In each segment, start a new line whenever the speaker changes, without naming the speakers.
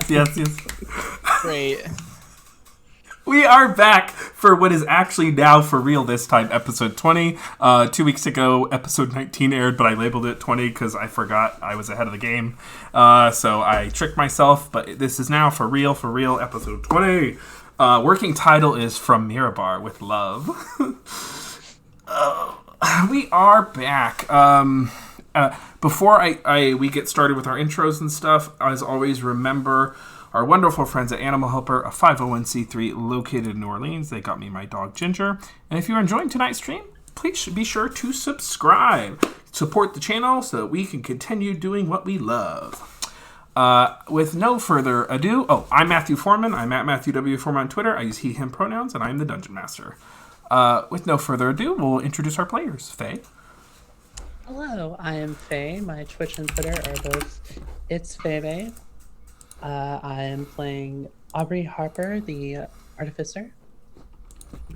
yes.
Great.
We are back for what is actually now for real this time, episode 20. 2 weeks ago, episode 19 aired, but I labeled it 20 because I forgot I was ahead of the game. So I tricked myself, but this is now for real, episode 20. Working title is From Mirabar with Love. We are back. Before we get started with our intros and stuff, as always, remember our wonderful friends at Animal Helper, a 501c3 located in New Orleans. They got me my dog Ginger. And if you're enjoying tonight's stream, please be sure to subscribe. Support the channel so that we can continue doing what we love. With no further ado, I'm Matthew Foreman. I'm at Matthew W. Foreman on Twitter. I use he, him pronouns, and I'm the Dungeon Master. With no further ado, we'll introduce our players. Faye.
Hello, I am Faye. My Twitch and Twitter are both It's Faye. I am playing Aubrey Harper, the Artificer.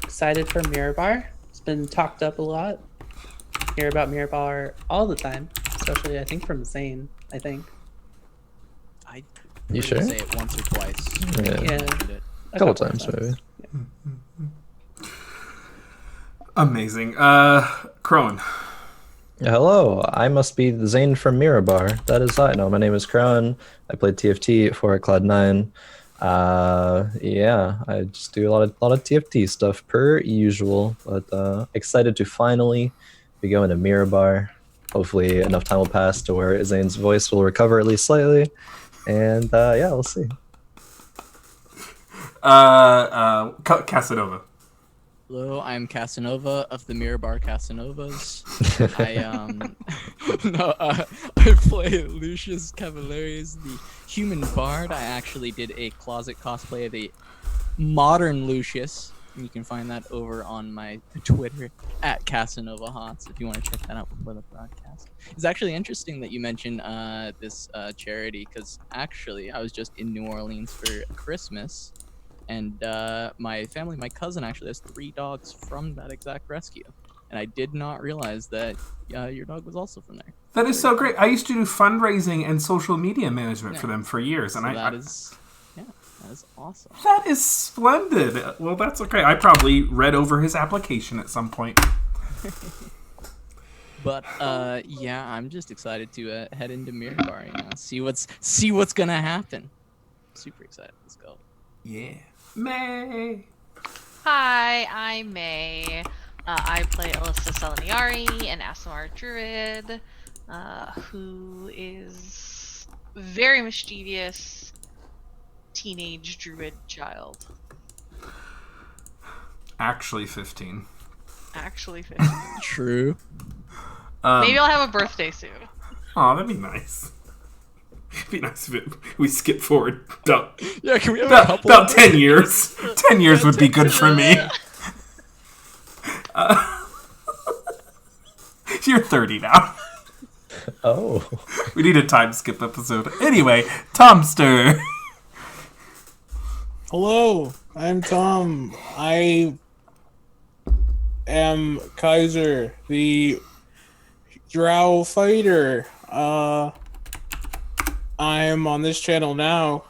Excited for Mirabar. It's been talked up a lot. Hear about Mirabar all the time, especially I think from Zane.
You sure? Say it once or twice.
Yeah.
A couple times maybe.
Yeah.
Amazing. Crone.
Hello, I must be Zane from Mirabar. That is I. No, my name is Crowan. I played TFT for Cloud9. I just do a lot of TFT stuff per usual, but excited to finally be going to Mirabar. Hopefully enough time will pass to where Zane's voice will recover at least slightly, and we'll see.
Casanova.
Hello, I'm Casanova of the Mirabar Casanovas. I play Lucius Cavalieri's the human bard. I actually did a closet cosplay of a modern Lucius. And you can find that over on my Twitter at Casanova Hots if you want to check that out before the broadcast. It's actually interesting that you mentioned this charity, because actually I was just in New Orleans for Christmas. And my cousin actually has 3 dogs from that exact rescue. And I did not realize that your dog was also from there.
That is so great. I used to do fundraising and social media management for them for years. And
that is awesome.
That is splendid. Well, that's okay. I probably read over his application at some point.
But I'm just excited to head into Mirabar, see what's gonna happen. Super excited. Let's go.
Yeah. May.
Hi, I'm May. I play Alyssa Seleniari, an Asimar druid, who is very mischievous teenage druid child.
Actually 15.
True.
Maybe I'll have a birthday soon.
Oh, that'd be nice. It'd be nice if we skip forward.
Can we have a couple?
About 10 years. 10 years would be good for me. You're 30 now.
Oh.
We need a time skip episode. Anyway, Tomster.
Hello, I'm Tom. I am Kaiser, the Drow fighter. I'm on this channel now.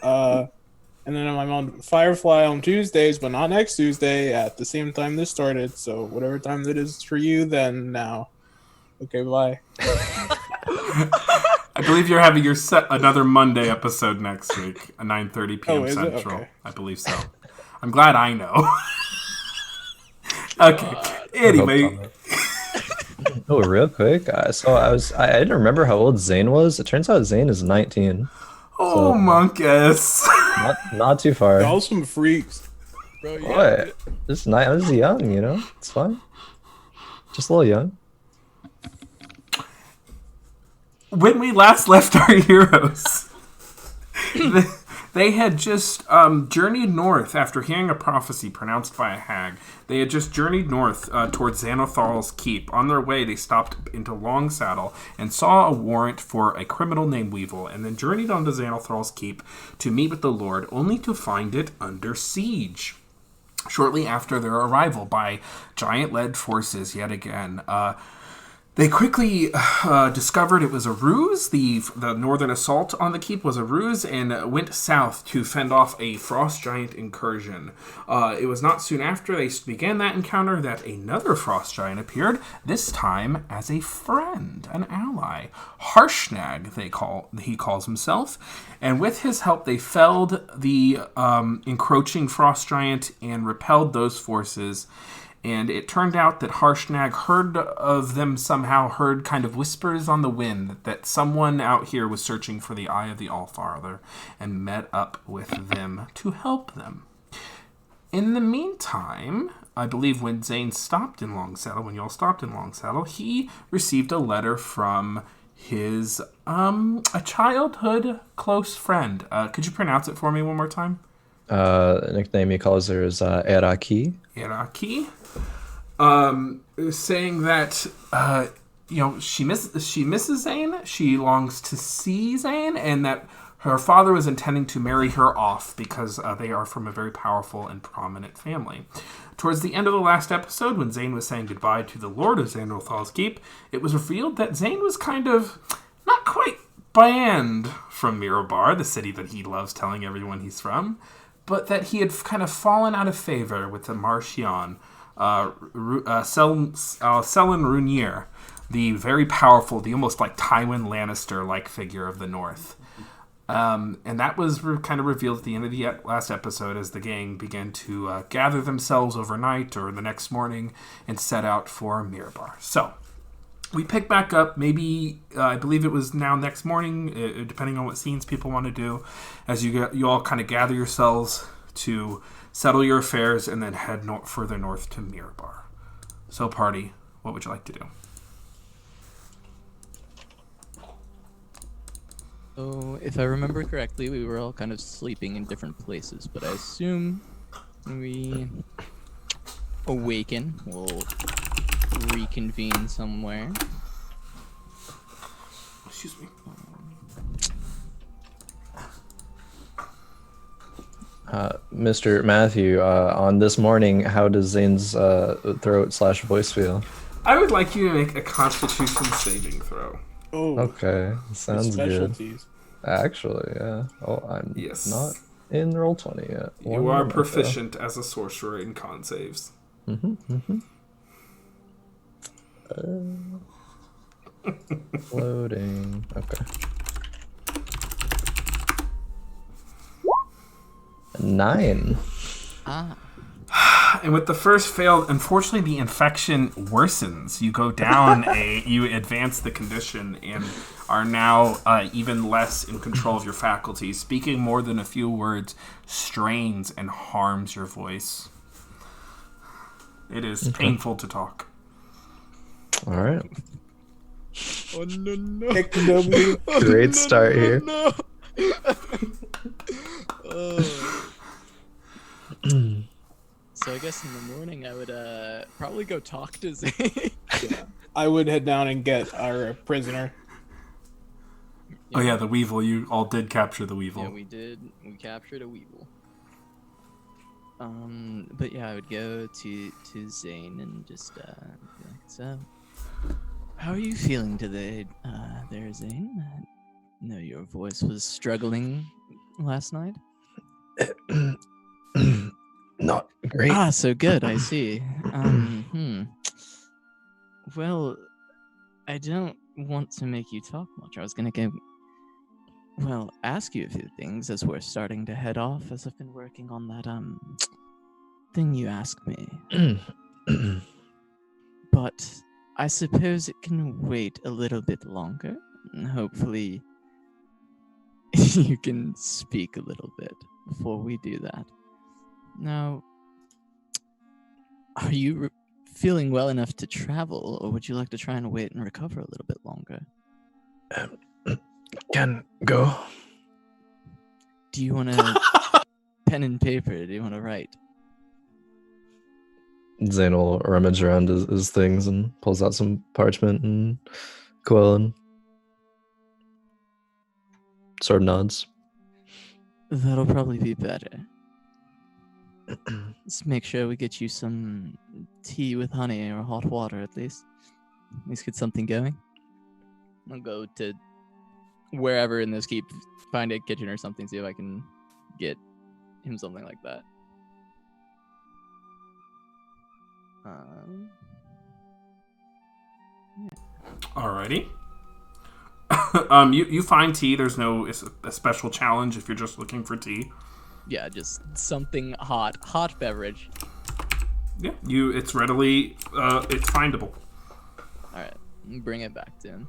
And then I'm on Firefly on Tuesdays, but not next Tuesday at the same time this started. So whatever time that is for you, then now. Okay, bye.
I believe you're having your another Monday episode next week, at 9:30 p.m.
Is it?
Central.
Okay.
I believe so. I'm glad I know. Okay. Anyway.
Oh, real quick. So I didn't remember how old Zane was. It turns out Zane is 19.
Oh, monkus.
Not too far.
Y'all some freaks.
Bro,
What? This is young, It's fine. Just a little young.
When we last left our heroes, they had just journeyed north after hearing a prophecy pronounced by a hag. They had just journeyed north towards Xanathar's keep. On their way, they stopped into Long Saddle and saw a warrant for a criminal named Weevil, and then journeyed on to Xanathar's keep to meet with the Lord, only to find it under siege. Shortly after their arrival by giant-led forces yet again, They quickly discovered it was a ruse. The northern assault on the keep was a ruse, and went south to fend off a frost giant incursion. It was not soon after they began that encounter that another frost giant appeared, this time as a friend, an ally. Harshnag, he calls himself, and with his help they felled the encroaching frost giant and repelled those forces. And it turned out that Harshnag heard of them somehow, heard kind of whispers on the wind that someone out here was searching for the Eye of the Allfather, and met up with them to help them. In the meantime, I believe when Zane stopped in Longsaddle, when y'all stopped in Longsaddle, he received a letter from his a childhood close friend. Could you pronounce it for me one more time?
Nickname he calls her is Eraki.
Eraki. Saying that she misses Zane, she longs to see Zane, and that her father was intending to marry her off because they are from a very powerful and prominent family. Towards the end of the last episode, when Zane was saying goodbye to the Lord of Xandrothal's Keep, it was revealed that Zane was kind of not quite banned from Mirabar, the city that he loves telling everyone he's from, but that he had kind of fallen out of favor with the Marchion, Selin Runier, the very powerful, the almost like Tywin Lannister-like figure of the North. And that was kind of revealed at the end of the last episode as the gang began to gather themselves overnight or the next morning and set out for Mirabar. So, we pick back up, maybe, I believe it was now next morning, depending on what scenes people want to do, as you all kind of gather yourselves to settle your affairs and then head further north to Mirabar. So, party, what would you like to do?
So, if I remember correctly, we were all kind of sleeping in different places, but I assume we awaken, we'll reconvene somewhere.
Excuse me.
Mr. Matthew, on this morning, how does Zane's throat/voice feel?
I would like you to make a Constitution saving throw.
Oh,
Okay, sounds good.
specialties.
Actually, yeah. Oh, I'm not in Roll20 yet.
You are proficient as a sorcerer in con saves.
Loading. Okay. 9.
And with the first fail, unfortunately, the infection worsens. You go down you advance the condition and are now even less in control of your faculties. Speaking more than a few words strains and harms your voice. It is painful to talk.
All right.
Oh no!
Kick the W.
Great start here.
No. So I guess in the morning I would probably go talk to Zane.
I would head down and get our prisoner.
Oh yeah, the Weevil. You all did capture the Weevil.
Yeah, we did. We captured a Weevil. But yeah, I would go to Zane and just be like, so, how are you feeling today, there, Zane? I know your voice was struggling last night.
Not great.
So good, I see. Well, I don't want to make you talk much. I was gonna ask you a few things as we're starting to head off, as I've been working on that, thing you asked me. But I suppose it can wait a little bit longer, and hopefully you can speak a little bit before we do that. Now, are you feeling well enough to travel, or would you like to try and wait and recover a little bit longer?
Can go.
Do you want to pen and paper? Do you want to write?
Zane will rummage around his things and pulls out some parchment and quill and sort of nods.
That'll probably be better. Let's make sure we get you some tea with honey or hot water at least. Let's get something going. I'll go to wherever in this keep, find a kitchen or something, see if I can get him something like that.
Alrighty. You find tea. There's no a special challenge if you're just looking for tea.
Yeah, just something hot beverage.
Yeah, it's readily it's findable.
All right, bring it back to him.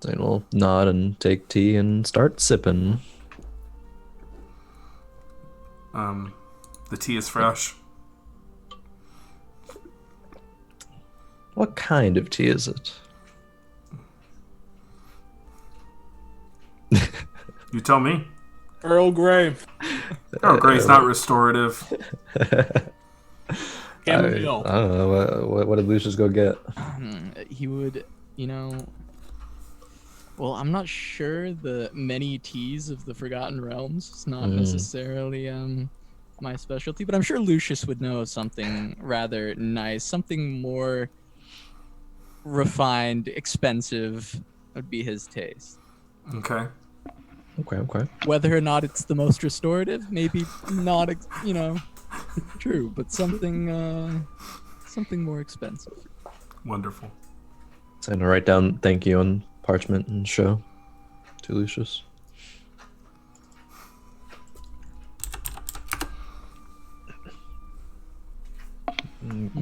Zane will nod and take tea and start sipping.
The tea is fresh.
What kind of tea is it?
You tell me.
Earl Grey.
Earl Grey's not restorative.
Chamomile.
I don't know. What did Lucius go get?
He would, well, I'm not sure the many teas of the Forgotten Realms. It's not necessarily my specialty, but I'm sure Lucius would know of something rather nice, something more refined, expensive would be his taste.
Okay.
Okay.
Whether or not it's the most restorative, maybe not, true, but something more expensive.
Wonderful.
So I'm gonna write down thank you on parchment and show to Lucius.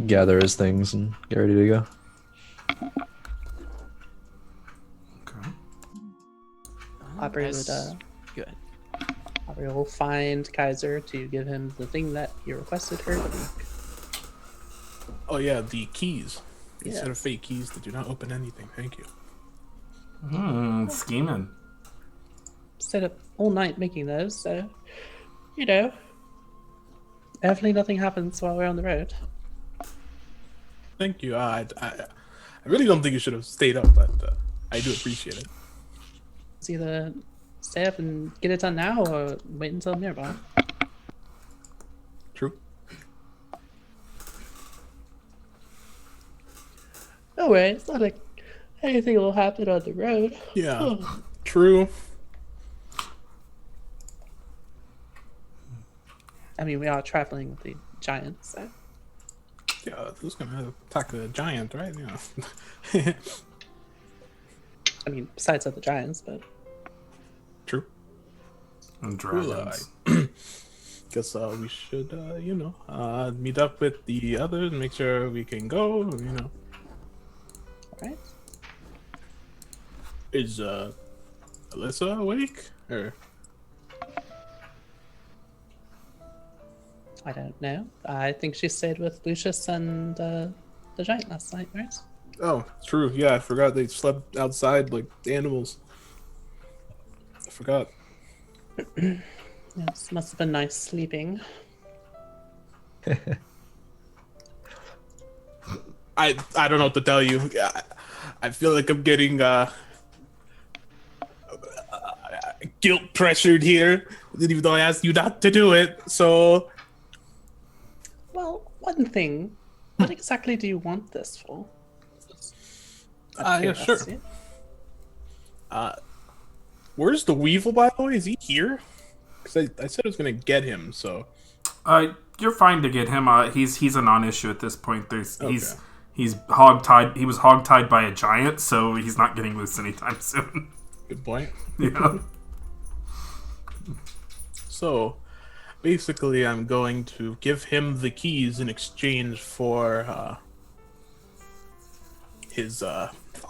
Gather his things and get ready to go.
Okay.
Aubrey would,
Good.
Aubrey will find Kaiser to give him the thing that he requested her to make.
Oh yeah, the keys. These
Yeah.
are fake keys that do not open anything. Thank you.
Scheming.
Stayed up all night making those, so, hopefully nothing happens while we're on the road.
Thank you. I really don't think you should have stayed up, but I do appreciate it.
It's either stay up and get it done now or wait until Mirabar.
True.
No way, it's not like anything will happen on the road.
Yeah. True.
I mean, we are traveling with the giants, so.
Yeah, who's gonna attack a giant, right? Yeah.
I mean, besides other giants, but.
True.
And
Cool,
dragons.
Guess we should, meet up with the others and make sure we can go.
Alright.
Is Alyssa awake? Or
I don't know. I think she stayed with Lucius and the giant last night, right?
oh, true. Yeah, I forgot they slept outside like animals. I forgot.
Yes, must have been nice sleeping.
I don't know what to tell you. I feel like I'm getting guilt pressured here, even though I asked you not to do it. So
Well, one thing. What exactly do you want this for?
yeah, sure. Where's the Weevil, by the way? Is he here? Because I said I was gonna get him. So
You're fine to get him. He's a non-issue at this point.
Okay.
He's hog-tied. He was hog-tied by a giant, so he's not getting loose anytime soon.
good point.
Yeah.
So basically, I'm going to give him the keys in exchange for his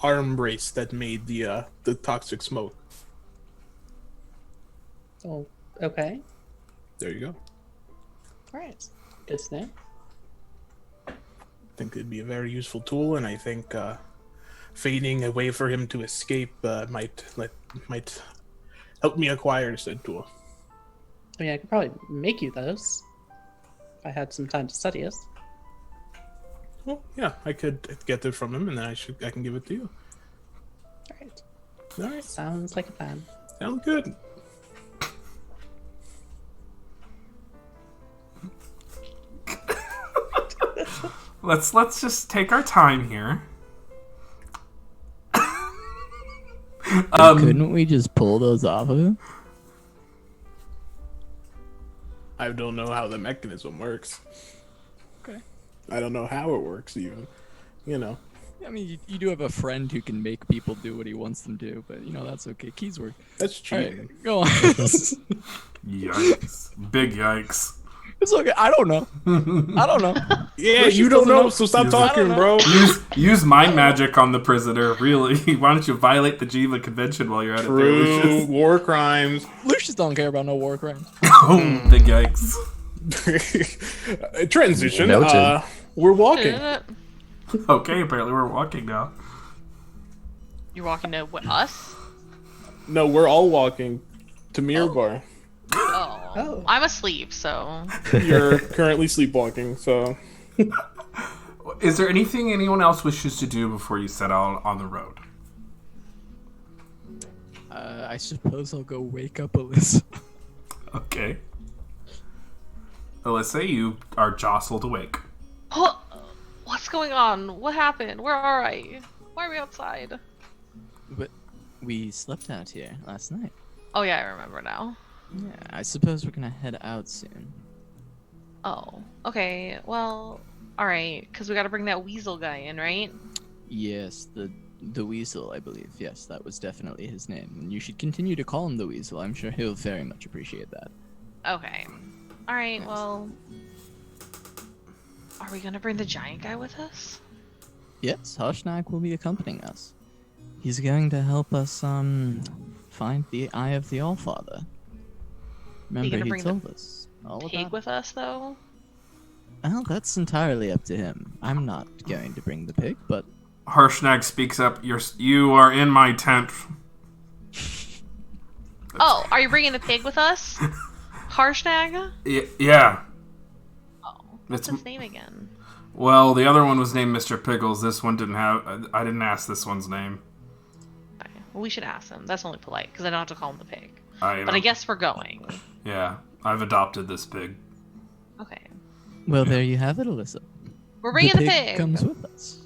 arm brace that made the toxic smoke.
Oh, okay.
There you go.
Alright. Good to know.
I think it'd be a very useful tool, and I think fading a way for him to escape might help me acquire said tool.
I mean, I could probably make you those. If I had some time to study it.
Well, yeah, I could get it from him, and then I can give it to you.
Alright.
All right,
Sounds like a plan.
sounds good.
let's just take our time here.
Couldn't we just pull those off of him?
I don't know how the mechanism works.
Okay.
I don't know how it works even. You know.
I mean, you do have a friend who can make people do what he wants them to, but that's okay. Keys work.
That's cheating.
Alright, go on.
Yikes! Big yikes!
It's okay. I don't know.
Yeah,
Lucius
you don't
doesn't
know,
know.
so stop
I don't
talking,
know.
bro.
Use mind magic on the prisoner. Really? Why don't you violate the Geneva Convention while you're at it, there,
True.
Lucius?
War crimes.
Lucius don't care about no war crimes.
Oh, big yikes!
Transition.
Noted.
We're walking.
Okay, apparently we're walking now.
You're walking to us?
No, we're all walking to Mirabar.
Oh.
Oh.
I'm asleep, so.
You're currently sleepwalking, so.
Is there anything anyone else wishes to do before you set out on the road?
I suppose I'll go wake up Alyssa.
Okay. Alyssa, you are jostled awake.
What's going on? What happened? Where are I? Why are we outside?
But we slept out here last night.
Oh yeah, I remember now.
Yeah, I suppose we're gonna head out soon.
Oh, okay. Well, alright, because we gotta bring that weasel guy in, right?
Yes, the Weasel, I believe. Yes, that was definitely his name. And you should continue to call him the Weasel. I'm sure he'll very much appreciate that.
Okay. Alright,
Yes.
well... Are we gonna bring the giant guy with us?
Yes, Harshnag will be accompanying us. He's going to help us, find the Eye of the Allfather. Remember,
gonna
he
bring
told us all
Pig
about it.
with us, though?
Well, that's entirely up to him. I'm not going to bring the pig, but
Harshnag speaks up. You are in my tent.
Oh, are you bringing the pig with us? Harshnag?
Yeah.
Oh, what's
It's-
his name again?
Well, the other one was named Mr. Pickles. This one didn't have... I didn't ask this one's name.
Okay. Well, we should ask him. That's only polite, because I don't have to call him the pig.
But
But I guess we're going.
Yeah, I've adopted this pig.
Okay.
well, there you have it, Alyssa.
We're bringing the
pig
pig!
comes with us.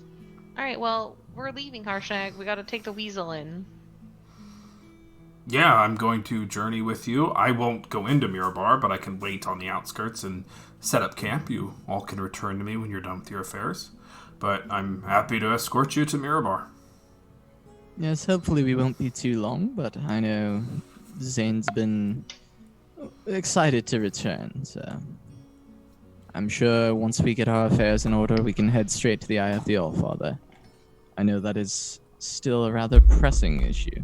Alright, well, we're leaving, Harshnag. We gotta take the weasel in.
Yeah, I'm going to journey with you. I won't go into Mirabar, but I can wait on the outskirts and set up camp. You all can return to me when you're done with your affairs. But I'm happy to escort you to Mirabar.
Yes, hopefully we won't be too long, but I know Zane's been excited to return, so I'm sure once we get our affairs in order, we can head straight to the Eye of the Allfather. I know that is still a rather pressing issue.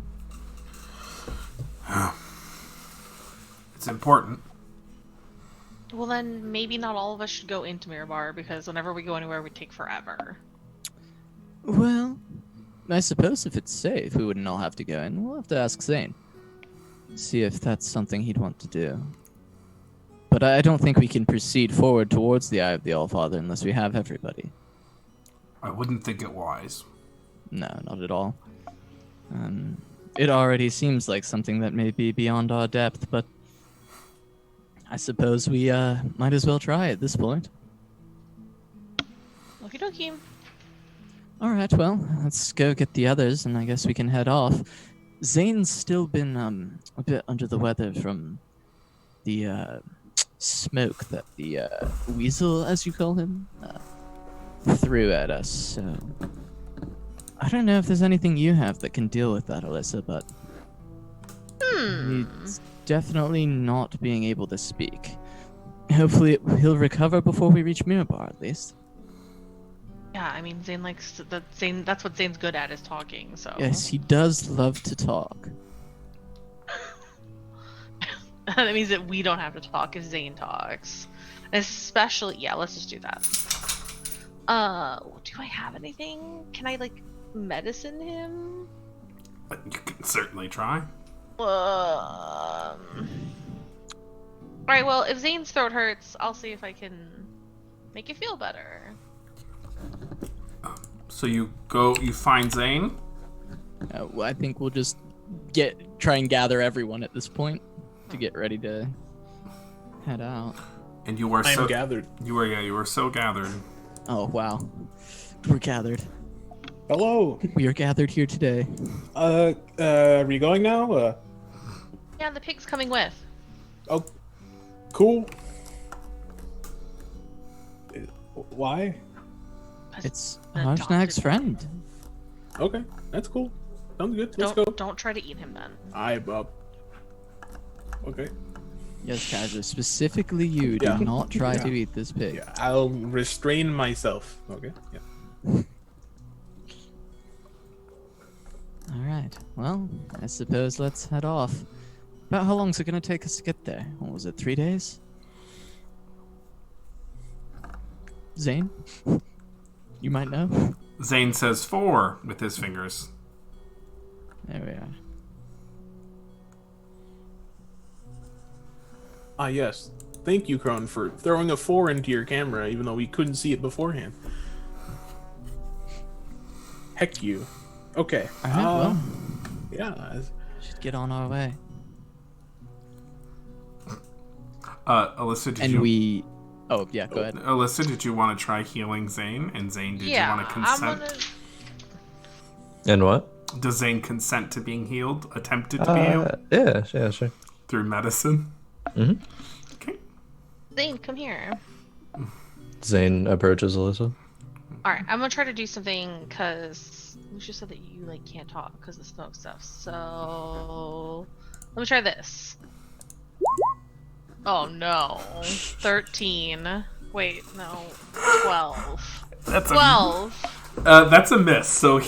It's important.
Well, then maybe not all of us should go into Mirabar, because whenever we go anywhere, we take forever.
Well, I suppose if it's safe, we wouldn't all have to go in. We'll have to ask Zane. See if that's something he'd want to do. But I don't think we can proceed forward towards the Eye of the Allfather unless we have everybody.
I wouldn't think it wise.
No, not at all. It already seems like something that may be beyond our depth, but I suppose we might as well try at this point.
Okie dokie.
Alright, well, let's go get the others, and I guess we can head off. Zane's still been a bit under the weather from the smoke that the weasel, as you call him, threw at us, so I don't know if there's anything you have that can deal with that, Alyssa, but he's definitely not being able to speak. Hopefully he'll recover before we reach Mirabar, at least.
Yeah, I mean, Zane likes that. Zane, that's what Zane's good at, is talking. So
Yes, he does love to talk.
that means that we don't have to talk if Zane talks. Especially, yeah. Let's just do that. Do I have anything? Can I medicine him?
You can certainly try.
Alright, well, if Zane's throat hurts, I'll see if I can make it feel better.
So you find Zane.
Well, I think we'll just try and gather everyone at this point to get ready to head out.
And you were
I
so
am gathered.
You were so gathered.
Oh wow. We're gathered.
Hello.
We are gathered here today.
Are we going now?
Yeah, the pig's coming with.
Oh, cool. Why?
'Cause
It's
the
Harsnag's
adopted-
friend.
Okay, that's cool. Sounds good. Let's go.
Don't try to eat him then.
Okay.
Yes, Kaiser, specifically you. Do
Yeah.
not try
Yeah.
to eat this pig.
Yeah, I'll restrain myself. Okay. Yeah.
Alright, well, I suppose let's head off. About how long is it gonna take us to get there? What was it, 3 days? Zane? You might know?
Zane says 4 with his fingers.
There we are.
Ah, yes. Thank you, Kron, for throwing a 4 into your camera, even though we couldn't see it beforehand. Heck you. Okay.
Alright, well,
Yeah.
should get on our way.
Alyssa, did
And
you...
we... Oh, yeah, go ahead.
Alyssa, did you want to try healing Zane? And Zane, did
Yeah,
you want to consent?
I'm gonna.
And what?
Does Zane consent to being healed? Attempted to be healed?
Yeah, sure.
Through medicine?
Mm-hmm.
Okay.
Zane, come here.
Zane approaches Alyssa.
All right, I'm gonna try to do something because Lucia said that you like can't talk because of the smoke stuff. So let me try this. Oh no, 13. Wait, no, 12.
That's
12.
that's a miss, so...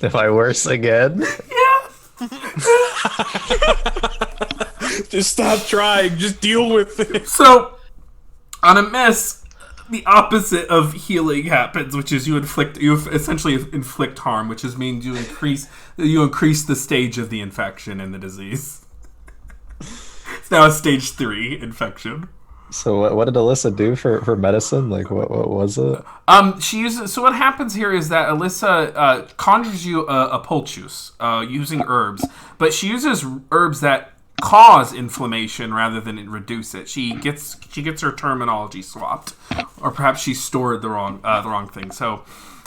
Am I worse again?
Just stop trying. Just deal with it.
So, on a miss, the opposite of healing happens, which is you essentially inflict harm, which is means you increase the stage of the infection and the disease. It's now a stage 3 infection.
So what did Alyssa do for medicine? Like what was it?
She uses. So what happens here is that Alyssa conjures you a poultice using herbs, but she uses herbs that cause inflammation rather than reduce it. She gets her terminology swapped, or perhaps she stored the wrong thing. So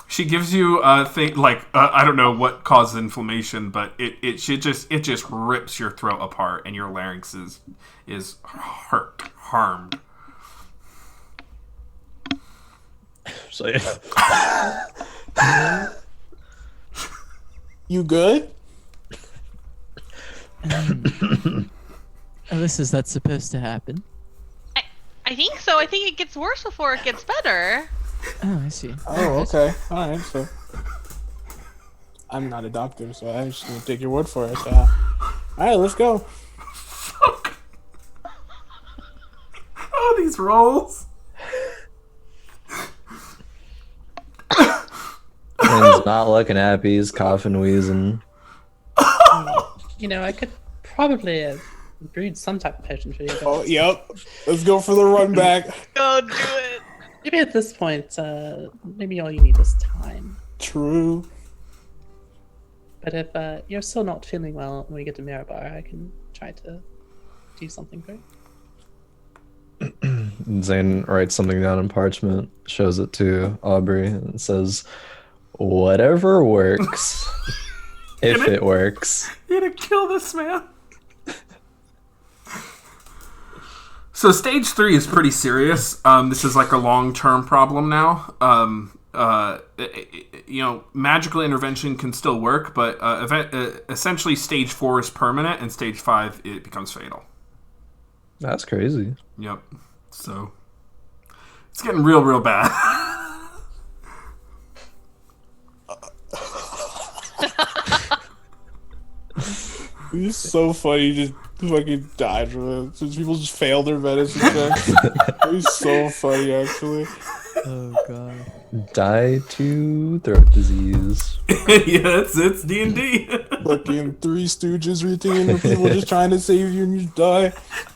she gives you a thing like I don't know what causes inflammation, but it just rips your throat apart and your larynx is harmed.
So yeah.
You good?
Alyssa, is that supposed to happen?
I think so. I think it gets worse before it gets better.
Oh, I see.
Oh, okay. All right. So I'm not a doctor, so I'm just gonna take your word for it. All right, let's go.
Oh, these rolls.
And he's not looking happy. He's coughing, wheezing.
You know, I could probably have brewed some type of potion for you guys.
Oh, yep. Let's go for the run back.
Go do it.
Maybe at this point, maybe all you need is time.
True.
But if you're still not feeling well when we get to Mirabar, I can try to do something for you.
Zane writes something down in parchment, shows it to Aubrey, and says, "Whatever works, if it works."
You're gonna kill this man. So stage 3 is pretty serious. This is like a long-term problem now. Magical intervention can still work, but essentially stage 4 is permanent, and stage 5 it becomes fatal.
That's crazy.
Yep. So it's getting real bad.
It's so funny. Just fucking died from it. Since people just failed their medicine checks. It's so funny, actually.
Oh, God.
Die to throat disease.
Yeah, it's D&D.
Fucking Three Stooges routine where people just trying to save you and you die.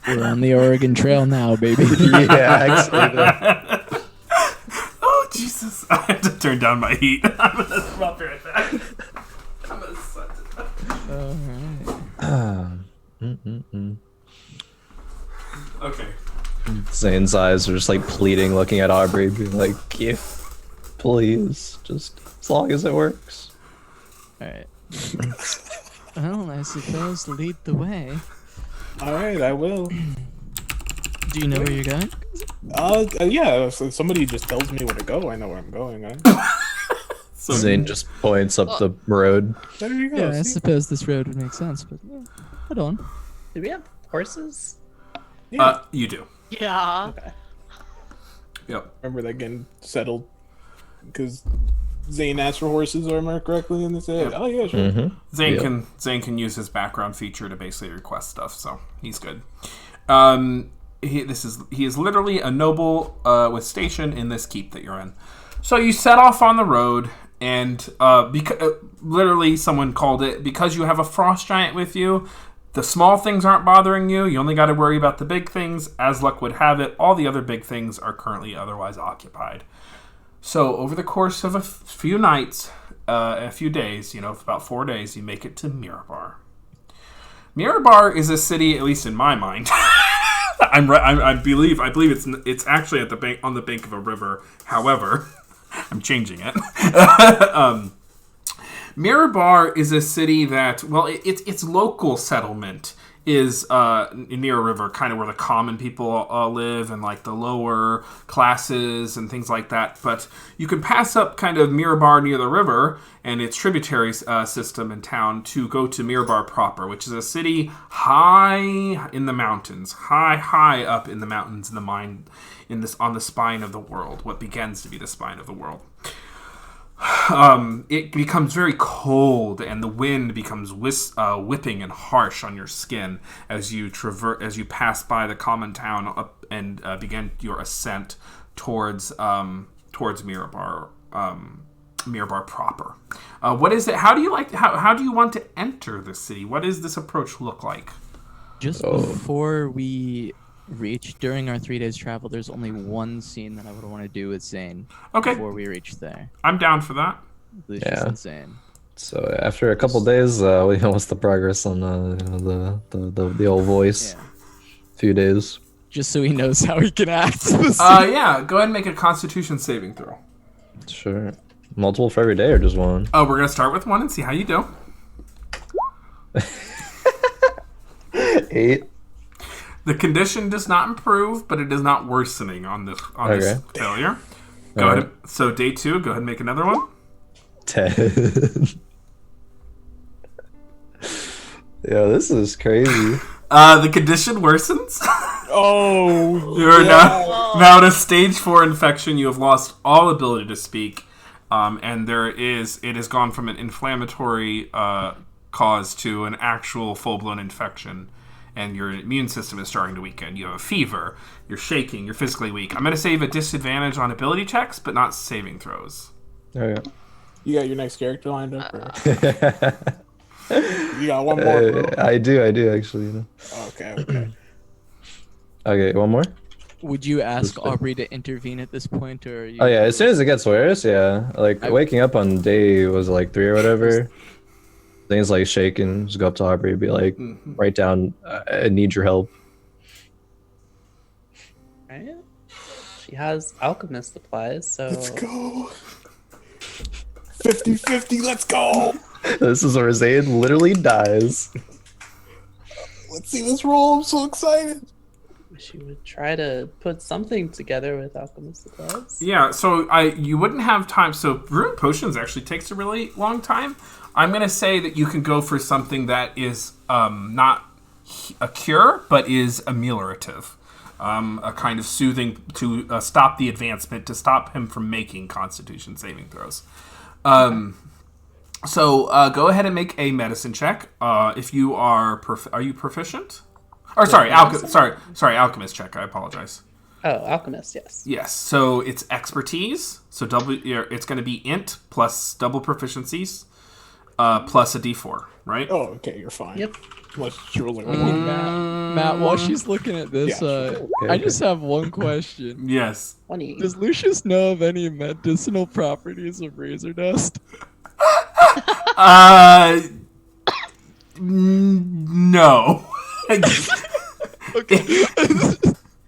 We're on the Oregon Trail now, baby.
Yeah, actually.
Oh, Jesus. I have to turn down my heat. I'm gonna be right back. I'm gonna suck it up.
Alright.
Okay.
Zane's eyes are just like pleading, looking at Aubrey, being like, "Gift, please, just as long as it works."
All right. Well, I suppose lead the way.
All right, I will.
Do you know where you're going?
Yeah. If somebody just tells me where to go, I know where I'm going.
So
Zane just points up the road.
There you go.
Yeah, I
see?
suppose this road would make sense, but yeah, hold on.
Do we have horses?
you do.
Yeah.
Okay.
Yep.
Remember that getting settled because Zane asked for horses, or am I correctly? And they said, "Oh yeah, sure."
Mm-hmm.
Zane can use his background feature to basically request stuff, so he's good. He is literally a noble with station in this keep that you're in. So you set off on the road, and literally someone called it, because you have a frost giant with you, the small things aren't bothering you. You only got to worry about the big things. As luck would have it, all the other big things are currently otherwise occupied. So over the course of a few nights, a few days, about 4 days, you make it to Mirabar. Mirabar is a city, at least in my mind. I believe it's actually at the bank, on the bank of a river. However, I'm changing it. Mirabar is a city that, its local settlement is near a river, kind of where the common people live, and like the lower classes and things like that. But you can pass up kind of Mirabar near the river and its tributary system in town to go to Mirabar proper, which is a city high in the mountains, high up in the mountains, on the spine of the world, what begins to be the spine of the world. It becomes very cold, and the wind becomes whipping and harsh on your skin as you pass by the common town up and begin your ascent towards Mirabar, Mirabar proper. What is it? How do you want to enter the city? What does this approach look like?
Just before we reach, during our 3 days travel, there's only one scene that I would want to do with Zane.
Okay.
Before we reach there.
I'm down for that.
Lucius and Zane.
So after a couple days, what's the progress on the old voice?
Yeah.
Few days.
Just so he knows how he can act.
Yeah. Go ahead and make a Constitution saving throw.
Sure. Multiple for every day or just one?
Oh, we're gonna start with one and see how you do.
8.
The condition does not improve, but it is not worsening on this failure. Go
All
ahead.
right.
So day 2, go ahead and make another one.
10. Yeah, this is crazy.
The condition worsens.
Oh,
You are now in a stage 4 infection. You have lost all ability to speak, and it has gone from an inflammatory cause to an actual full-blown infection. And your immune system is starting to weaken. You have a fever. You're shaking. You're physically weak. I'm going to save a disadvantage on ability checks, but not saving throws.
Okay.
You got your next character lined up? Or... You got one more, bro?
I do actually.
Okay.
Okay, one more?
Would you ask Aubrey to intervene at this point, or?
Oh yeah, as soon as it gets worse, yeah. Like waking up on day was like 3 or whatever. Things like shaking, just go up to Aubrey and be like, write down, I need your help.
Right? She has alchemist supplies, so
Let's go. 50-50, let's go.
This is where Zane literally dies.
Let's see this roll. I'm so excited.
she would try to put something together with alchemist supplies.
Yeah, so you wouldn't have time. So brewing potions actually takes a really long time. I'm going to say that you can go for something that is not a cure, but is ameliorative. A kind of soothing to stop the advancement, to stop him from making Constitution saving throws. So go ahead and make a medicine check. If you are you proficient? Or sorry, alchemist check. I apologize.
Oh, alchemist, yes.
Yes. So it's expertise. So it's going to be int plus double proficiencies, plus a d4, right?
Oh, okay, you're fine.
Yep.
Unless she rolls like a one.
Matt, while she's looking at this, I just have one question.
Yes.
20.
Does Lucius know of any medicinal properties of razor dust?
No.
Okay.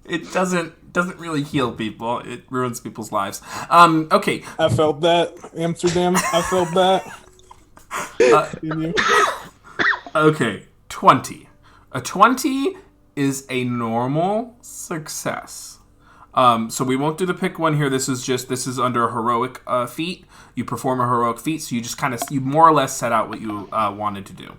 It doesn't doesn't really heal people. It ruins people's lives. Okay.
I felt that. Amsterdam, I felt that. You?
Okay. 20. A 20 is a normal success. So we won't do the pick one here. This is under a heroic feat. You perform a heroic feat, so you just you more or less set out what you wanted to do.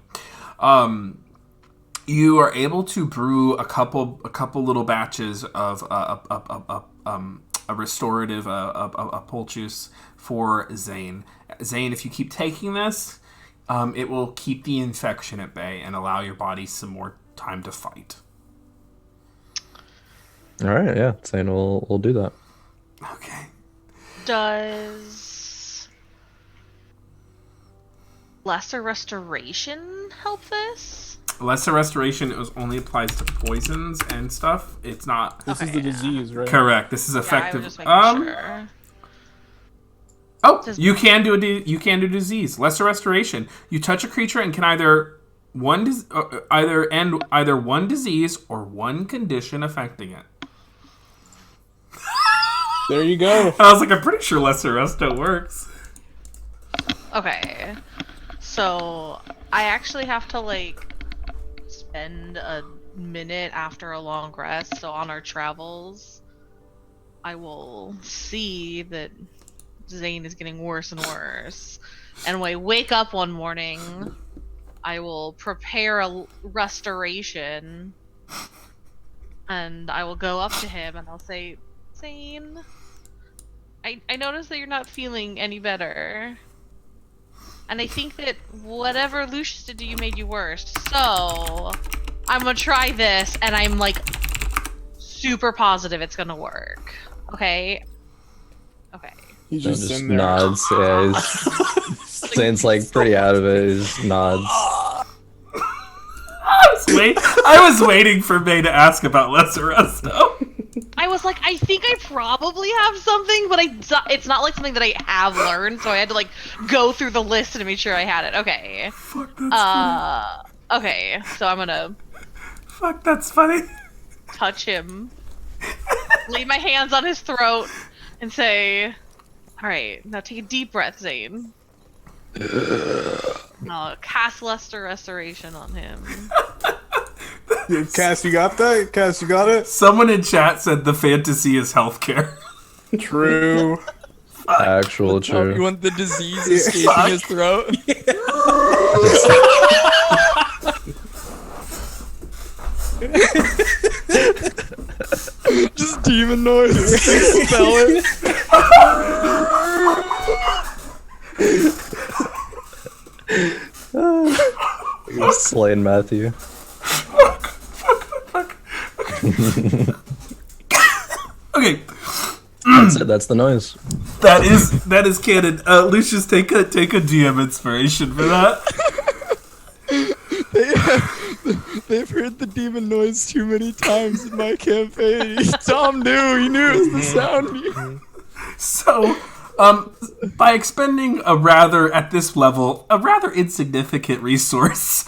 You are able to brew a couple little batches of a restorative a poultice for Zane. Zane, if you keep taking this, it will keep the infection at bay and allow your body some more time to fight.
All right, yeah, Zane will do that.
Okay. Does Lesser Restoration help this?
Lesser Restoration only applies to poisons and stuff. It's not.
This is the disease, right?
Correct. This is effective.
Yeah, I was just making sure.
Oh, you can do disease. Lesser Restoration. You touch a creature and can either end one disease or one condition affecting it.
There you go.
I was like, I'm pretty sure Lesser Resto works.
Okay. So I actually have to spend a minute after a long rest. So on our travels, I will see that Zane is getting worse and worse. And when I wake up one morning, I will prepare a restoration, and I will go up to him and I'll say, Zane, I noticed that you're not feeling any better. And I think that whatever Lucius did to you made you worse. So I'm gonna try this, and I'm super positive it's gonna work. Okay? Okay.
He just
Just
in there.
nods. Yeah, Zane's pretty out of it. He just nods.
I was waiting for May to ask about Lesser Resto.
I was like, I think I probably have something, but it's not something that I have learned, so I had to go through the list to make sure I had it. Okay.
Fuck, that's funny.
Okay, so I'm gonna
Fuck, that's funny.
touch him, lay my hands on his throat, and say, alright, now take a deep breath, Zane. I'll cast Luster Restoration on him.
Cass, you got that? Cass, you got it?
Someone in chat said the fantasy is healthcare.
True.
Actual
Oh,
true.
you want the disease escaping his throat? Just demon noise. Spell it.
You're slaying Matthew.
Okay,
That's it. That's the noise.
that is canon. Lucius, take a DM inspiration for that.
They've heard the demon noise too many times in my campaign. Tom knew. He knew it was the sound.
So, by expending at this level, a rather insignificant resource,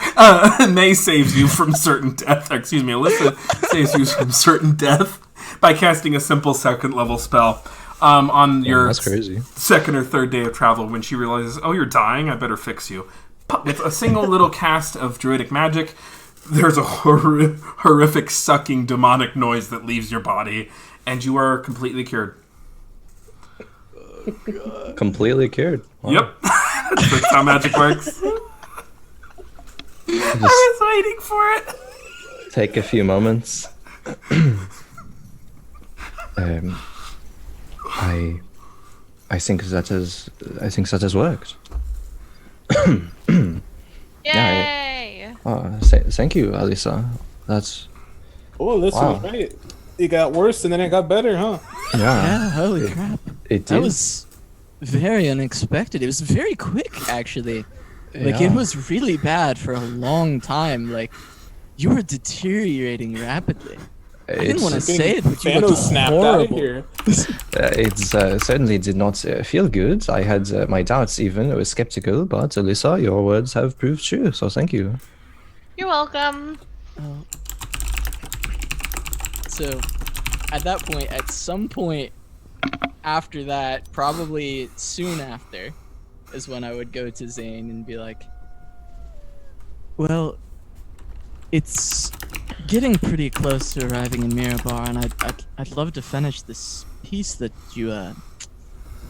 May saves you from certain death. Or, excuse me, Alyssa saves you from certain death by casting a simple second level spell on your
That's crazy.
second or third day of travel. When she realizes, oh, you're dying, I better fix you. With a single little cast of druidic magic, there's a horrific sucking demonic noise that leaves your body, and you are completely cured.
Completely cured. Wow.
Yep. That's how magic works. I was waiting for it.
Take a few moments. I think that has worked.
Yay!
Thank you, Alisa. That's
Oh, this
Wow.
was right. It got worse and then it got better, huh?
Yeah, holy crap.
it.
That was very unexpected. It was very quick, actually. It
Yeah.
was really bad for a long time. You were deteriorating rapidly. I didn't want to say it, but you
Thanos
looked
snapped out of
horrible.
here.
It certainly did not feel good. I had my doubts even. I was skeptical, but Alyssa, your words have proved true, so thank you.
You're welcome.
So, at that point, at some point after that, probably soon after, is when I would go to Zane and be like, well, it's getting pretty close to arriving in Mirabar, and I'd love to finish this piece that you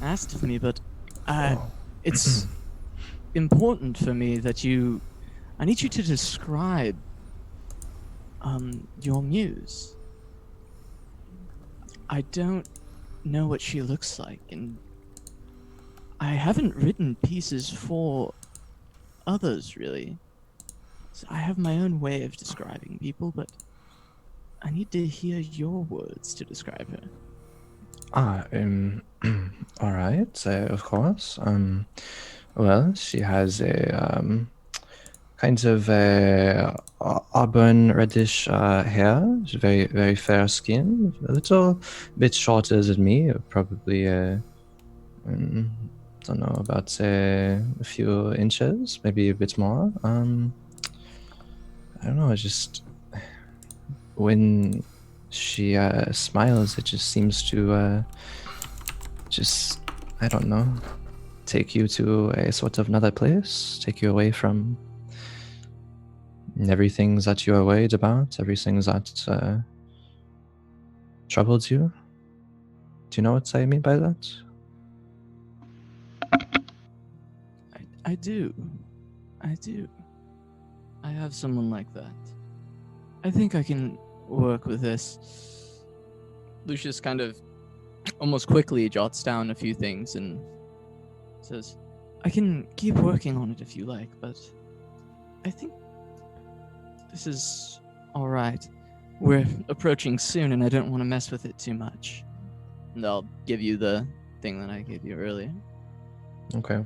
asked of me, but it's important for me that I need you to describe your muse. I don't know what she looks like, and I haven't written pieces for others, really. So I have my own way of describing people, but I need to hear your words to describe her.
All right, of course. Well, she has a kind of auburn reddish hair, she's very, very fair skin, a little bit shorter than me, probably, don't know, about a few inches, maybe a bit more. I don't know, just when she smiles, it just seems to just, I don't know, take you to a sort of another place, take you away from everything that you are worried about, everything that troubles you. Do you know what I mean by that?
I do. I have someone like that. I think I can work with this. Lucius kind of almost quickly jots down a few things and says, I can keep working on it if you like, but I think this is all right. We're approaching soon, and I don't want to mess with it too much. And I'll give you the thing that I gave you earlier.
Okay.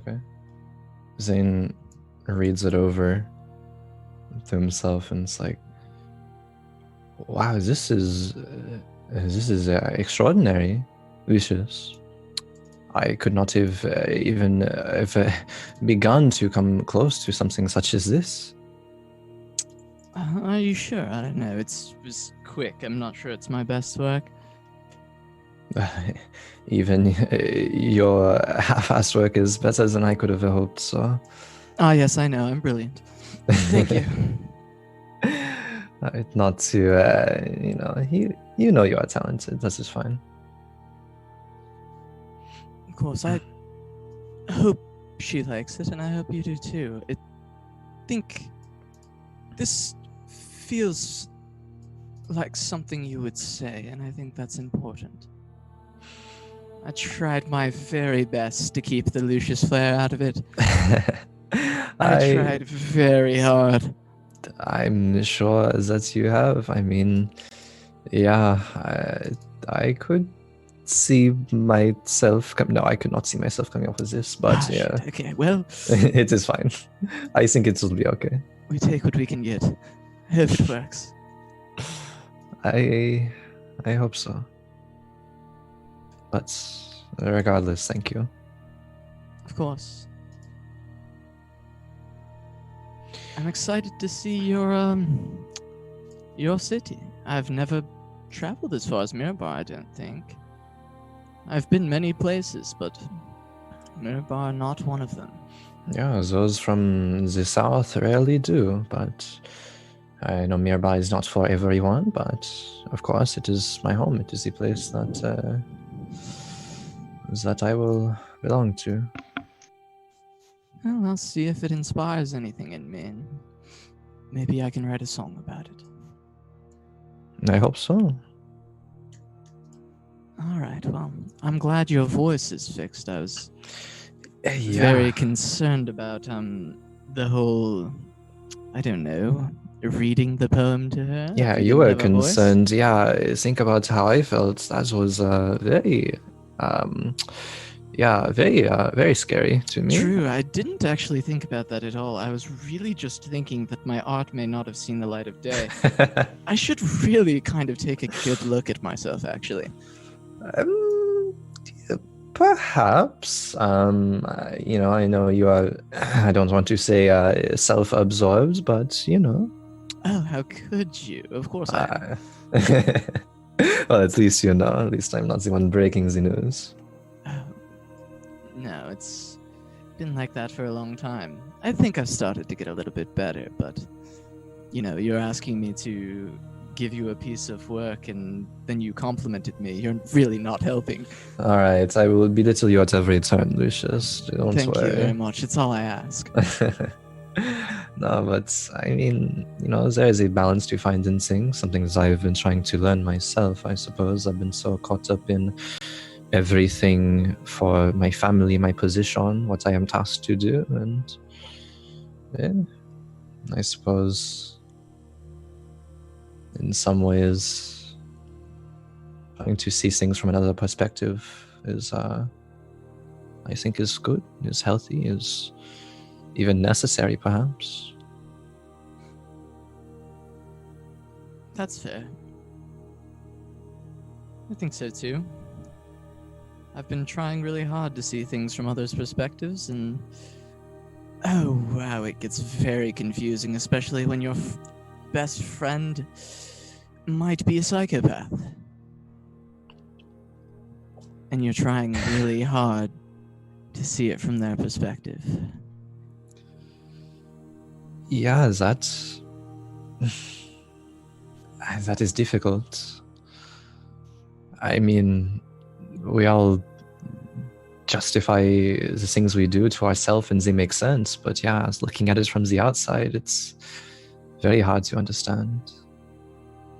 Zane reads it over to himself, and it's like, wow, this is extraordinary, Lucius. I could not have even begun to come close to something such as this.
Are you sure? I don't know. It was quick. I'm not sure it's my best work.
Even your half-assed work is better than I could have hoped, so...
Ah, yes, I know. I'm brilliant. Thank you.
Not to, you know you are talented. This is fine.
Of course, I hope she likes it, and I hope you do too. I think this feels like something you would say, and I think that's important. I tried my very best to keep the Lucius flair out of it. I tried very hard.
I'm sure that you have. I mean, yeah, I could see myself no, I could not see myself coming up with this, but yeah.
Shit. Okay, well,
it is fine. I think it will be okay.
we take what we can get. If it works.
I hope so. But regardless, thank you.
Of course. I'm excited to see your city. I've never traveled as far as Mirabar, I don't think. I've been many places, but Mirabar not one of them.
Yeah, those from the south rarely do, but I know Mirabar is not for everyone, but of course it is my home. It is the place that I will belong to.
Well, I'll see if it inspires anything in me, and maybe I can write a song about it.
I hope so.
All right, well, I'm glad your voice is fixed. I was very concerned about the whole, I don't know, reading the poem to her.
Yeah, you were concerned. Yeah, think about how I felt. That was very very scary to me.
True, I didn't actually think about that at all. I was really just thinking that my art may not have seen the light of day. I should really kind of take a good look at myself, actually.
Perhaps. I know you are, I don't want to say self-absorbed, but
Oh, how could you? Of course I am.
Well, at least you know. At least I'm not the one breaking the news.
No, it's been like that for a long time. I think I've started to get a little bit better, but you're asking me to give you a piece of work and then you complimented me. You're really not helping.
All right, I will belittle you at every turn, Lucius. Don't
Thank you very
worry.
much. It's all I ask.
No, but I mean, there is a balance to find in things. Something that I've been trying to learn myself, I suppose. I've been so caught up in everything for my family, my position, what I am tasked to do, and I suppose in some ways trying to see things from another perspective is I think is good, is healthy, is even necessary perhaps.
That's fair. I think so too. I've been trying really hard to see things from others' perspectives, and oh wow, it gets very confusing, especially when your best friend might be a psychopath. And you're trying really hard to see it from their perspective.
Yeah, that is difficult. I mean, we all justify the things we do to ourselves and they make sense, but yeah, looking at it from the outside, it's very hard to understand.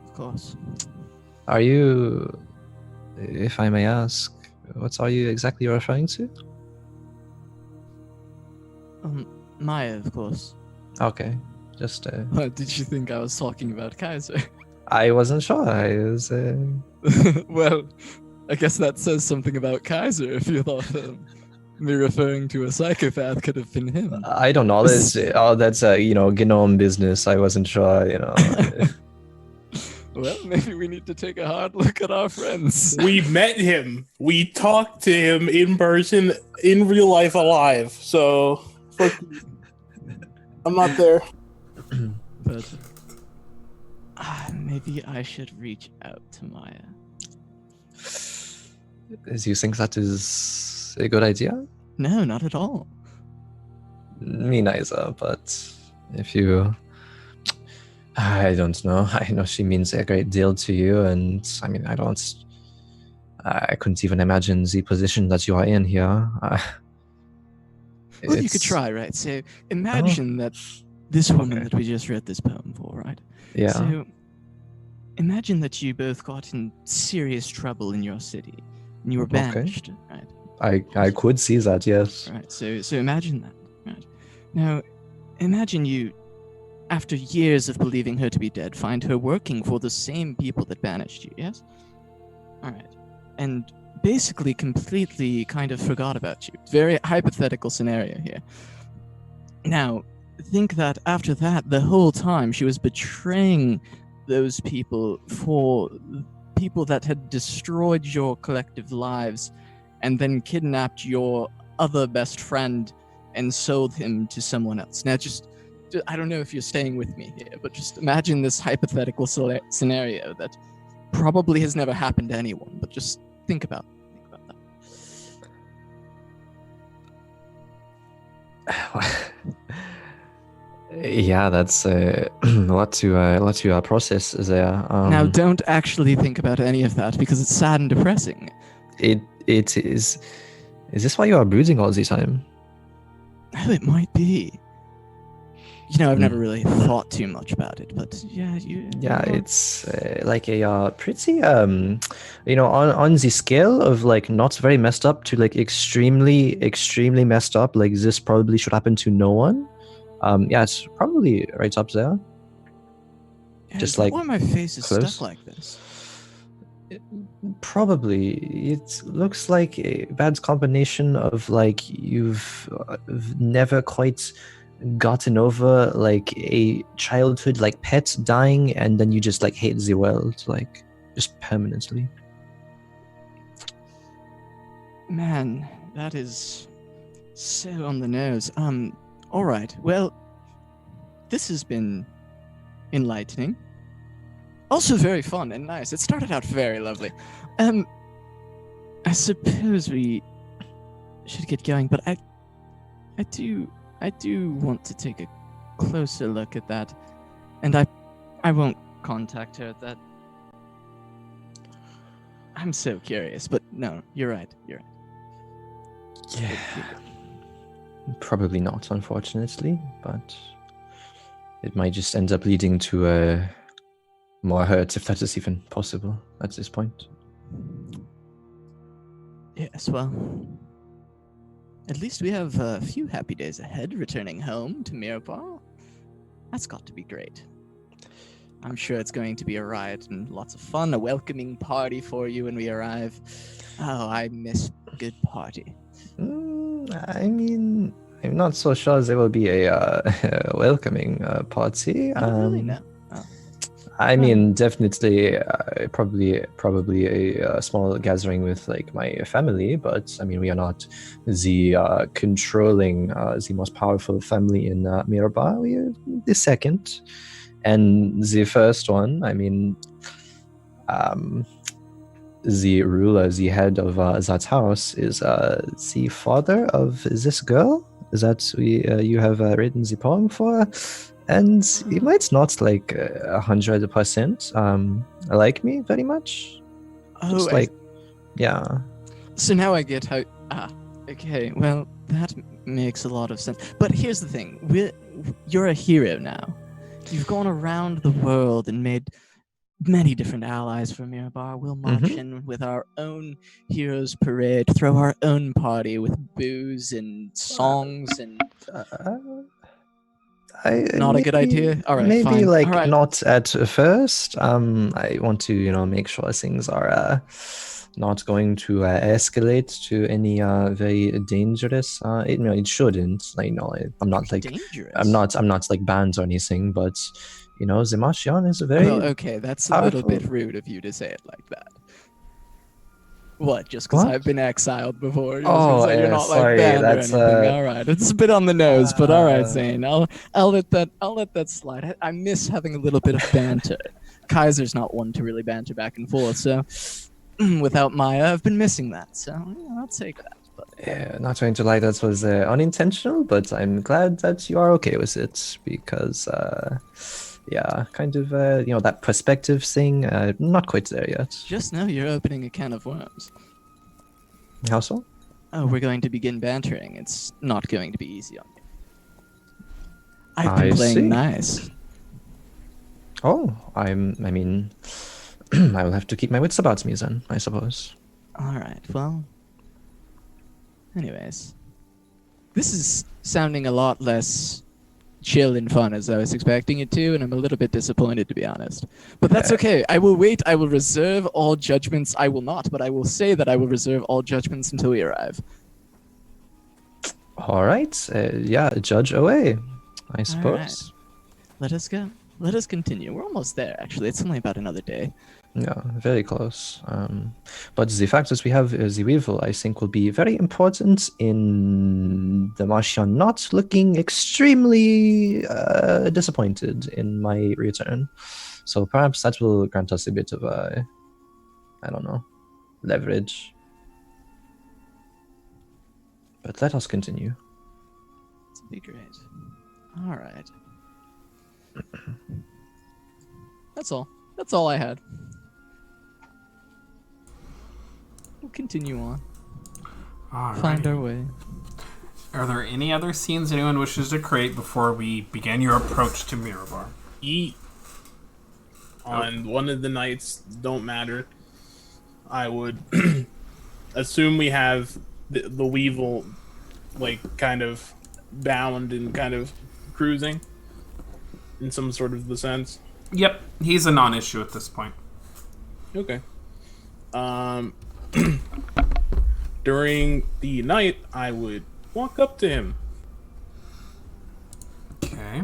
Of course.
Are you, if I may ask, what are you exactly referring to?
Maya, of course.
Okay, just
What, did you think I was talking about Kaiser?
I wasn't sure. I was
Well, I guess that says something about Kaiser if you thought me referring to a psychopath could have been him.
I don't know. That's GNOME business. I wasn't sure.
Well, maybe we need to take a hard look at our friends.
We met him. We talked to him in person, in real life, alive. So, I'm not there.
But maybe I should reach out to Maya.
Do you think that is a good idea?
No, not at all.
Me neither, but if you... I don't know. I know she means a great deal to you, and I mean, I couldn't even imagine the position that you are in here.
Well, you could try, right? So imagine that this woman that we just read this poem for, right?
Yeah.
So imagine that you both got in serious trouble in your city, and you were banished, right?
I could see that, yes.
Right. So imagine that, right? Now, imagine you, after years of believing her to be dead, find her working for the same people that banished you, yes? All right. And basically completely kind of forgot about you. Very hypothetical scenario here. Now, think that after that, the whole time she was betraying those people for people that had destroyed your collective lives and then kidnapped your other best friend and sold him to someone else. Now, just I don't know if you're staying with me here, but just imagine this hypothetical scenario that probably has never happened to anyone, but just think about
that. Yeah, that's a lot to process there.
Now, don't actually think about any of that because it's sad and depressing.
It is. Is this why you are brooding all the time?
Oh, it might be. I've never really thought too much about it, but yeah,
it's like a pretty on the scale of like not very messed up to like extremely messed up. Like this probably should happen to no one. Yeah, it's probably right up there.
Yeah,
just
like why my face is
close.
stuck like this.
Probably it looks like a bad combination of like you've never quite gotten over like a childhood like pet dying, and then you just like hate the world like just permanently.
Man, that is so on the nose. All right, well, this has been enlightening. Also very fun and nice. It started out very lovely. I suppose we should get going, but I do want to take a closer look at that, and I won't contact her. That I'm so curious, but no, you're right. You're right.
Yeah. Probably not, unfortunately, but it might just end up leading to more hurt, if that is even possible at this point.
Yes, well, at least we have a few happy days ahead returning home to Mirabar. That's got to be great. I'm sure it's going to be a riot and lots of fun, a welcoming party for you when we arrive. Oh, I miss a good party.
I mean, I'm not so sure there will be a welcoming party.
I don't really know. Oh.
I mean, definitely, probably a small gathering with like my family, but I mean, we are not the controlling, the most powerful family in Mirabar. We are the second, and the first one. I mean, the ruler, the head of that house, is the father of this girl that you have written the poem for. And he might not like 100% like me very much.
Oh,
Just like, yeah.
So now I get how. Okay. Well, that makes a lot of sense. But here's the thing: you're a hero now. You've gone around the world and made many different allies for Mirabar. We'll march in with our own heroes parade, throw our own party with booze and songs and. Not a good idea. All right,
maybe
fine.
like
All right.
not at first. I want to, make sure things are not going to escalate to any very dangerous. It shouldn't. I'm not like
Dangerous.
I'm not like banned or anything, but the Marchion is a very
Well, okay, that's a little bit rude of you to say it like that. What? Just because
What?
I've been exiled before? You're
Oh,
say you're
yeah,
not
sorry,
like banned
that's,
or anything. All right, it's a bit on the nose, but all right, Zane. I'll let that slide. I miss having a little bit of banter. Kaiser's not one to really banter back and forth, so without Maya, I've been missing that. So I'll take that. But
Yeah, not trying to lie, that was unintentional, but I'm glad that you are okay with it because, kind of, that perspective thing, not quite there yet.
just know you're opening a can of worms.
How so?
Oh, we're going to begin bantering. It's not going to be easy on you. I've
I
been playing
see.
nice.
Oh, I mean, I will have to keep my wits about me then, I suppose.
All right. Well. Anyways, this is sounding a lot less chill and fun as I was expecting it to, and I'm a little bit disappointed, to be honest. But that's okay. I will wait. I will reserve all judgments. I will not, but I will say that I will reserve all judgments until we arrive.
All right, judge away, I suppose.
Let us go. Let us continue. We're almost there, actually. It's only about another day.
Yeah, very close. But the fact that we have the Weevil, I think, will be very important in the Marchion not looking extremely disappointed in my return. So perhaps that will grant us a bit of leverage. But let us continue.
This will be great. All right. That's all. That's all I had. We'll continue on. Find our way.
Are there any other scenes anyone wishes to create before we begin your approach to Mirabar?
Eat on one of the nights, don't matter. I would assume we have the Weevil, like, kind of bound and kind of cruising in some sort of the sense.
Yep, he's a non-issue at this point.
Okay. During the night, I would walk up to him.
Okay.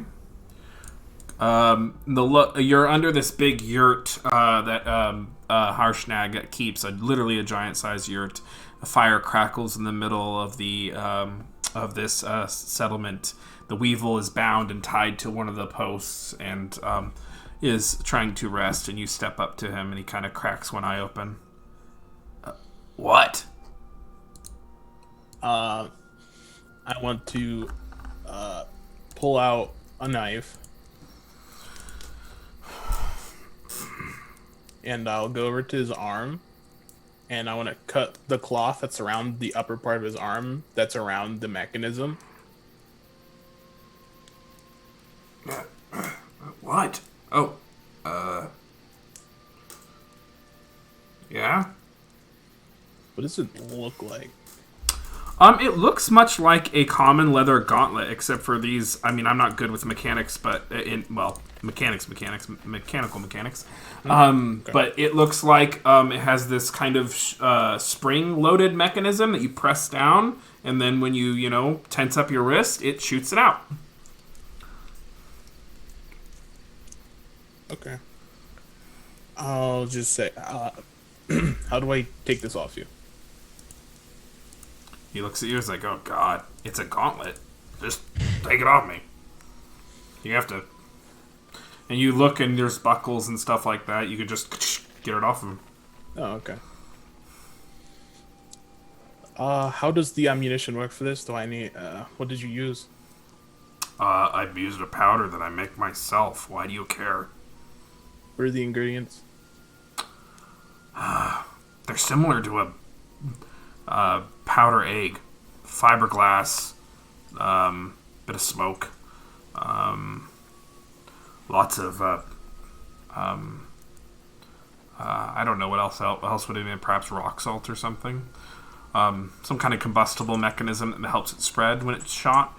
You're under this big yurt that Harshnag keeps, literally a giant-sized yurt. A fire crackles in the middle of the of this settlement. The Weevil is bound and tied to one of the posts, and is trying to rest, and you step up to him, and he kind of cracks one eye open. What?
I want to pull out a knife, and I'll go over to his arm, and I want to cut the cloth that's around the upper part of his arm that's around the mechanism.
What? Oh, yeah?
What does it look like?
It looks much like a common leather gauntlet, except for these. I mean, I'm not good with mechanics, but mechanical mechanics.
Okay.
But it looks like it has this kind of spring-loaded mechanism that you press down, and then when you tense up your wrist, it shoots it out.
Okay. I'll just say, how do I take this off you?
He looks at you. He's like, "Oh God, it's a gauntlet. Just take it off me." You have to. And you look, and there's buckles and stuff like that. You could just get it off him.
Oh, okay. How does the ammunition work for this? Do I need, what did you use?
I've used a powder that I make myself. Why do you care?
What are the ingredients?
They're similar to a powder egg, fiberglass, bit of smoke, lots of I don't know what else would it be? Perhaps rock salt or something. Some kind of combustible mechanism that helps it spread when it's shot.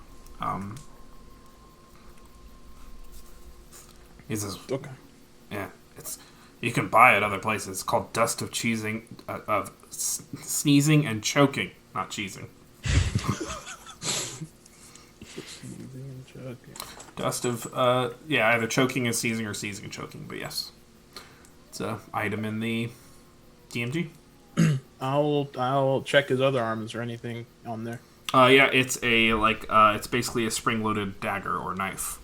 He says,
Okay.
"Yeah, you can buy it other places. It's called dust of sneezing and choking, not cheesing. Dust of either choking and sneezing or sneezing and choking. But yes, it's a item in the DMG.
I'll check his other arms or anything on there.
Yeah, it's it's basically a spring-loaded dagger or knife.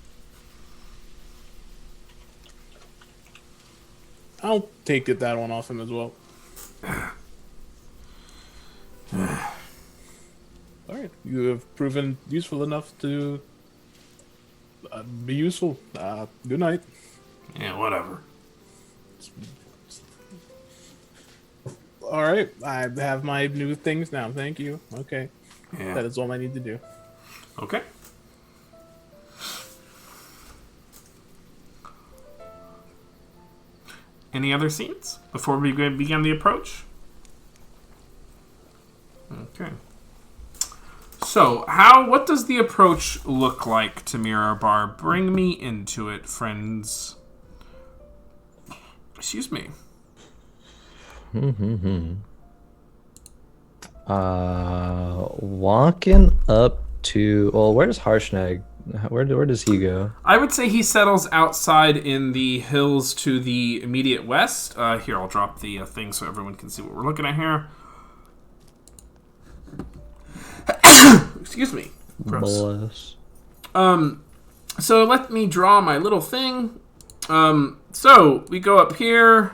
I'll take that one off him as well. Alright, you have proven useful enough to be useful. Good night.
Yeah, whatever.
Alright, I have my new things now. Thank you. Okay.
Yeah.
That is all I need to do.
Okay. Any other scenes before we begin the approach? Okay. So, what does the approach look like to Mirabar? Bring me into it, friends. Excuse me.
Walking up to... Well, where's Harshnag? Where does he go?
I would say he settles outside in the hills to the immediate west. Here, I'll drop the thing so everyone can see what we're looking at here. Excuse me. Gross.
Bless.
So let me draw my little thing. So we go up here,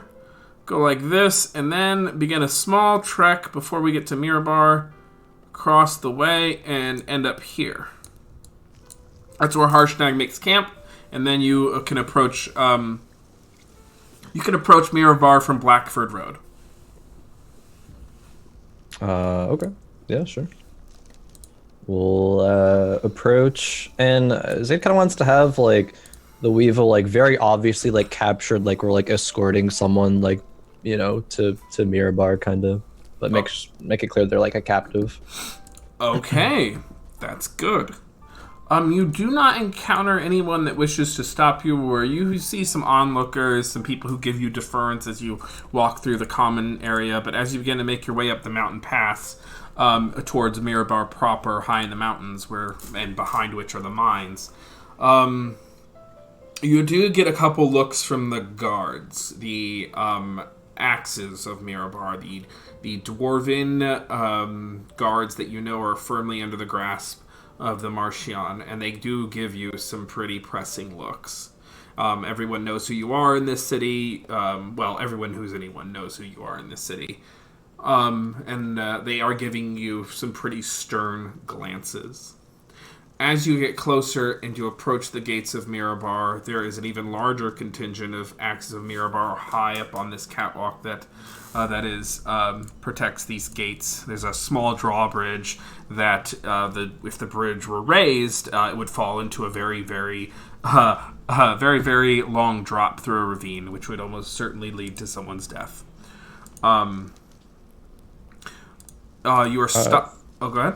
go like this, and then begin a small trek before we get to Mirabar, cross the way, and end up here. That's where Harshnag makes camp, and then you can approach. You can approach Mirabar from Blackford Road.
Okay. Yeah, sure. We'll approach, and Zayd kind of wants to have like the Weevil like very obviously like captured, like we're like escorting someone like to Mirabar kind of, but make it clear they're like a captive.
Okay, that's good. You do not encounter anyone that wishes to stop you, or you see some onlookers, some people who give you deference as you walk through the common area, but as you begin to make your way up the mountain paths towards Mirabar proper, high in the mountains, and behind which are the mines, you do get a couple looks from the guards, the axes of Mirabar, the dwarven guards that are firmly under the grasp of the Marchion, and they do give you some pretty pressing looks. Everyone knows who you are in this city. Well, everyone who's anyone knows who you are in this city. And they are giving you some pretty stern glances. As you get closer and you approach the gates of Mirabar, there is an even larger contingent of Axes of Mirabar high up on this catwalk that protects these gates. There's a small drawbridge that, if the bridge were raised, it would fall into a very, very, very, very long drop through a ravine, which would almost certainly lead to someone's death. You are stuck. Oh, go ahead.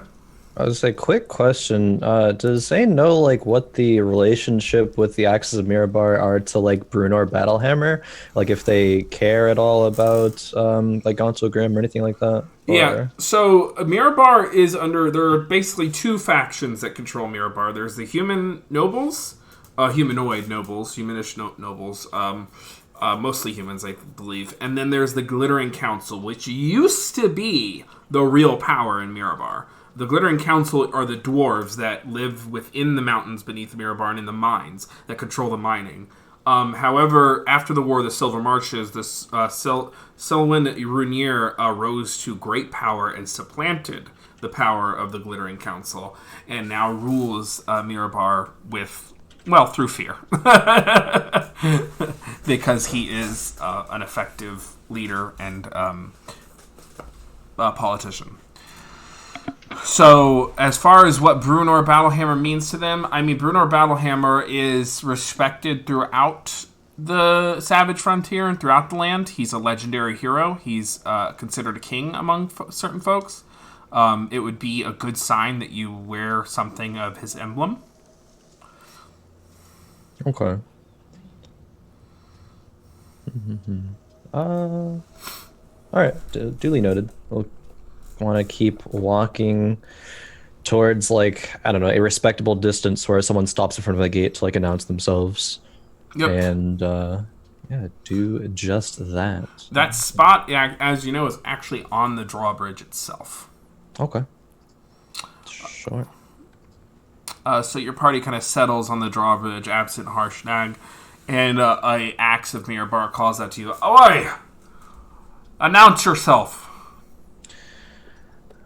I was a quick question. Does Zane know like what the relationship with the Axes of Mirabar are to like Brunor Battlehammer? Like if they care at all about like Gonzo Grim or anything like that?
Yeah. So Mirabar is there are basically two factions that control Mirabar. There's the human nobles, humanoid nobles, humanish nobles, mostly humans, I believe. And then there's the Glittering Council, which used to be the real power in Mirabar. The Glittering Council are the dwarves that live within the mountains beneath Mirabar and in the mines that control the mining. However, after the War of the Silver Marches, the Selwyn Runier rose to great power and supplanted the power of the Glittering Council, and now rules Mirabar through fear. Because he is an effective leader and politician. So, as far as what Brunor Battlehammer means to them, I mean, Brunor Battlehammer is respected throughout the Savage Frontier and throughout the land. He's a legendary hero. He's considered a king among certain folks. It would be a good sign that you wear something of his emblem.
Okay. All right. Duly noted. We'll want to keep walking towards like I don't know, a respectable distance where someone stops in front of a gate to like announce themselves.
Yep.
And do just that.
That spot, yeah, as you know, is actually on the drawbridge itself.
Okay. Sure.
So your party kind of settles on the drawbridge, absent Harshnag, and a Axe of Mirabar calls out to you, "Oi! Announce yourself!"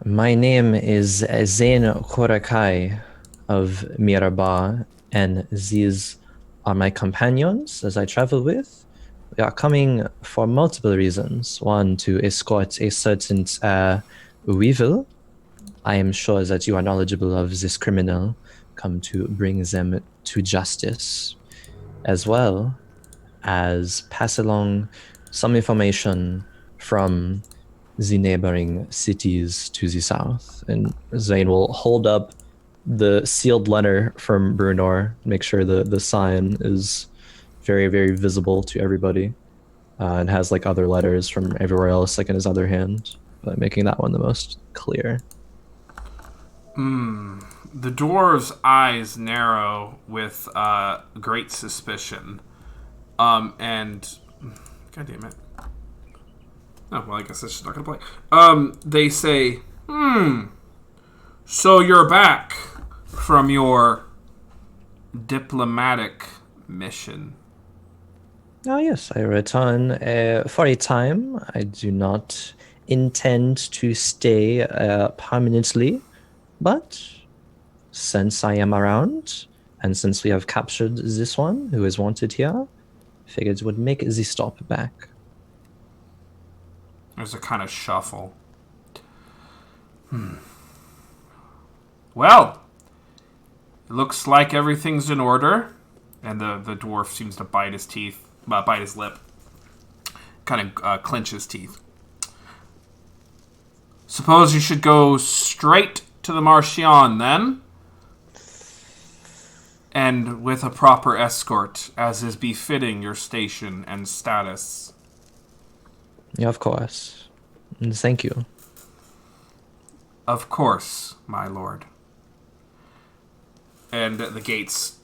My name is Zain Korakai of Mirabar, and these are my companions as I travel with. We are coming for multiple reasons. One, to escort a certain Weevil. I am sure that you are knowledgeable of this criminal. Come to bring them to justice, as well as pass along some information from the neighboring cities to the south. And Zane will hold up the sealed letter from Brunor, make sure the sign is very, very visible to everybody, and has like other letters from everywhere else, like in his other hand, but making that one the most clear.
The dwarves' eyes narrow with great suspicion. And God damn it. Oh, well, I guess that's just not going to play. They say, so you're back from your diplomatic mission.
Oh, yes, I return for a time. I do not intend to stay permanently, but since I am around, and since we have captured this one who is wanted here, figured would make the stop back.
There's a kind of shuffle. Well, it looks like everything's in order. And the dwarf seems to bite his lip. Kind of clench his teeth. Suppose you should go straight to the Marchion, then? And with a proper escort, as is befitting your station and status.
Yeah, of course. And thank you.
Of course, my lord. And the gates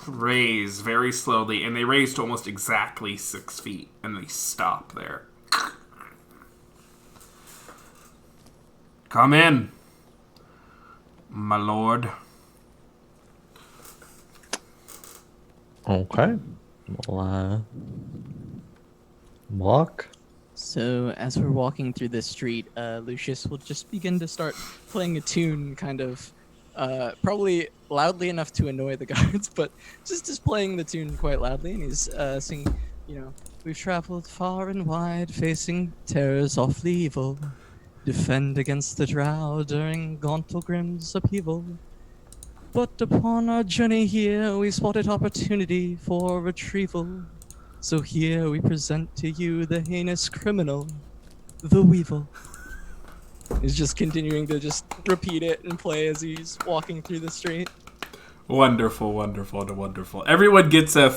raise very slowly, and they raise to almost exactly 6 feet, and they stop there. Come in, my lord.
Okay. We'll walk.
So as we're walking through the street, Lucius will just begin to start playing a tune, kind of, probably loudly enough to annoy the guards, but just playing the tune quite loudly, and he's singing, we've traveled far and wide, facing terrors awfully evil, defend against the drow during Gauntlegrim's upheaval. But upon our journey here, we spotted opportunity for retrieval. So here we present to you the heinous criminal, the Weevil. He's just continuing to just repeat it and play as he's walking through the street.
Wonderful, wonderful, wonderful. Everyone gets a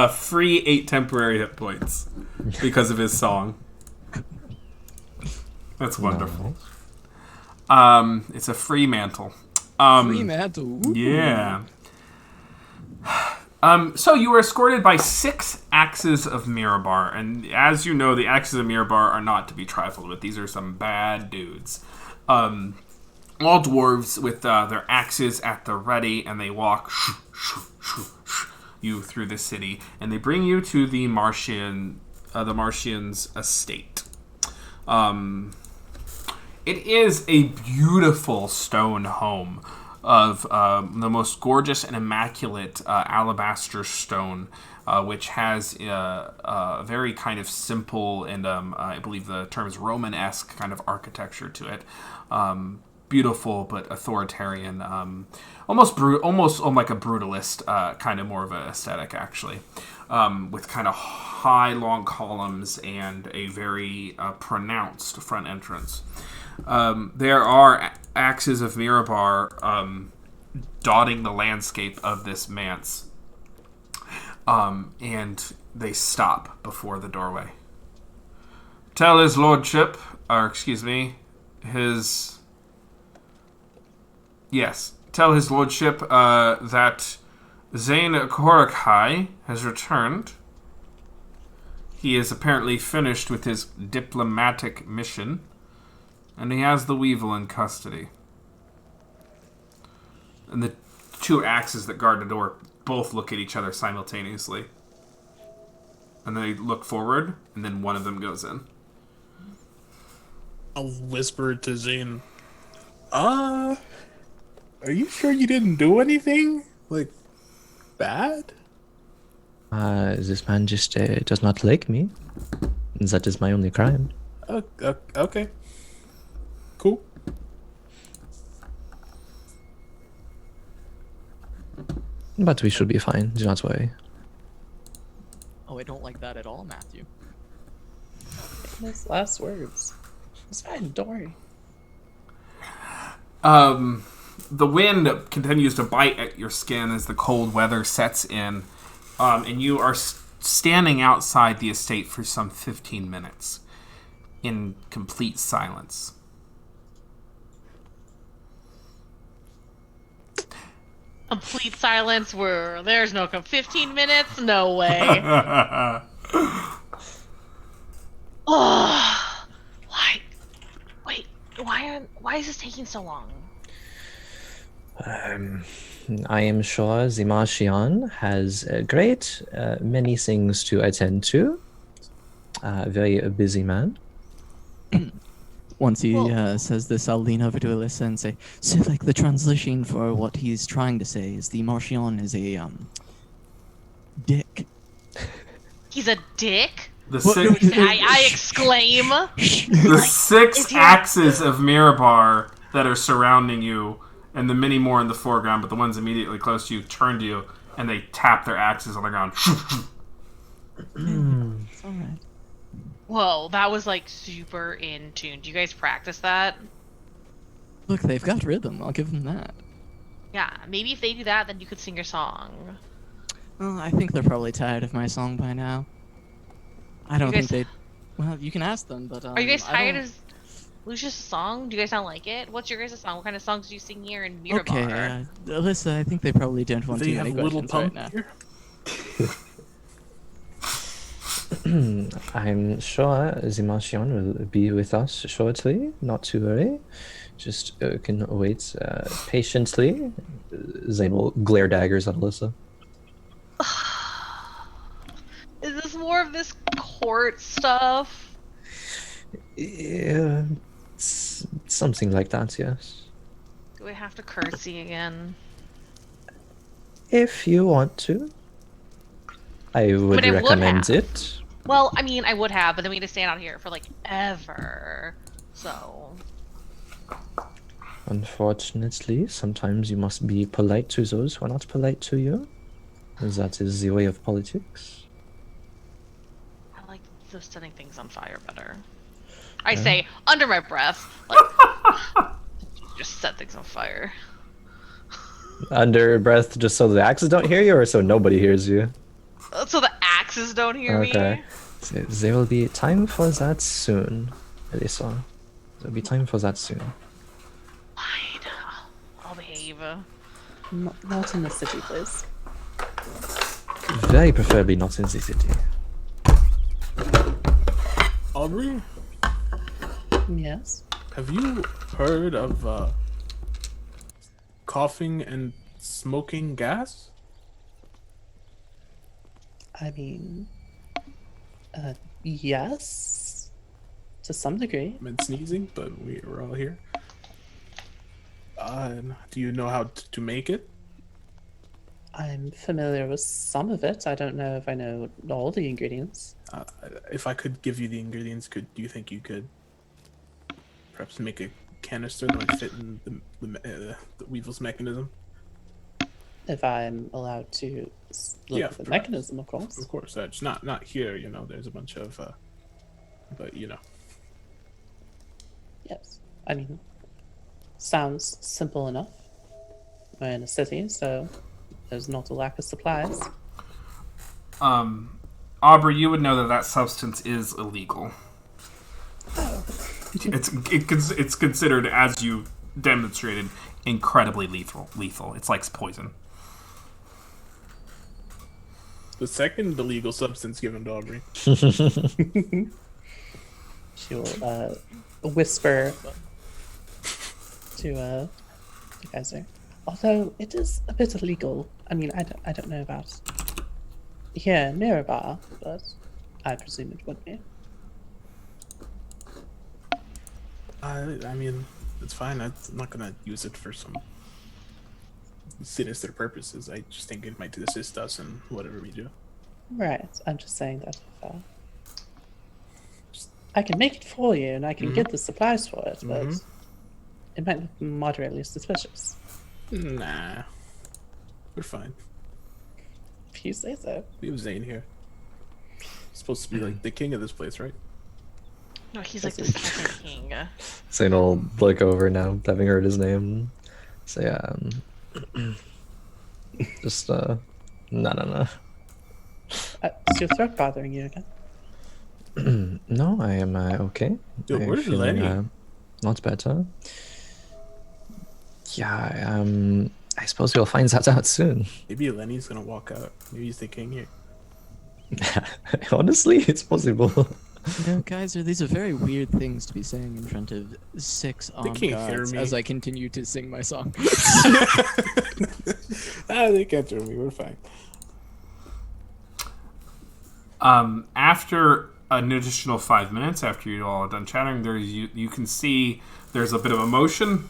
free 8 temporary hit points because of his song. That's wonderful. It's a free mantle.
Free mantle. Ooh.
Yeah. So you were escorted by 6 axes of Mirabar, and as you know, the axes of Mirabar are not to be trifled with. These are some bad dudes. All dwarves with their axes at the ready, and they walk you through the city, and they bring you to the Marchian's estate. It is a beautiful stone home of the most gorgeous and immaculate alabaster stone, which has a very kind of simple and I believe the term is Romanesque kind of architecture to it. Beautiful but authoritarian, almost like a brutalist kind of more of an aesthetic actually, with kind of high long columns and a very pronounced front entrance. There are axes of Mirabar dotting the landscape of this manse, and they stop before the doorway. Tell his lordship, or excuse me, tell his lordship that Zane Korakhai has returned. He is apparently finished with his diplomatic mission, and he has the Weevil in custody. And the 2 axes that guard the door both look at each other simultaneously. And they look forward, and then one of them goes in.
I'll whisper to Zane, are you sure you didn't do anything? Like, bad?
This man just does not like me. That is my only crime.
Okay. Cool.
But we should be fine. Do not worry.
Oh, I don't like that at all, Matthew.
Those last words. It's fine, don't worry.
The wind continues to bite at your skin as the cold weather sets in, and you are standing outside the estate for some 15 minutes in complete silence.
Complete silence where there's no 15 minutes? No way. Oh, why? Wait, why is this taking so long?
I am sure the Marchion has many things to attend to. Very busy man.
Once he says this, I'll lean over to Alyssa and say, so like the translation for what he's trying to say is the Marchion is a dick.
He's a dick?
I
exclaim.
The 6 axes of Mirabar that are surrounding you, and the many more in the foreground, but the ones immediately close to you turn to you, and they tap their axes on the ground.
It's alright.
Whoa, that was like super in tune. Do you guys practice that?
Look, they've got rhythm. I'll give them that.
Yeah, maybe if they do that, then you could sing your song.
Well, I think they're probably tired of my song by now. I don't think they'd... Well, you can ask them, but...
Are you guys tired of Lucius' song? Do you guys not like it? What's your guys' song? What kind of songs do you sing here in Mirabar?
Okay, Alyssa, I think they probably don't want too many questions right now.
I'm sure the Marchion will be with us shortly. Not to worry. Just can wait patiently. Zane will glare daggers at Alyssa.
of this court stuff?
Yeah, something like that, yes.
Do we have to curtsy again?
If you want to, I would
I would
recommend
have.
it.
Well, I mean, I would have, but then we had to stand out here for like ever. So.
Unfortunately, sometimes you must be polite to those who are not polite to you. That is the way of politics.
I like the setting things on fire better. I say under my breath, like, just set things on fire.
Under breath, just so the axes don't hear you, or so nobody hears you?
So the axes don't hear
Okay.
me.
So there will be time for that soon, Elisa. There will be time for that soon.
Fine. I'll behave.
Not in the city, please.
Very preferably not in the city.
Aubrey,
Yes.
have you heard of coughing and smoking gas?
I mean, yes, to some degree.
I meant sneezing, but we're all here. Do you know how to make it?
I'm familiar with some of it. I don't know if I know all the ingredients.
If I could give you the ingredients, do you think you could perhaps make a canister that might fit in the Weevil's mechanism?
If I'm allowed to look
Yeah,
at the
perhaps.
mechanism, of course.
Of course, just not here. You know, there's a bunch of, but you know.
Yes. I mean, sounds simple enough. We're in a city, so there's not a lack of supplies.
Aubrey, you would know that substance is illegal. It's considered, as you demonstrated, incredibly lethal. It's like poison.
The second illegal substance given to Aubrey.
She'll whisper to you guys there. Although it is a bit illegal. I mean, I don't know about here in Mirabar, but I presume it would be.
I mean, it's fine. I'm not gonna use it for some sinister purposes. I just think it might assist us in whatever we do.
Right. I'm just saying that if, I can make it for you and I can get the supplies for it, but it might look moderately suspicious.
Nah, we're fine.
If you say so.
We have Zane here. He's supposed to be like the king of this place, right?
No, he's like the second king.
Zane will look over now, having heard his name. Say, just, no.
Is your throat bothering you again?
No, I am okay.
Dude,
I am
where's
feeling,
Lenny?
not better. Yeah, I suppose we'll find that out soon.
Maybe Lenny's gonna walk out. Maybe he's the king here.
Honestly, it's possible.
You know, guys, these are very weird things to be saying in front of 6 armed
can't hear
gods
me.
as I continue to sing my song.
They can't hear me. We're fine.
After an additional 5 minutes, after you all are done chatting, you can see there's a bit of emotion,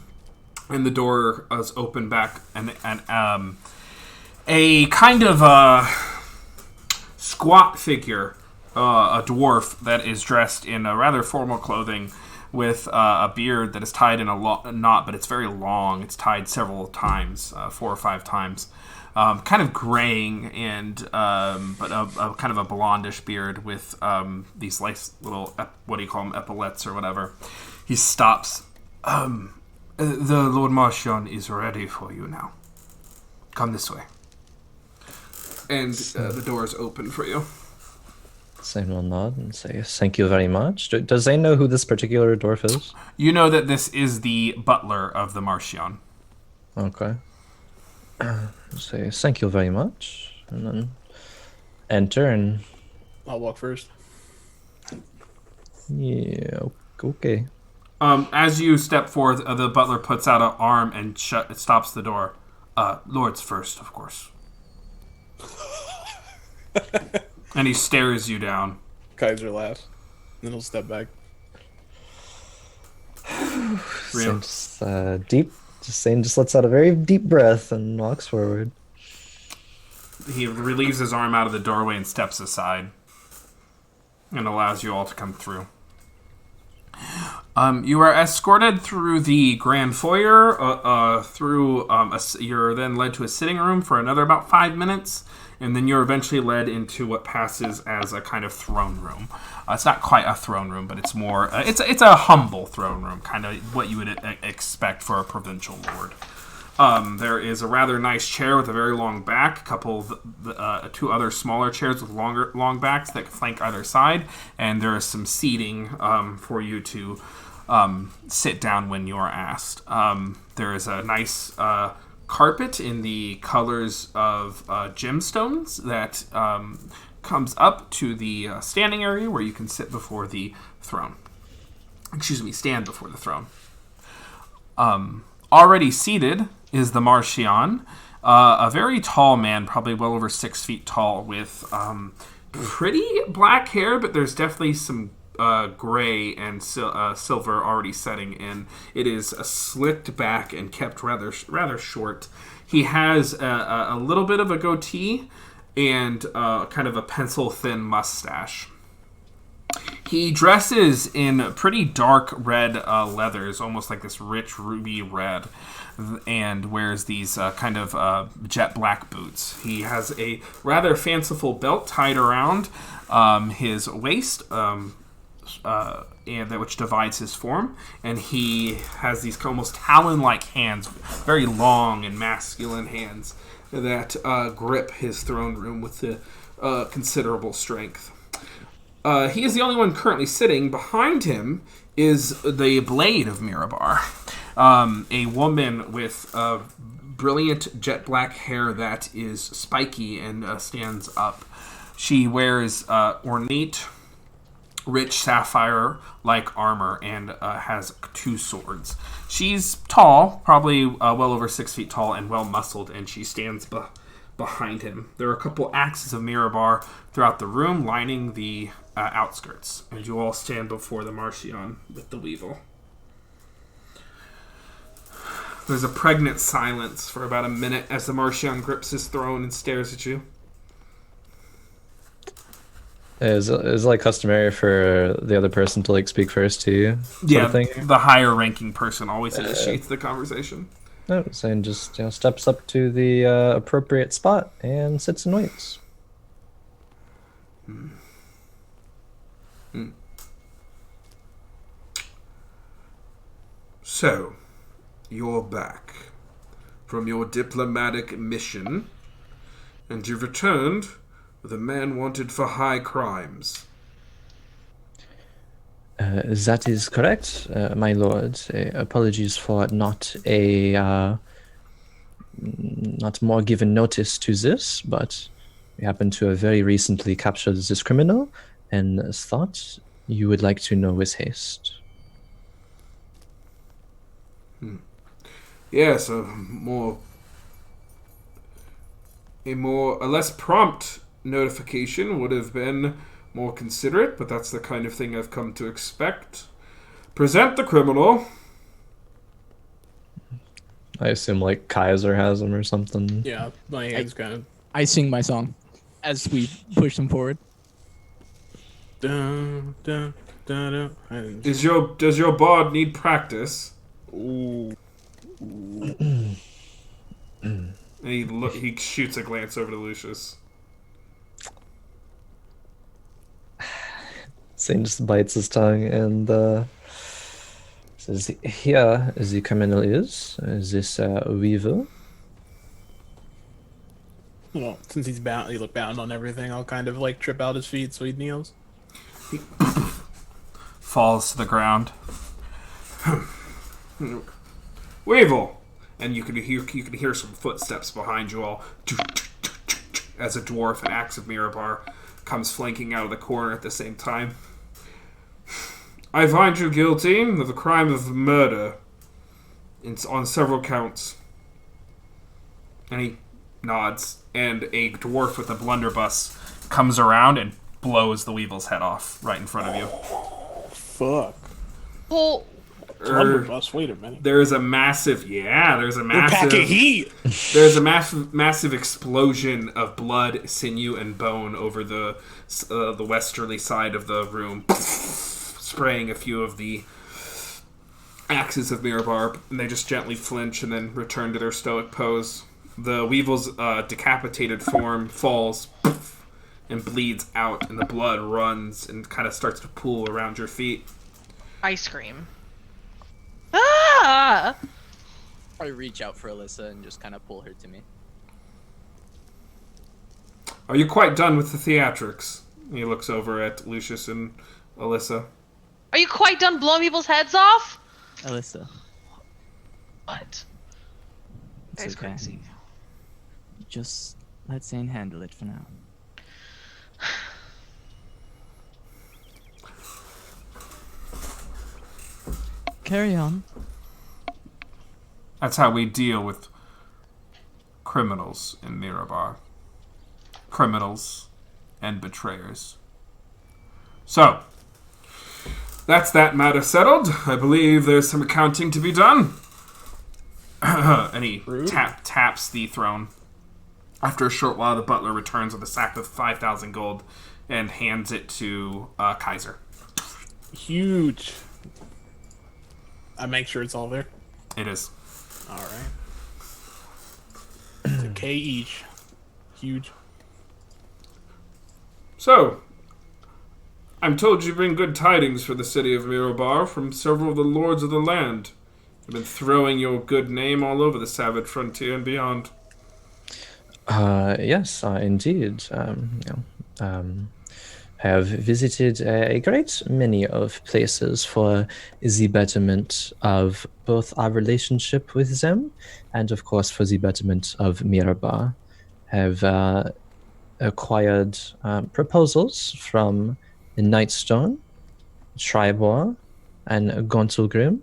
and the door is open back, and a kind of squat figure, a dwarf that is dressed in a rather formal clothing with a beard that is tied in a knot, but it's very long. It's tied several times, 4 or 5 times. Kind of graying and but a kind of a blondish beard with these nice little what do you call them, epaulets or whatever. He stops. The Lord Marchion is ready for you now. Come this way. And the door is open for you.
Zane will nod and say, thank you very much. Does Zane know who this particular dwarf is?
You know that this is the butler of the Marchion.
Okay. Say, thank you very much. And then enter and...
I'll walk first.
Yeah, okay.
As you step forth, the butler puts out an arm and stops the door. Lords first, of course. And he stares you down.
Kaiser laughs. Then he'll step back.
Real.
So Zane just lets out a very deep breath and walks forward.
He relieves his arm out of the doorway and steps aside. And allows you all to come through. You are escorted through the grand foyer. You're then led to a sitting room for another about 5 minutes. And then you're eventually led into what passes as a kind of throne room. It's not quite a throne room, but it's more... it's a humble throne room, kind of what you would expect for a provincial lord. There is a rather nice chair with a very long back, a couple of two other smaller chairs with long backs that flank either side, and there is some seating for you to sit down when you're asked. There is a nice carpet in the colors of gemstones that comes up to the standing area where you can sit before the throne. Stand before the throne. Already seated is the Marchion, a very tall man, probably well over 6 feet tall, with pretty black hair, but there's definitely some gray and silver already setting in. It is slicked back and kept rather short. He has a little bit of a goatee and kind of a pencil-thin mustache. He dresses in pretty dark red leathers, almost like this rich ruby red, and wears these kind of jet black boots. He has a rather fanciful belt tied around his waist, and which divides his form, and he has these almost talon-like hands, very long and masculine hands that grip his throne room with considerable strength. He is the only one currently sitting. Behind him is the Blade of Mirabar, a woman with brilliant jet black hair that is spiky and stands up. She wears ornate, rich sapphire-like armor and has 2 swords. She's tall, probably well over 6 feet tall and well-muscled, and she stands behind him. There are a couple axes of Mirabar throughout the room, lining the outskirts, and you all stand before the Marchion with the Weevil. There's a pregnant silence for about a minute as the Marchion grips his throne and stares at you.
Is it like customary for the other person to like speak first to you?
Yeah, the higher ranking person always initiates the conversation.
No, Zane just steps up to the appropriate spot and sits and waits.
So, you're back from your diplomatic mission, and you've returned with a man wanted for high crimes.
That is correct, my lord. Apologies for not more given notice to this, but we happen to have very recently captured this criminal, and thought you would like to know with haste.
Yes, a less prompt notification would have been more considerate, but that's the kind of thing I've come to expect. Present the criminal.
I assume like Kaiser has him or something.
Yeah, my hand's kind of...
I sing my song as we push them forward.
Dun, dun, dun, dun.
Does your bard need practice?
Ooh.
And he shoots a glance over to Lucius.
Zane just bites his tongue and says, "Here the criminal is this weevil."
Well, since he's bound, he looked bound on everything. I'll kind of like trip out his feet so he kneels.
He falls to the ground. Weevil, and you can hear some footsteps behind you all as a dwarf, an axe of Mirabar, comes flanking out of the corner at the same time. I find you guilty of the crime of murder on several counts. And he nods, and a dwarf with a blunderbuss comes around and blows the weevil's head off right in front of you.
Fuck.
Well,
Blunderbuss, wait a minute.
There's a massive, there's a
We're packing heat!
there's a massive explosion of blood, sinew, and bone over the westerly side of the room, spraying a few of the axes of Mirabar, and they just gently flinch and then return to their stoic pose. The weevil's decapitated form falls and bleeds out, and the blood runs and kind of starts to pool around your feet.
I scream. Ah!
I reach out for Alyssa and just kind of pull her to me.
Are you quite done with the theatrics? He looks over at Lucius and Alyssa.
Are you quite done blowing people's heads off?
Alyssa,
What?
it's
That's
okay.
crazy.
Just let Zane handle it for now. Carry on.
That's how we deal with criminals in Mirabar. Criminals and betrayers. So, that's that matter settled. I believe there's some accounting to be done. And he taps the throne. After a short while, the butler returns with a sack of 5,000 gold and hands it to Kaiser.
Huge. I make sure it's all there.
It is.
Alright. It's a K each. Huge.
So, I'm told you bring good tidings for the city of Mirabar from several of the lords of the land. You've been throwing your good name all over the savage frontier and beyond.
Yes, indeed. Have visited a great many of places for the betterment of both our relationship with them and, of course, for the betterment of Mirabar. Have acquired proposals from the Nightstone, Tribor, and Gontelgrim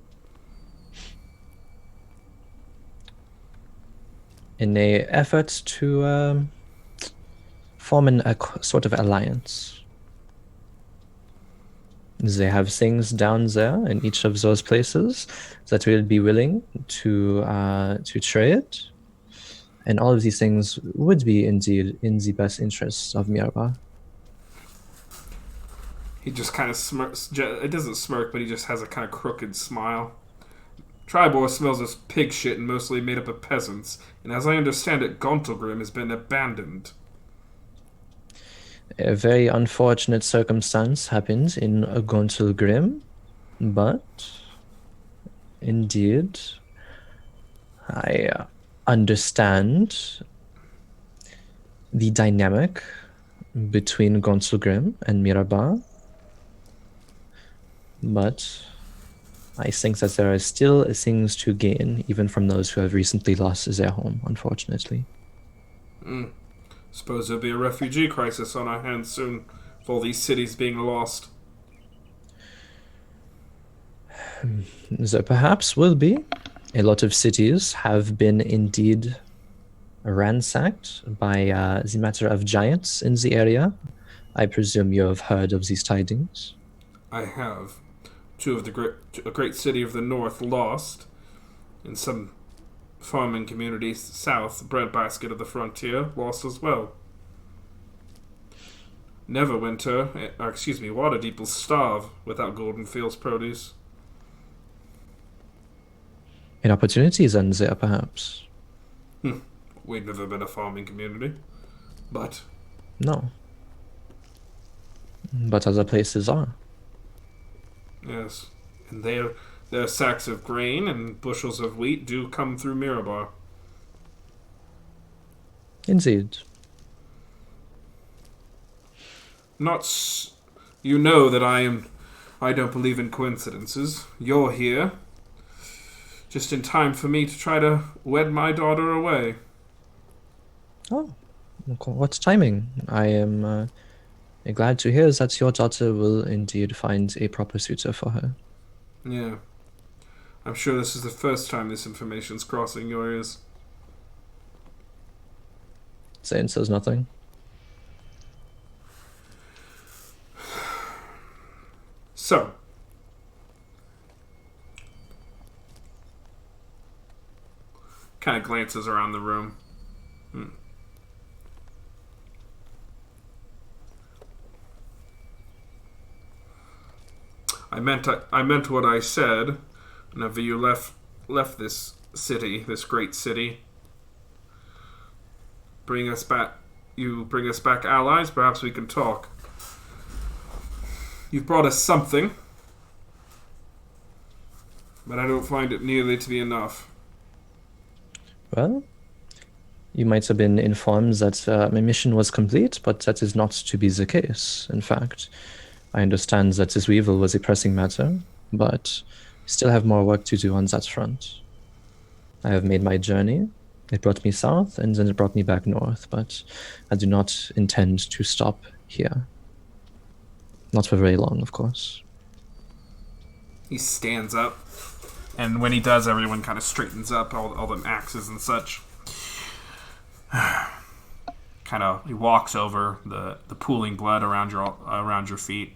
in a effort to form a sort of alliance. They have things down there in each of those places that will be willing to trade, and all of these things would be indeed in the best interests of Mirabar.
He just kind of smirks. It doesn't smirk, but he just has a kind of crooked smile. Tribor smells of pig shit and mostly made up of peasants, and as I understand it, Gontelgrim has been abandoned.
A very unfortunate circumstance happened in Gontelgrim, but indeed, I understand the dynamic between Gontelgrim and Mirabar, but I think that there are still things to gain, even from those who have recently lost their home, unfortunately.
Suppose there'll be a refugee crisis on our hands soon, with all these cities being lost.
There perhaps will be. A lot of cities have been indeed ransacked by the matter of giants in the area. I presume you have heard of these tidings.
I have. Two of a great city of the north lost, and some farming communities south, the breadbasket of the frontier, lost as well. Waterdeep will starve without Golden Fields produce.
An opportunity then there, perhaps.
We've never been a farming community, but
No. But other places are.
yes, and their sacks of grain and bushels of wheat do come through Mirabar.
Indeed.
You know that I don't believe in coincidences. You're here just in time for me to try to wed my daughter away.
Oh, what timing. I am glad to hear that your daughter will indeed find a proper suitor for her.
Yeah. I'm sure this is the first time this information's crossing your ears.
Zane says nothing.
kind of glances around the room. I meant what I said. Whenever you left this city, this great city, bring us back. You bring us back allies. Perhaps we can talk. You've brought us something, but I don't find it nearly to be enough.
Well, you might have been informed that my mission was complete, but that is not to be the case. In fact, I understand that this weevil was a pressing matter, but we still have more work to do on that front. I have made my journey. It brought me south, and then it brought me back north, but I do not intend to stop here. Not for very long, of course.
He stands up, and when he does, everyone kind of straightens up, all them axes and such. He walks over the pooling blood around your feet.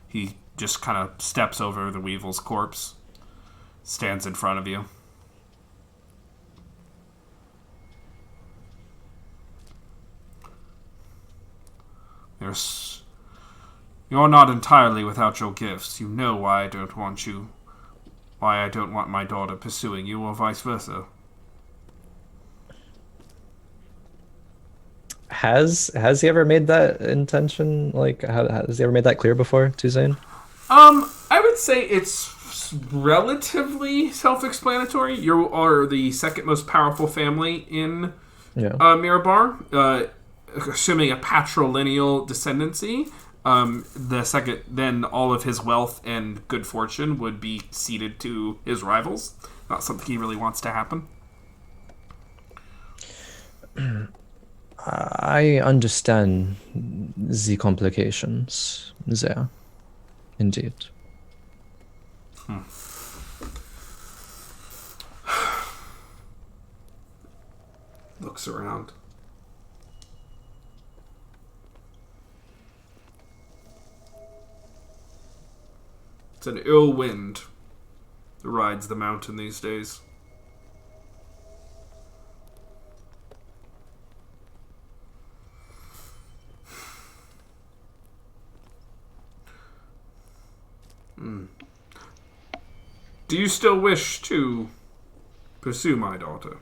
He just kind of steps over the weevil's corpse, stands in front of you. You're not entirely without your gifts. You know why I don't want my daughter pursuing you, or vice versa.
Has he ever made that intention? Like, has he ever made that clear before to Zane?
I would say it's relatively self-explanatory. You are the second most powerful family in Mirabar, assuming a patrilineal descendancy. The second, then all of his wealth and good fortune would be ceded to his rivals. Not something he really wants to happen.
I understand the complications there. Indeed.
Looks around. It's an ill wind that rides the mountain these days. Do you still wish to pursue my daughter?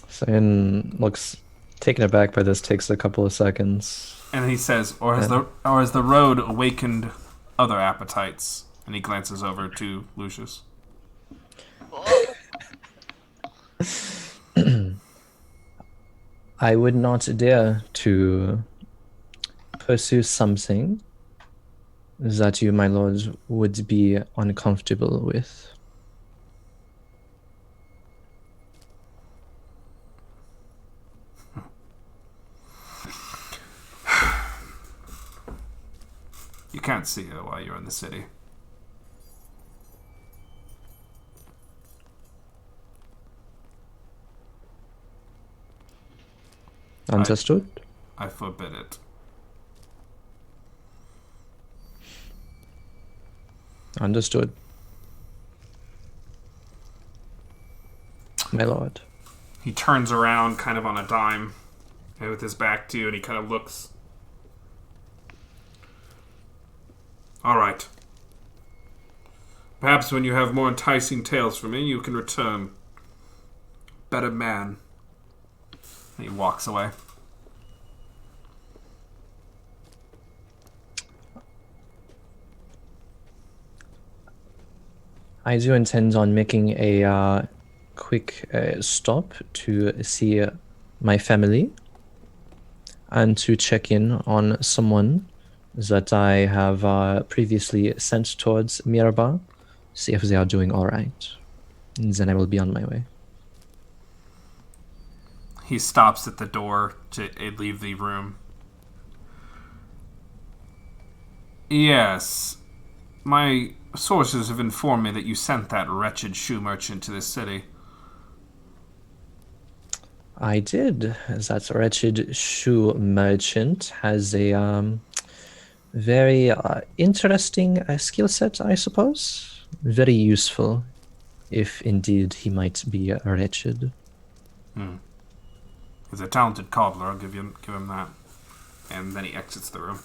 Zane looks taken aback by this, takes a couple of seconds.
And he says, or has the road awakened other appetites? And he glances over to Lucius.
I would not dare to pursue something that you, my lord, would be uncomfortable with.
You can't see her while you're in the city.
Understood?
I forbid it.
Understood. My lord.
He turns around kind of on a dime with his back to you, and he kind of looks. All right. Perhaps when you have more enticing tales for me, you can return. Better man. And he walks away.
I do intend on making a quick stop to see my family and to check in on someone that I have previously sent towards Mirabar, see if they are doing all right. And then I will be on my way.
He stops at the door to leave the room. Yes. My sources have informed me that you sent that wretched shoe merchant to this city.
I did. That wretched shoe merchant has a Very interesting skill set, I suppose. Very useful, if indeed he might be wretched.
He's a talented cobbler. I'll give him that. And then he exits the room.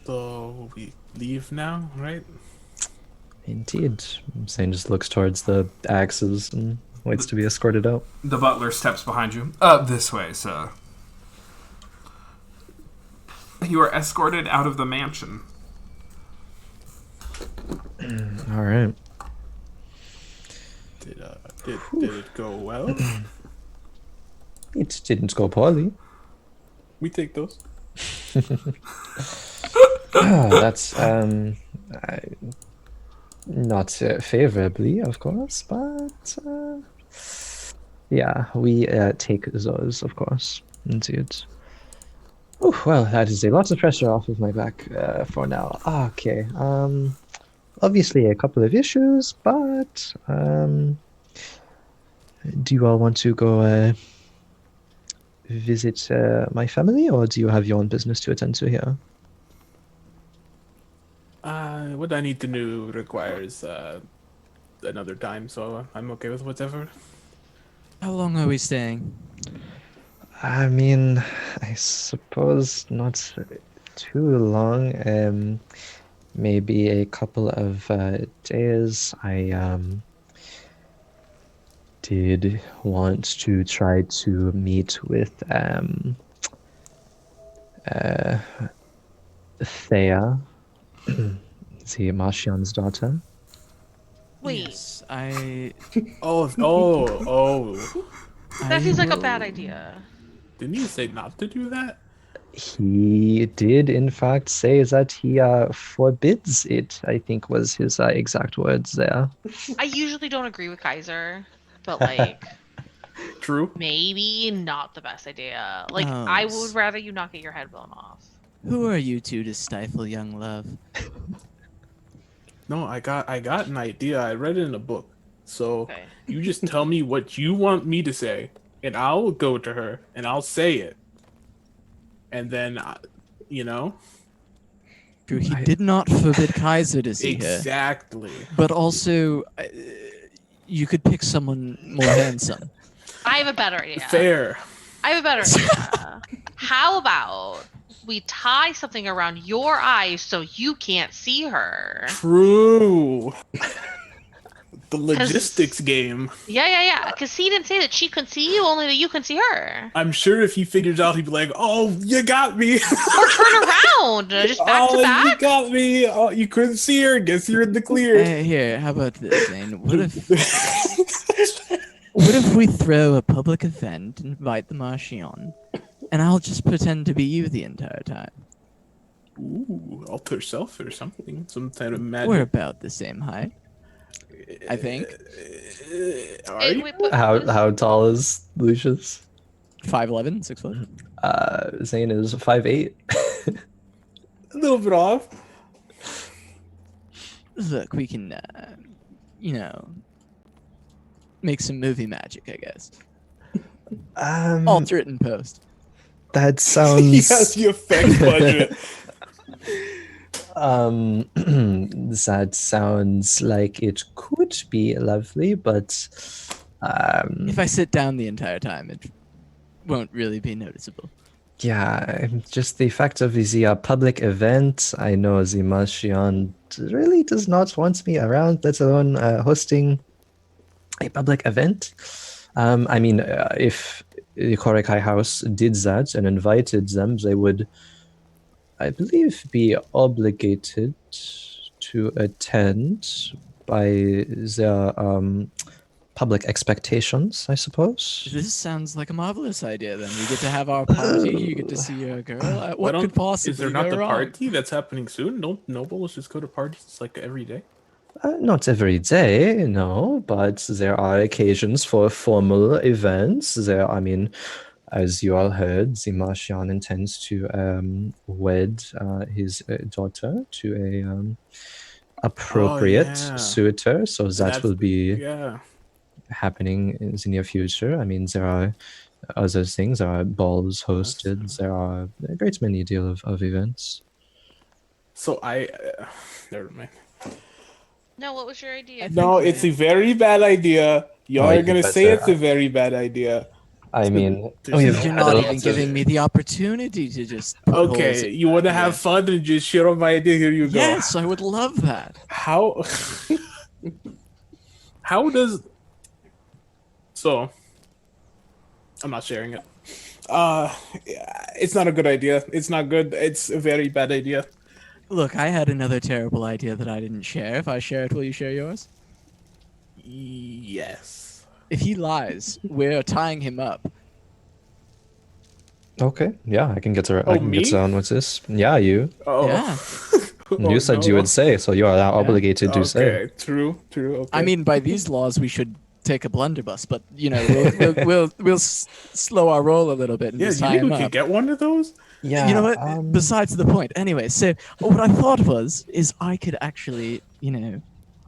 So we leave now, right?
Indeed. Zane just looks towards the axes and waits to be escorted out.
The butler steps behind you. This way, sir. You are escorted out of the mansion.
All right.
Did it go well?
It didn't go poorly.
We take those.
That's not favorably, of course, but yeah, we take those, of course. Indeed. Oh, well, that is a lot of pressure off of my back for now. Okay. Obviously a couple of issues, but do you all want to go visit my family, or do you have your own business to attend to here?
What I need to do requires another time, so I'm okay with whatever.
How long are we staying?
I mean, I suppose not too long. Maybe a couple of days. I did want to try to meet with Thea, the Marchion's daughter.
Wait,
Yes, I.
Oh!
that seems like a bad idea.
Didn't you say not to do that?
He did, in fact, say that he forbids it, I think was his exact words there.
I usually don't agree with Kaiser, but like
True.
maybe not the best idea. Like
Oh,
I would rather you not get your head blown off.
Who are you two to stifle young love?
No, I got an idea. I read it in a book. So
Okay.
you just tell me what you want me to say, and I'll go to her and I'll say it. And then, you know,
True, he did not forbid Kaiser to see her,
exactly.
but also you could pick someone more handsome.
I have a better idea.
Fair.
I have a better idea. How about we tie something around your eyes so you can't see her?
True. The logistics game.
Yeah. Because he didn't say that she couldn't see you, only that you can see her.
I'm sure if he figures out, he'd be like, "Oh, you got me."
Or turn around, just back to
You
back.
got me. Oh, you couldn't see her. Guess you're in the clear.
Here, how about this, Zane? What if we throw a public event, invite the Marchion, and I'll just pretend to be you the entire time?
Ooh, alter self or something. Some kind of magic.
We're about the same height, I think.
Are you?
How tall is Lucius?
5'11", 6 foot.
Zane is 5'8".
A little bit off.
Look, we can, make some movie magic, I guess. Alter it in post.
That
He
sounds
has the effect budget.
that sounds like it could be lovely, but
If I sit down the entire time, it won't really be noticeable.
yeah, just the fact of the public event. I know the Marchion really does not want me around, let alone hosting a public event. I mean, if the Korekai House did that and invited them, they would, I believe, be obligated to attend by their public expectations, I suppose.
This sounds like a marvelous idea. Then we get to have our party. You get to see your girl. What could possibly
Is there not
go
the
wrong?
party that's happening soon? Don't nobles just go to parties like every day?
Not every day, no, but there are occasions for formal events. I mean, as you all heard, the Marchion intends to wed his daughter to a appropriate
yeah.
suitor, so that will be
Yeah.
happening in the near future. I mean, there are other things. There are balls hosted. There are a great many deal of events.
So never mind.
No, what was your idea?
I
No,
think
it's a very bad idea. Y'all
Oh,
are
you
gonna say
better.
it's a very bad idea.
I mean,
There's
we've
no
you're
had
not
a
point
even
lot
to
of.
giving
it.
me the opportunity to just put holes.
Okay, you want to have fun and just shit on my idea? Here you go.
Yes, I would love that.
How? How does? So, I'm not sharing it. It's not a good idea. It's not good. It's a very bad idea.
Look, I had another terrible idea that I didn't share. If I share it, will you share yours?
Yes.
If he lies, we're tying him up.
Okay, yeah, I can get
Oh,
I can get
me?
down with this. Yeah, you.
Oh.
Yeah.
Oh,
You said you
no.
would say, so you are now obligated to say.
Okay, true. Okay.
I mean, by these laws, we should take a blunderbuss, but you know, we'll slow our roll a little bit and
yeah,
just
you
tie
think
him
we
up.
could get one of those?
Yeah.
You know what? Besides the point. Anyway, so what I thought is I could actually,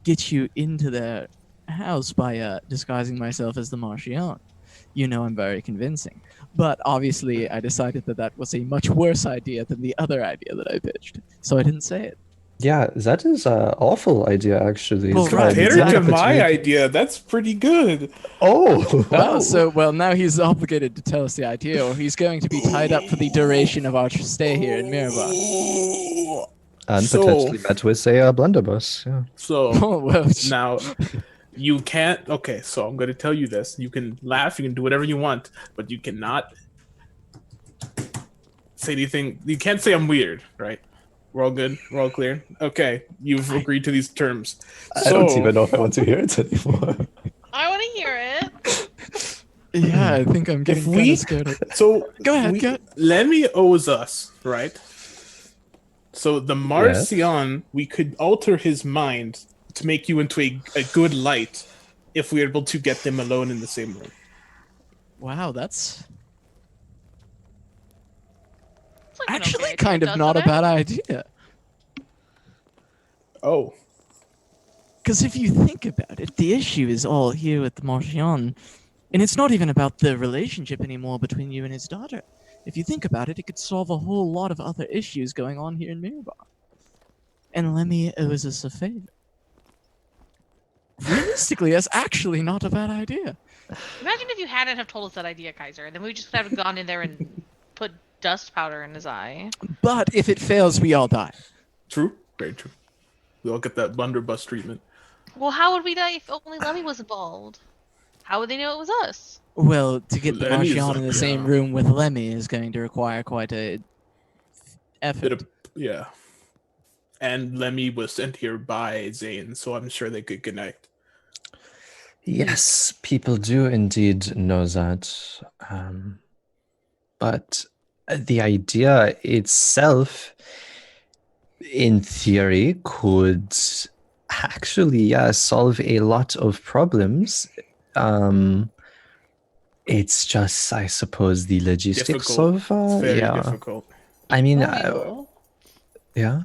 get you into their house by disguising myself as the Marchion. You know, I'm very convincing. But obviously, I decided that was a much worse idea than the other idea that I pitched, so I didn't say it.
Yeah, that is an awful idea, actually.
Well, right,
Compared
exactly.
to my idea, that's pretty good.
Oh,
Well, now he's obligated to tell us the idea, or he's going to be tied up for the duration of our stay here in Mirabar.
and
So-
potentially met with a blunderbuss. Yeah.
So
Oh, well,
now you can't. Okay, so I'm going to tell you this. You can laugh, you can do whatever you want, but you cannot say anything. You can't say I'm weird, right? We're all good. We're all clear. Okay, you've agreed to these terms.
I don't even know if I want to hear it anymore.
I want to hear it.
yeah, I think I'm getting
If
kind
we-
of scared.
So
Go ahead, go ahead.
Lemmy owes us, right? So the Marcion, we could alter his mind to make you into a good light if we're able to get them alone in the same room.
Wow, that's
It's like an
actually
okay idea,
kind of
doesn't
not a
it?
bad idea.
Oh,
Because if you think about it, the issue is all here with the Marchion, and it's not even about the relationship anymore between you and his daughter. If you think about it, it could solve a whole lot of other issues going on here in Mirabar. And Lemmy owes us a favor. Realistically, that's actually not a bad idea.
Imagine if you hadn't have told us that idea, Kaiser. Then we just could have gone in there and put dust powder in his eye.
But if it fails, we all die.
true. Very true. We all get that blunderbuss treatment.
Well, how would we die if only Lemmy was involved? How would they know it was us?
Well, to get the
Lemmy is
Marchion
up,
in the same
yeah.
room with Lemmy is going to require quite a effort.
Bit of, yeah. And Lemmy was sent here by Zane, so I'm sure they could connect.
Yes, people do indeed know that. But the idea itself, in theory, could actually, solve a lot of problems. It's just, I suppose, the logistics
Difficult.
of,
It's very difficult.
I mean,
Well,
yeah.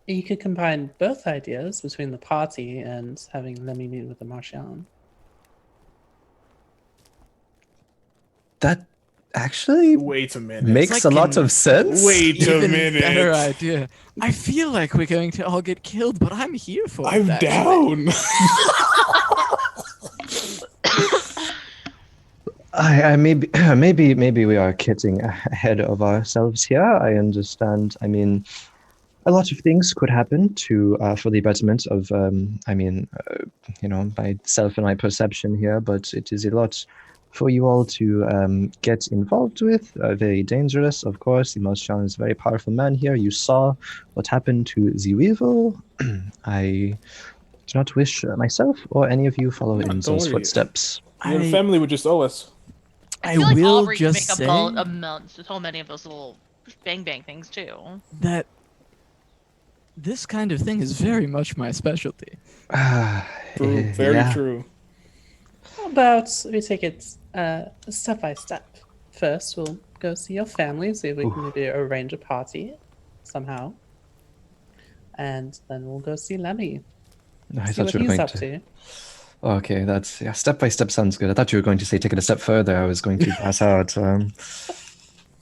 you could combine both ideas between the party and having Lemmy meet with the Marchion.
That actually
Wait a minute.
makes
like
a lot
an-
of sense.
Wait a
Even
minute.
better idea. I feel like we're going to all get killed, but I'm here for
I'm
it. actually.
down.
I maybe maybe we are getting ahead of ourselves here. I understand. I mean, a lot of things could happen to for the betterment of myself and my perception here, but it is a lot for you all to get involved with. Very dangerous, of course. The Marchion is a very powerful man here. You saw what happened to the Weevil. I do not wish myself or any of you follow in
don't
those
worry.
footsteps.
Your
I-
family would just owe us.
I
I
feel like
will
Aubrey could
just
make
say
so many of those little bang bang things too.
that this kind of thing is very much my specialty.
True. Very
yeah.
true.
How about we take it step by step? First, we'll go see your family, see if we can maybe arrange a party somehow. And then we'll go see Lemmy.
I
See
thought
what
you were
he's
going
up
to.
to.
Okay, that's yeah. Step by step sounds good. I thought you were going to say take it a step further. I was going to pass out.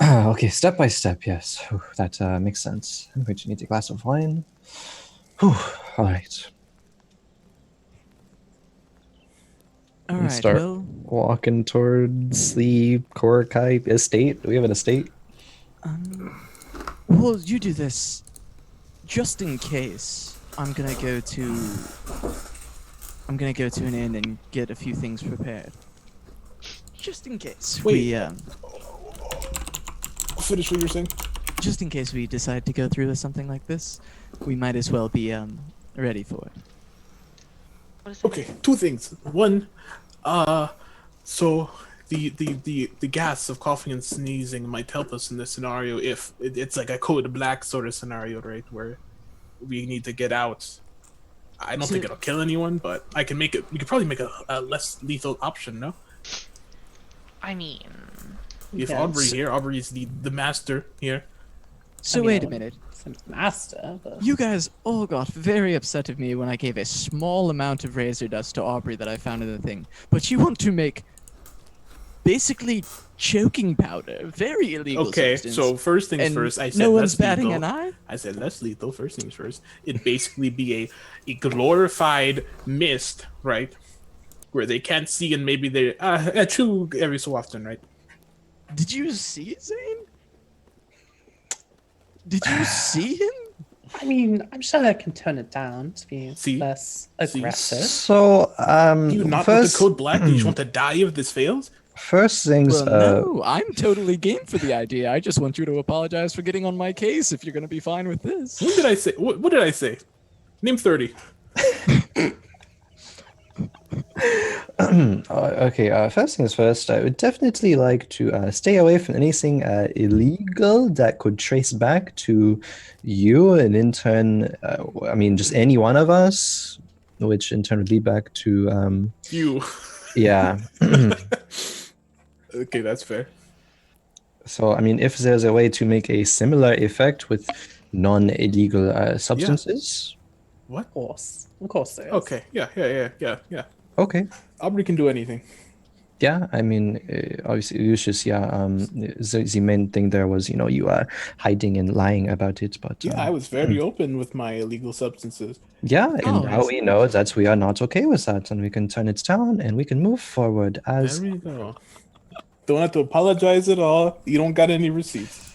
Okay, step by step. Yes, Whew, that makes sense. I'm going to need a glass of wine. Whew, all right.
All
And
right.
start
Well,
walking towards the Korakai estate. Do we have an estate?
well, you do this just in case. I'm gonna go to an inn and get a few things prepared. Just in case
Wait. Finish what you're saying.
just in case we decide to go through with something like this, we might as well be ready for it.
What is it?
Okay, two things. One, so the gas of coughing and sneezing might help us in this scenario if it's like a code black sort of scenario, right? Where we need to get out. I don't think it'll kill anyone, but I can make it. We could probably make a less lethal option, no?
I mean,
If
Yeah,
Aubrey is the master here.
So
mean,
wait a minute.
Some master, but
You guys all got very upset at me when I gave a small amount of razor dust to Aubrey that I found in the thing. But you want to make basically choking powder, very illegal
Okay,
substance.
so first things
and
first, I said
no
less
one's batting
lethal.
an eye?
I said less lethal. First things first. It'd basically be a glorified mist, right? Where they can't see and maybe they chew every so often, right?
Did you see Zane? Did you see him?
I mean, I'm sure I can tone it down to be
See?
less
See?
aggressive.
So,
Do you not want
first,
the code black? Do you just want to die if this fails?
first things.
Well, no, I'm totally game for the idea. I just want you to apologize for getting on my case if you're going to be fine with this.
What did I say? What did I say? Name 30.
Okay, first things first, I would definitely like to stay away from anything illegal that could trace back to you, and in turn, I mean, just any one of us, which in turn would lead back to,
You.
yeah.
Okay, that's fair.
So, I mean, if there's a way to make a similar effect with non-illegal substances,
What?
Of course there is.
Okay, yeah.
okay.
Aubrey can do anything.
Yeah, I mean, obviously, Lucius, yeah, the main thing there was, you are hiding and lying about it, but
Yeah, I was very open with my illegal substances.
yeah, and
Oh,
now we know that we are not okay with that, and we can turn it down, and we can move forward as
There we go. Don't have to apologize at all. You don't got any receipts.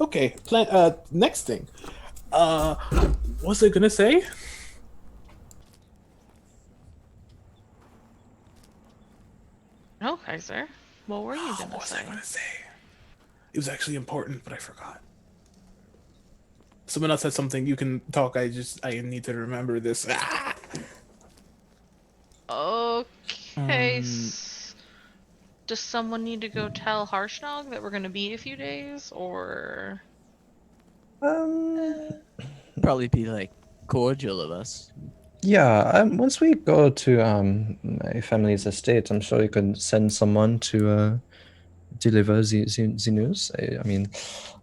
Okay, next thing. What was I gonna say?
okay, sir. What were you
What
gonna
was
say?
I gonna say? It was actually important, but I forgot. Someone else had something. You can talk. I need to remember this. Ah!
Okay. Does someone need to go tell Harshnag that we're gonna be a few days, or?
Probably be like cordial of us.
yeah. Once we go to my family's estate, I'm sure you can send someone to deliver the news. I mean,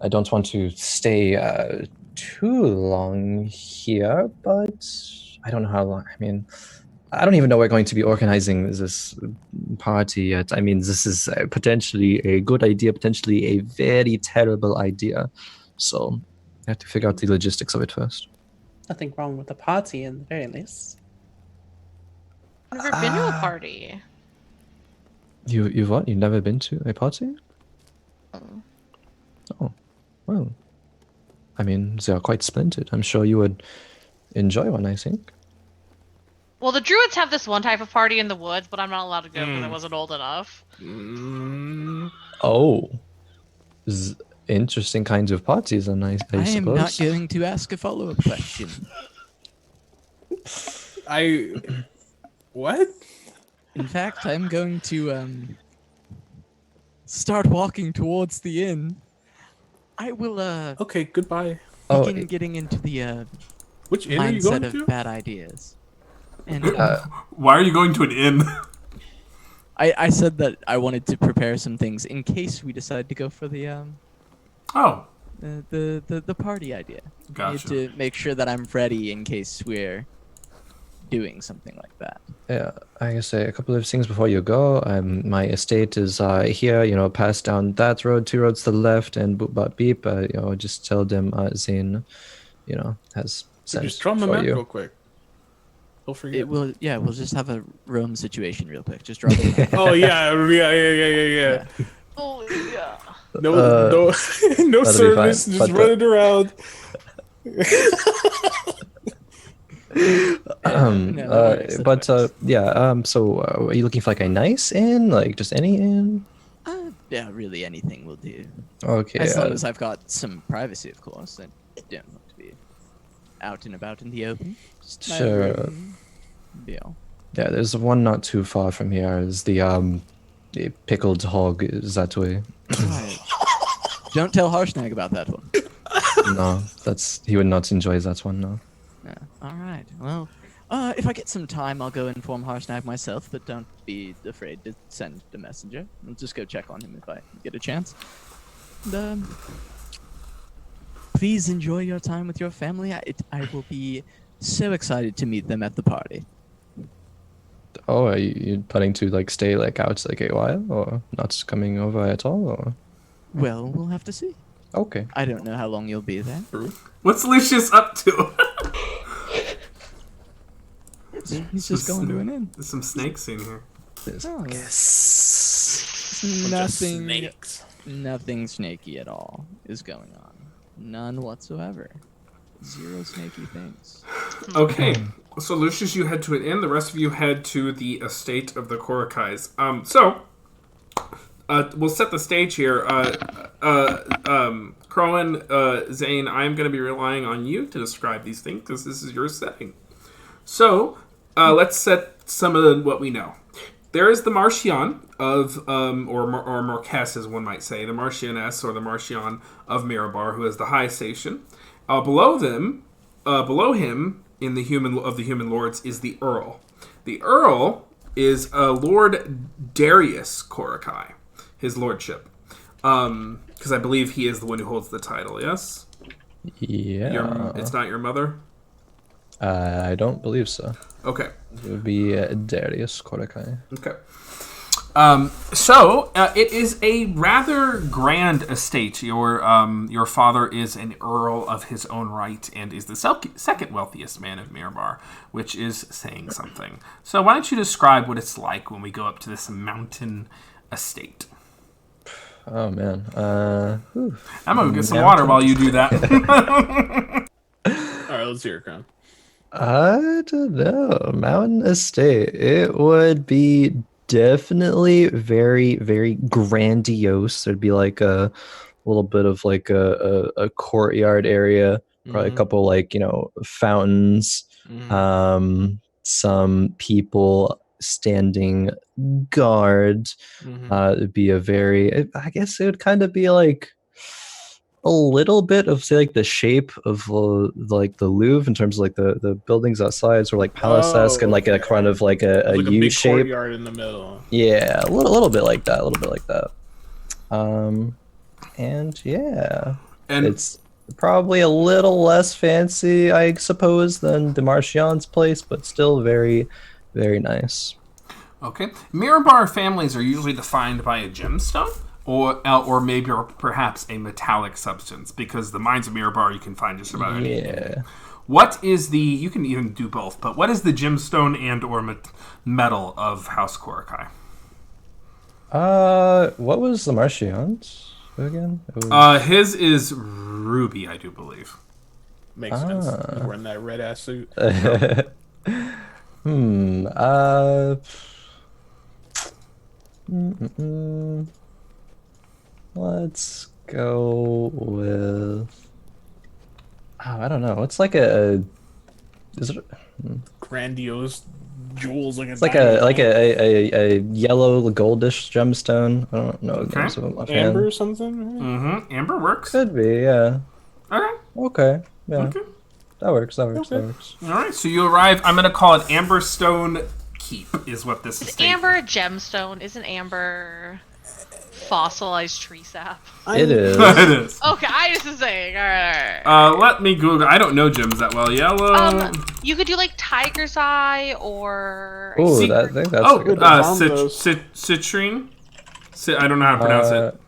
I don't want to stay too long here, but I don't know how long. I mean, I don't even know we're going to be organizing this party yet. I mean, this is potentially a good idea, potentially a very terrible idea. So I have to figure out the logistics of it first.
Nothing wrong with the party, in the very least.
I've never been to a party.
You've what? You've never been to a party? Oh, well. I mean, they are quite splendid. I'm sure you would enjoy one, I think.
Well, the druids have this one type of party in the woods, but I'm not allowed to go because I wasn't old enough.
Oh. Interesting kinds of parties, and I
I am
suppose.
not going to ask a follow-up question.
What?
In fact, I'm going to start walking towards the inn. I will
Okay, goodbye.
Oh,
begin getting into the
Which inn are you going
mindset of
to?
bad ideas. And
Why are you going to an inn?
I said that I wanted to prepare some things in case we decide to go for the
Oh,
the party idea. I need
gotcha.
to make sure that I'm ready in case we're doing something like that.
Yeah, I can say a couple of things before you go. My estate is here. Pass down that road, 2 roads to the left, and boop bop beep. Just tell them Zane, has
So
sent
just draw him a
for
map
you.
real quick. He'll forget.
We'll just have a roam situation real quick. Just drop it.
Oh yeah.
Oh yeah.
No,
Uh,
no, no
that'll be fine,
service. Just
but,
running around.
No, that works, that works.
Yeah. So, are you looking for like a nice inn, like just any inn?
Yeah, really anything will do.
Okay.
As long as I've got some privacy, of course. I don't want to be out and about in the open. Just my
Sure.
room, be all.
Yeah, there's one not too far from here. Is the pickled hog is that way?
Right. Don't tell Harshnag about that one.
No, he would not enjoy that one. No.
Yeah. All right. Well, if I get some time, I'll go inform Harshnag myself, but don't be afraid to send the messenger. I'll just go check on him if I get a chance. And, please enjoy your time with your family. I will be so excited to meet them at the party.
Oh, are you planning to like stay like out like a while, or not coming over at all? Or
Well, we'll have to see.
okay.
I don't know how long you'll be there.
What's Lucius up to?
He's just going to an inn.
There's some snakes in here.
Oh,
Bunch of
nothing,
snakes.
nothing snaky at all is going on. None whatsoever. Zero snaky things.
Okay, so Lucius, you head to an inn. The rest of you head to the estate of the Korokais. We'll set the stage here. Crowan, Zane, I'm going to be relying on you to describe these things because this is your setting. So, let's set some of what we know. There is the Marchion of, or Marquess, as one might say, the Marchioness or the Marchion of Mirabar, who has the high station. Below him, in the human lords, is the Earl. The Earl is Lord Darius Korokai, his lordship, because I believe he is the one who holds the title. Yes.
Yeah.
It's not your mother.
I don't believe so.
Okay.
It would be Darius Korokai.
Okay. So it is a rather grand estate. Your father is an earl of his own right and is the second wealthiest man of Mirabar, which is saying something. So why don't you describe what it's like when we go up to this mountain estate?
Oh man.
I'm gonna get some water while you do that.
All right, let's hear it, Crown.
I don't know. Mountain estate. It would be definitely very, very grandiose. There'd be like a little bit of like a courtyard area, probably a couple like, fountains, some people standing guard. It'd be I guess it would kind of be like a little bit of, say, like the shape of like the Louvre in terms of like the buildings outside, sort of like palace-esque, and like a kind of like a
Like a
U
big
shape.
courtyard in the middle.
Yeah, a little bit like that. And yeah,
And
it's probably a little less fancy, I suppose, than the Marchion's place, but still very, very nice.
okay, Mirabar families are usually defined by a gemstone. Or maybe or perhaps a metallic substance, because the mines of Mirabar you can find just about anything.
Yeah.
What is you can even do both, but what is the gemstone and or metal of House Korokai?
What was the Marchion's again? It was...
His is ruby, I do believe.
Makes sense. He's wearing that red ass suit.
Let's go with... Oh, I don't know. It's like a... Is it...
Grandiose jewels like
It's like a yellow goldish gemstone. I don't know.
Okay.
Names of them offhand.
amber or something.
Mm-hmm. Amber works.
Could be, yeah.
Okay.
Okay. Yeah.
Okay.
That works. That
Okay.
works.
All right. So you arrive. I'm going to call it Amberstone Keep. Is what this
Is
is.
amber a gemstone? Isn't amber fossilized tree sap?
It is.
It is.
Okay, I was just saying. All right.
Let me Google. I don't know gyms that well. Yellow.
You could do like Tiger's Eye or.
Oh,
See-
I think that's
Oh,
a good
I
one.
found those.
citrine. I don't know how to pronounce it.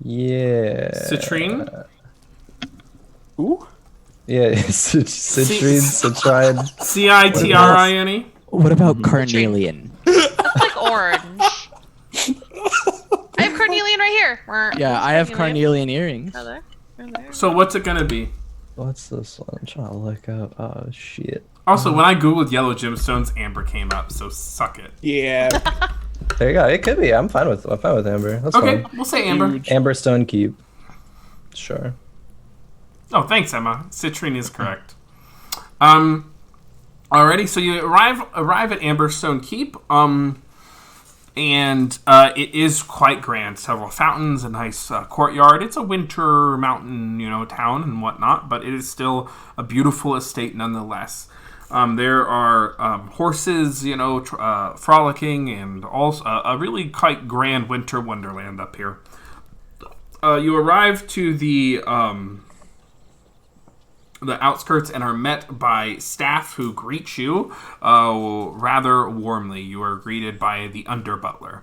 Yeah.
Citrine.
Ooh.
Yeah, citrine, citrine.
Citrine.
What about carnelian?
That's like orange. I have carnelian right here.
Yeah, I have carnelian earrings.
Oh, there. Oh, there.
So what's it gonna be?
What's this one? I'm trying to look up. Oh, shit.
Also, when I googled yellow gemstones, amber came up. So suck it.
Yeah.
There you go. It could be. I'm fine with amber. That's
Okay,
fine.
we'll say amber.
Huge.
Amberstone Keep. Sure.
Oh, thanks, Emma. Citrine is correct. Alrighty, so you arrive at Amberstone Keep. And it is quite grand. Several fountains, a nice courtyard. It's a winter mountain, town and whatnot, but it is still a beautiful estate nonetheless. There are horses, frolicking, and also a really quite grand winter wonderland up here. You arrive to the outskirts and are met by staff who greet you rather warmly. You are greeted by the under butler.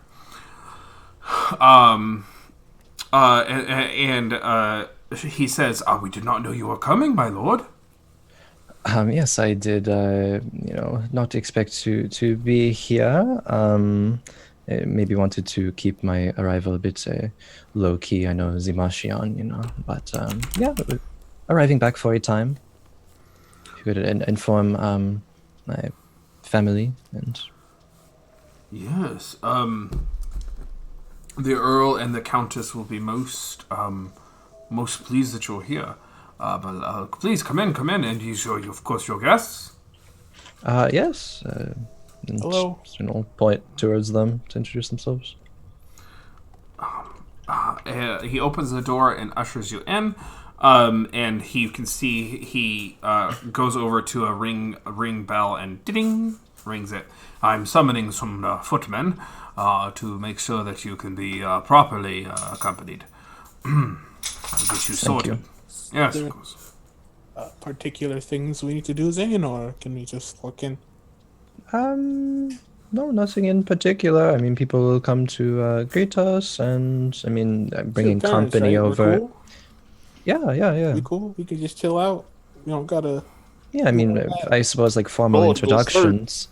He says, "We did not know you were coming, my lord."
Yes, I did. Not expect to be here. Maybe wanted to keep my arrival a bit low key. I know the Marchion, but yeah, arriving back for a time. If you could inform my family and.
Yes. The Earl and the Countess will be most pleased that you're here. But please come in, and of course, your guests.
Yes.
Hello.
Point towards them to introduce themselves.
He opens the door and ushers you in. And you can see he goes over to a ring bell and ding rings it. I'm summoning some footmen to make sure that you can be properly accompanied. I'll get you sorted.
you.
Yes, of course.
Particular things we need to do, Zane, or can we just walk in?
No, nothing in particular. I mean, people will come to greet us, and I mean, bringing
Your parents,
company
right? We're
over.
Cool?
Yeah.
We cool? We can just chill out. We don't gotta.
Yeah, I mean, I suppose like formal
Lord goes
introductions.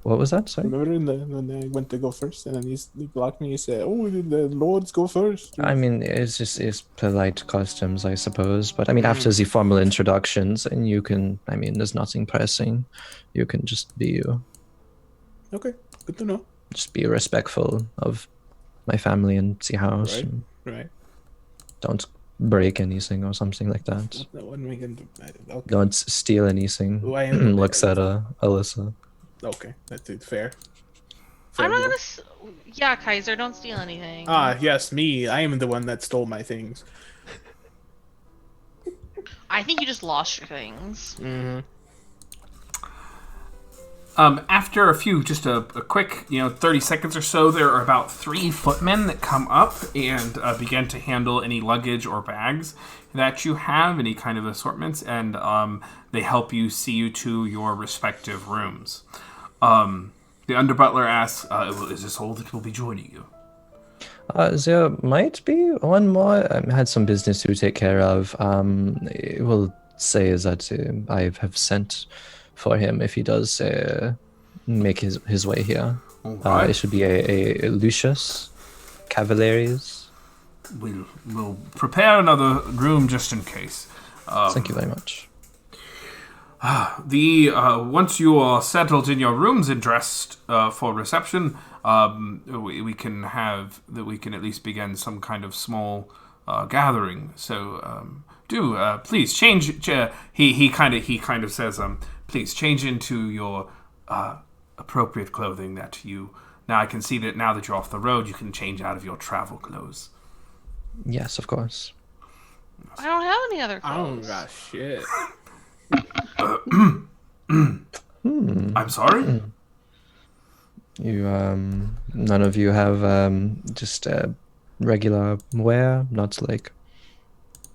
What was that? Sorry.
Remember when I went to go first, and then he blocked me. He said, "Oh, the lords go first."
I mean, it's polite customs, I suppose. But I mean, after the formal introductions, and you can. I mean, there's nothing pressing. You can just be you.
Okay, good to know.
Just be respectful of my family and the house.
Right.
And
Right.
don't break anything or something like that.
That one we can do. Okay.
Don't steal anything.
Oh, I am-
Looks at Alyssa.
Okay, that's it. Fair.
I'm not
Fair.
gonna. Yeah, Kaiser, don't steal anything.
Ah, yes, me. I am the one that stole my things.
I think you just lost your things.
Mm-hmm.
After just a quick, 30 seconds or so, there are about 3 footmen that come up and begin to handle any luggage or bags that you have, any kind of assortments, and they help you see you to your respective rooms. The under butler asks, "Is this all that will be joining you?"
There might be one more. I had some business to take care of. It will say that I have sent for him if he does make his way here.
Alright.
It should be a Lucius Cavaliers.
We'll prepare another room just in case.
Thank you very much.
Once you are settled in your rooms and dressed for reception, we can at least begin some kind of small gathering. So please change. He kind of says, please change into your appropriate clothing that you. Now I can see that now that you're off the road, you can change out of your travel clothes.
Yes, of course.
I don't have any other
I don't
clothes.
got shit.
I'm sorry.
You none of you have just regular wear, not like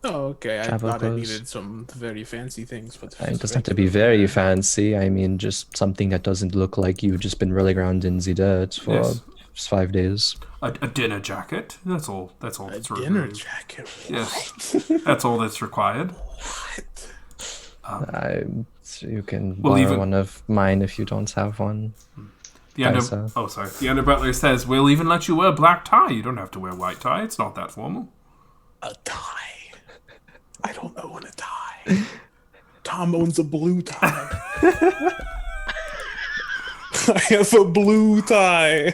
Oh, okay. I
Travel
thought I
clothes.
needed some very fancy things, but
It doesn't have to be very fancy. I mean, just something that doesn't look like you've just been rolling around in the dirt for
Yes.
5 days.
A dinner jacket. That's all. That's all.
A
That's
dinner
required.
jacket.
Yes. That's all that's required.
You can
We'll
borrow
even-
one of mine if you don't have one.
The under
Nice,
The under butler says we'll even let you wear a black tie. You don't have to wear a white tie. It's not that formal.
A tie. I don't own a tie. Tom owns a blue tie. I have a blue tie. I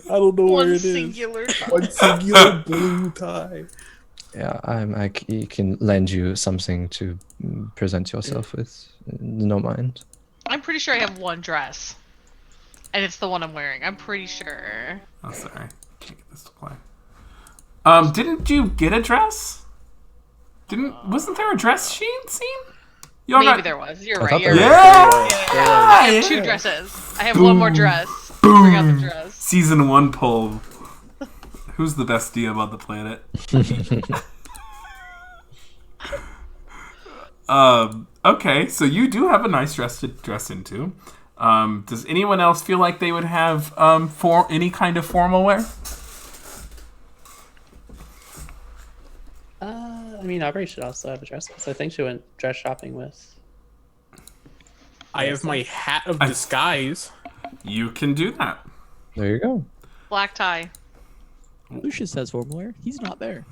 don't know where
One
it is.
singular.
One singular blue tie.
Yeah, I can lend you something to present yourself with. No mind.
I'm pretty sure I have one dress. And it's the one I'm wearing. I'm pretty sure.
Oh, sorry. Can't get this to play. Didn't you get a dress? Wasn't there a dress scene? Y'all
Maybe
got-
there was. You're
I
right.
thought
You're
there
right.
was.
Yeah.
I have 2 dresses. I have one more dress. Bring out the dress.
Season 1 poll. Who's the best DM on the planet? Okay, so you do have a nice dress to dress into. Does anyone else feel like they would have for any kind of formal wear?
I mean, Aubrey should also have a dress because I think she went dress shopping with.
I have my hat of disguise.
You can do that.
There you go.
Black tie.
Lucius has formal wear. He's not there.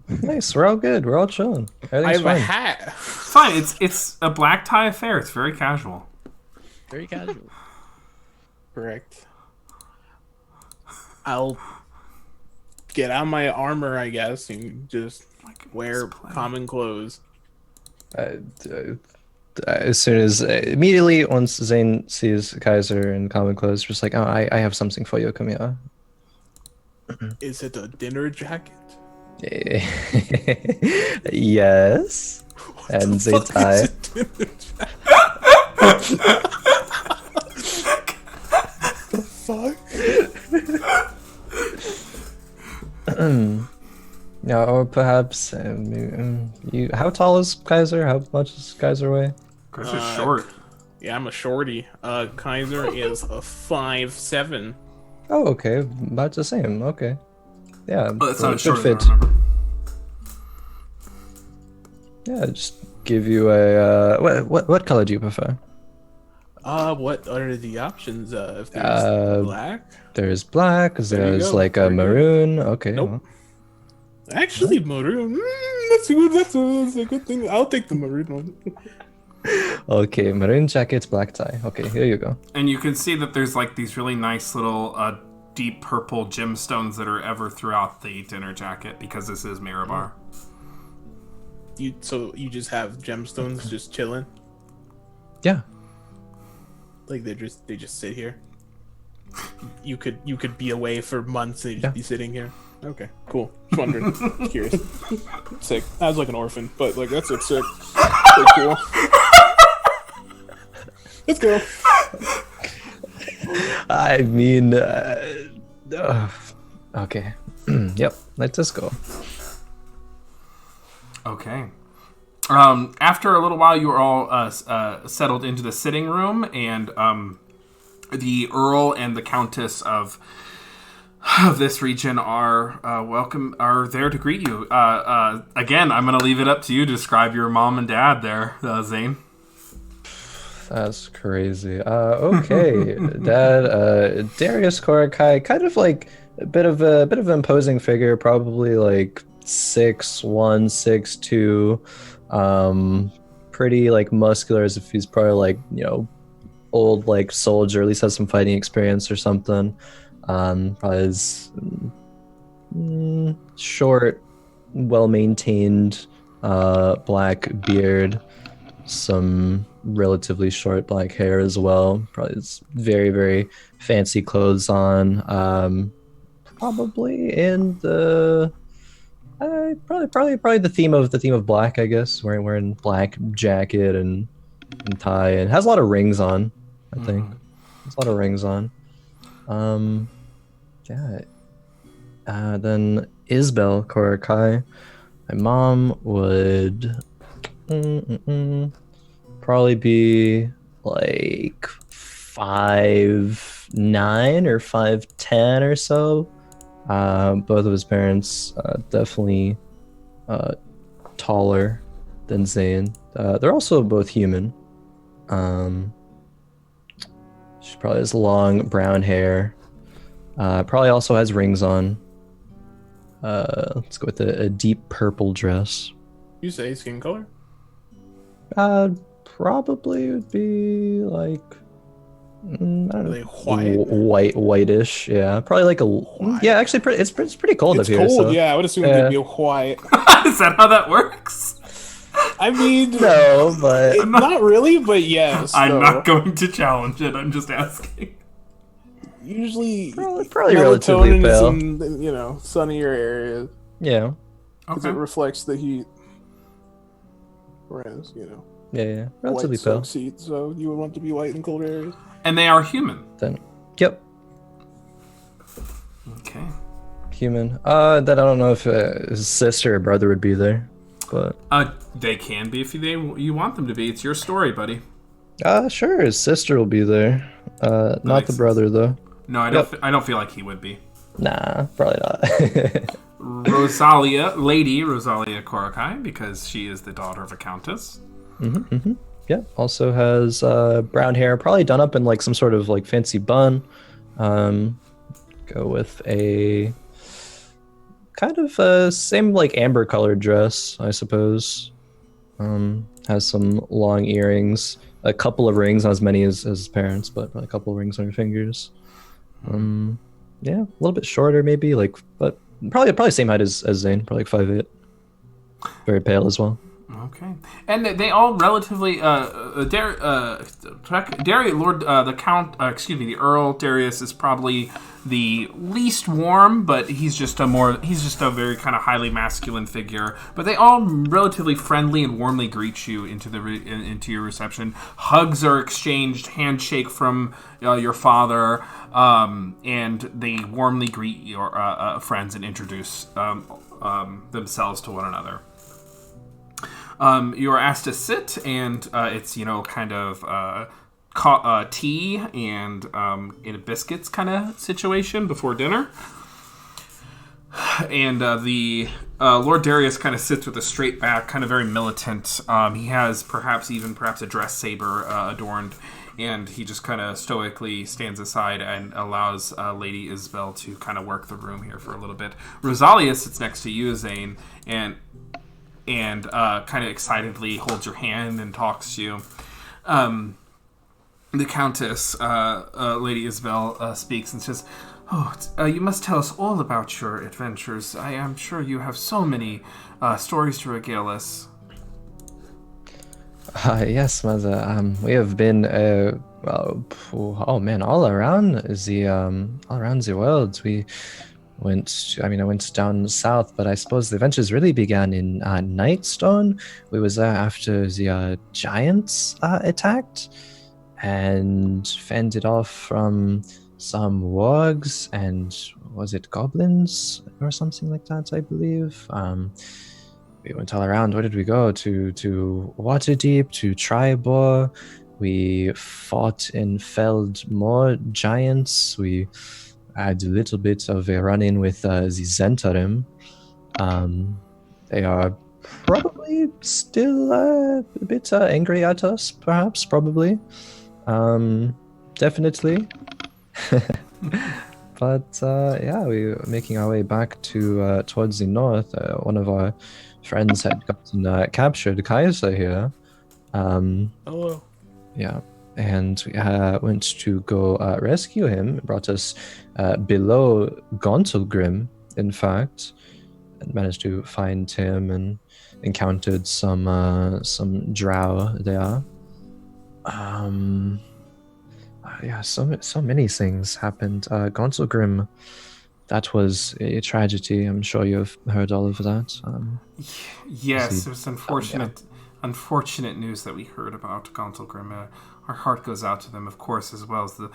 Nice. We're all good. We're all chilling.
I
Everything's
have
fine.
a hat.
Fine. It's a black tie affair. It's very casual.
Very casual.
Correct. I'll get out my armor, I guess, and just wear common clothes.
As soon as immediately once Zane sees Kaiser in common clothes, just like, oh, I have something for you. Come here.
Is it a dinner jacket?
Yes. And they
Fuck
tie.
is a dinner jacket? The fuck?
Yeah, or perhaps you. How tall is Kaiser? How much does Kaiser weigh?
Because it's short.
Yeah, I'm a shorty. Kaiser is a 5'7".
Oh, okay, about the same. Okay, yeah,
Oh, that's not as
good
short as I
fit.
remember.
Yeah, just give you a what color do you prefer?
What are the options? If there's black?
There's black.
There you
There's
go.
like a
There you go.
maroon. Okay.
Nope.
well,
Actually, maroon. That's good. That's a good thing. I'll take the maroon one.
Okay, maroon jacket, black tie. Okay, here you go.
And you can see that there's like these really nice little deep purple gemstones that are ever throughout the dinner jacket because this is Mirabar.
So you just have gemstones just chilling,
Yeah.
like they just sit here. You could be away for months and you'd just be sitting here. Okay, cool. Just wondering. Just curious. Sick. I was like an orphan, but like that's like sick. So cool. Let's go.
I mean, okay. Yep, let's just go.
Okay. After a little while, you are all settled into the sitting room, and the Earl and the Countess of this region are there to greet you. Again, I'm going to leave it up to you to describe your mom and dad there, Zane.
That's crazy. Okay, Dad. Darius Korakai, kind of like a bit of an imposing figure, probably like 6'1", 6'2", pretty like muscular, as if he's probably like old like soldier, at least has some fighting experience or something. Probably has short, well maintained black beard, some relatively short black hair as well. Probably has very, very fancy clothes on. Probably in the probably the theme of black, I guess. Wearing black jacket and tie, and has a lot of rings on. I think has a lot of rings on. Yeah. Then Isbel Korakai, My mom would probably be like 5'9" or 5'10" or so. Both of his parents definitely taller than Zane. They're also both human. She probably has long brown hair. Probably also has rings on. Let's go with a deep purple dress.
You say skin color?
Probably would be like I don't know,
Really white?
whitish. Yeah, probably like a yeah. Actually, it's pretty cold
It's
up here.
cold,
So.
yeah. I would assume
Yeah.
it'd be white.
Is that how that works?
I mean,
No, but
not really, but yes.
I'm
though.
not going to challenge it. I'm just asking.
Usually,
probably relatively
melatonin is
pale.
in, sunnier areas
Yeah,
because
Okay.
it reflects the heat. Whereas,
yeah, relatively
white
pale.
soaks heat, so you would want to be white in colder areas.
And they are human.
Then, yep,
Okay.
human. Then I don't know if his sister or brother would be there, but
They can be if you want them to be. It's your story, buddy.
sure, his sister will be there. Not
makes
the
sense.
brother though.
No, I don't. I don't feel like he would be.
Nah, probably not.
Lady Rosalia Korakai, because she is the daughter of a countess.
Yeah, also has brown hair, probably done up in like some sort of like fancy bun. Go with a kind of same like amber colored dress, I suppose. Has some long earrings, a couple of rings, not as many as his parents, but probably a couple of rings on her fingers. Yeah, a little bit shorter maybe, but probably same height as Zane, probably like 5'8". Very pale as well.
Okay, and they all relatively the Earl Darius is probably the least warm, but he's just a very kind of highly masculine figure. But they all relatively friendly and warmly greet you into your reception. Hugs are exchanged, handshake from your father, and they warmly greet your friends and introduce themselves to one another. You are asked to sit, and it's kind of tea and in a biscuits kind of situation before dinner. And the Lord Darius kind of sits with a straight back, kind of very militant. He has perhaps a dress saber adorned, and he just kind of stoically stands aside and allows Lady Isabel to kind of work the room here for a little bit. Rosalia sits next to you, Zane, and kind of excitedly holds your hand and talks to you. The Countess, Lady Isabel, speaks and says, you must tell us all about your adventures. I am sure you have so many stories to regale us.
Yes, mother. We have been, all around the world. I went down south, but I suppose the adventures really began in Nightstone. We was there after the giants attacked and fended off from some wargs and was it goblins or something like that, I believe. We went all around. Where did we go? To Waterdeep, to Tribor. We fought and felled more giants. We had a little bit of a run-in with the Zentarim. They are probably still a bit angry at us, perhaps, probably. Definitely. But yeah, we were making our way back to towards the north. One of our friends had gotten captured, Kaiser here.
Hello.
Yeah. And we went to go rescue him. It brought us below Gauntlgrim, in fact, and managed to find him and encountered some drow there. Yeah, so many things happened. Gauntlgrim, that was a tragedy. I'm sure you've heard all of that.
Yes, it was unfortunate news that we heard about Gauntlgrim. Our heart goes out to them, of course, as well as the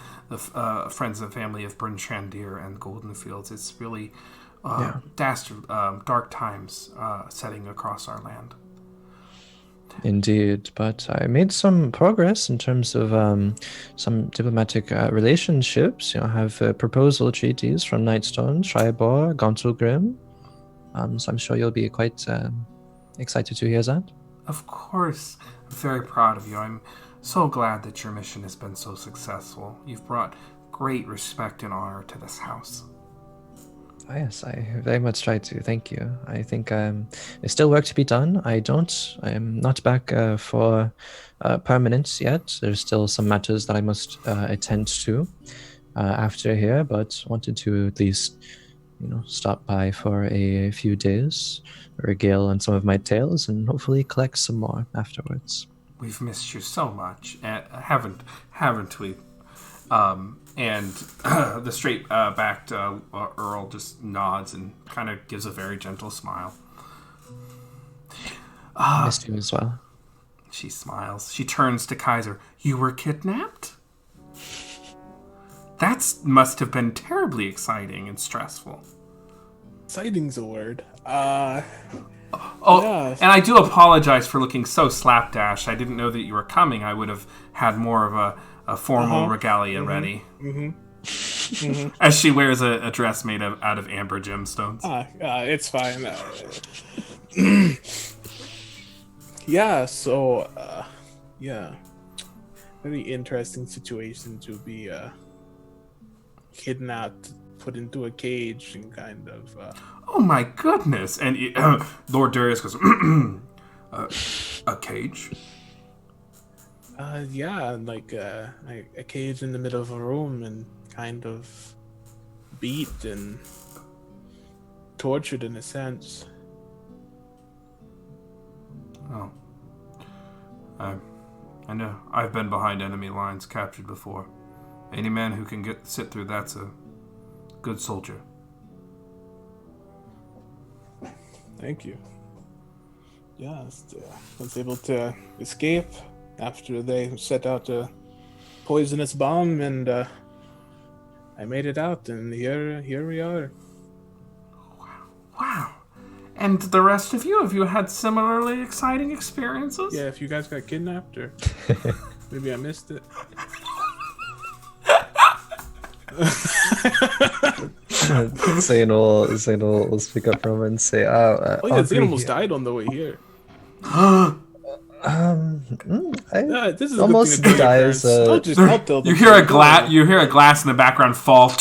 friends and family of Bryn Trandir and Goldenfields. It's really dastard, dark times setting across our land.
Indeed, but I made some progress in terms of some diplomatic relationships. I have proposal treaties from Nightstone, Tribor, Gontalgrim. So I'm sure you'll be quite excited to hear that.
Of course. I'm very proud of you. I'm so glad that your mission has been so successful. You've brought great respect and honor to this house.
Oh, yes, I very much try to. Thank you. I think there's still work to be done. I am not back for permanence yet. There's still some matters that I must attend to after here, but wanted to at least, stop by for a few days, regale on some of my tales, and hopefully collect some more afterwards.
We've missed you so much, haven't we? And the straight-backed Earl just nods and kind of gives a very gentle smile.
Missed you as well.
She smiles. She turns to Kaiser. You were kidnapped? That must have been terribly exciting and stressful.
Exciting's a word.
Oh,
yeah.
and I do apologize for looking so slapdash. I didn't know that you were coming. I would have had more of a formal regalia ready. As she wears a dress made out of amber gemstones.
It's fine. Very interesting situation to be kidnapped, put into a cage, and kind of.
Oh my goodness! And Lord Darius goes, a cage?
Like a cage in the middle of a room and kind of beat and tortured in a sense.
Oh. I know. I've been behind enemy lines, captured before. Any man who can sit through that's a good soldier.
Thank you. I was able to escape after they set out a poisonous bomb, and I made it out, and here we are.
Wow. And the rest of you, have you had similarly exciting experiences?
Yeah, if you guys got kidnapped, or maybe I missed it.
Zane will speak up from him and say,
Zane almost died on the way here. This is
almost
a good thing to
dies.
I'll tell them.
You hear a glass in the background fall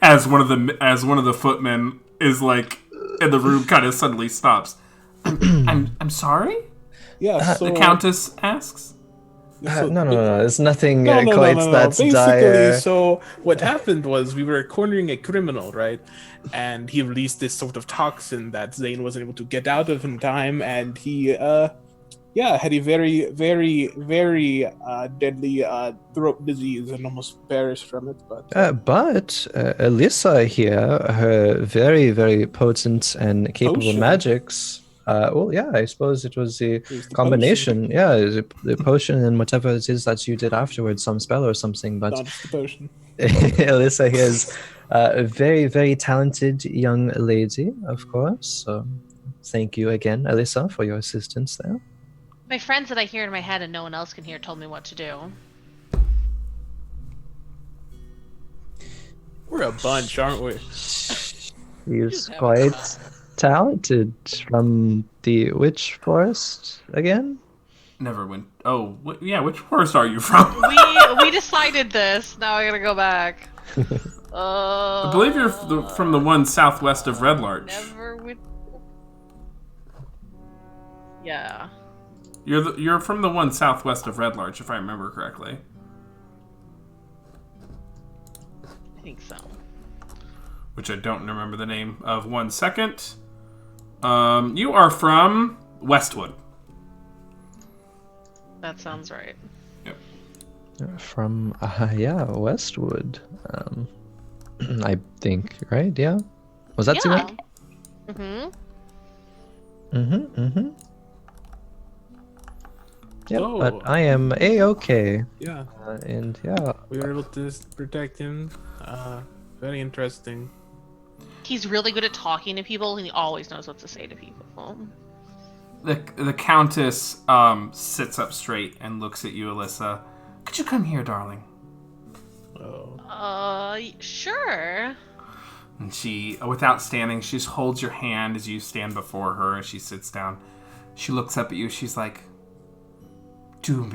as one of the footmen is like in the room, kind of suddenly stops. I'm sorry?
Yeah,
The Countess asks.
No. It's nothing quite that
Basically,
dire.
so what happened was we were cornering a criminal, right? And he released this sort of toxin that Zane wasn't able to get out of in time, and he, had a very, very, very deadly throat disease and almost perished from it. But
Alyssa here, her very, very potent and capable
Potion.
magics. I suppose it was the combination.
Potion.
Yeah, the potion and whatever it is that you did afterwards, some spell or something. But
not just the potion.
Alyssa here is a very, very talented young lady, of course. So thank you again, Alyssa, for your assistance there.
My friends that I hear in my head and no one else can hear told me what to do.
We're a bunch, aren't we?
He's quite talented. From the which forest again?
Never went. Oh, which forest are you from?
We decided this. Now I gotta go back.
I believe you're from the one southwest of Red Larch.
Never went. Yeah.
You're from the one southwest of Red Larch, if I remember correctly.
I think so.
Which I don't remember the name of. 1 second. You are from Westwood.
That sounds right.
Yep.
From Westwood. I think, right? Yeah. Was that too right? Yeah,
Oh.
but I am A-okay.
Yeah.
And
we were able to protect him. Very interesting.
he's really good at talking to people, and he always knows what to say to people.
The Countess sits up straight and looks at you, Alyssa. Could you come here, darling?
Sure.
And she, without standing, she just holds your hand as you stand before her as she sits down. She looks up at you. She's like, do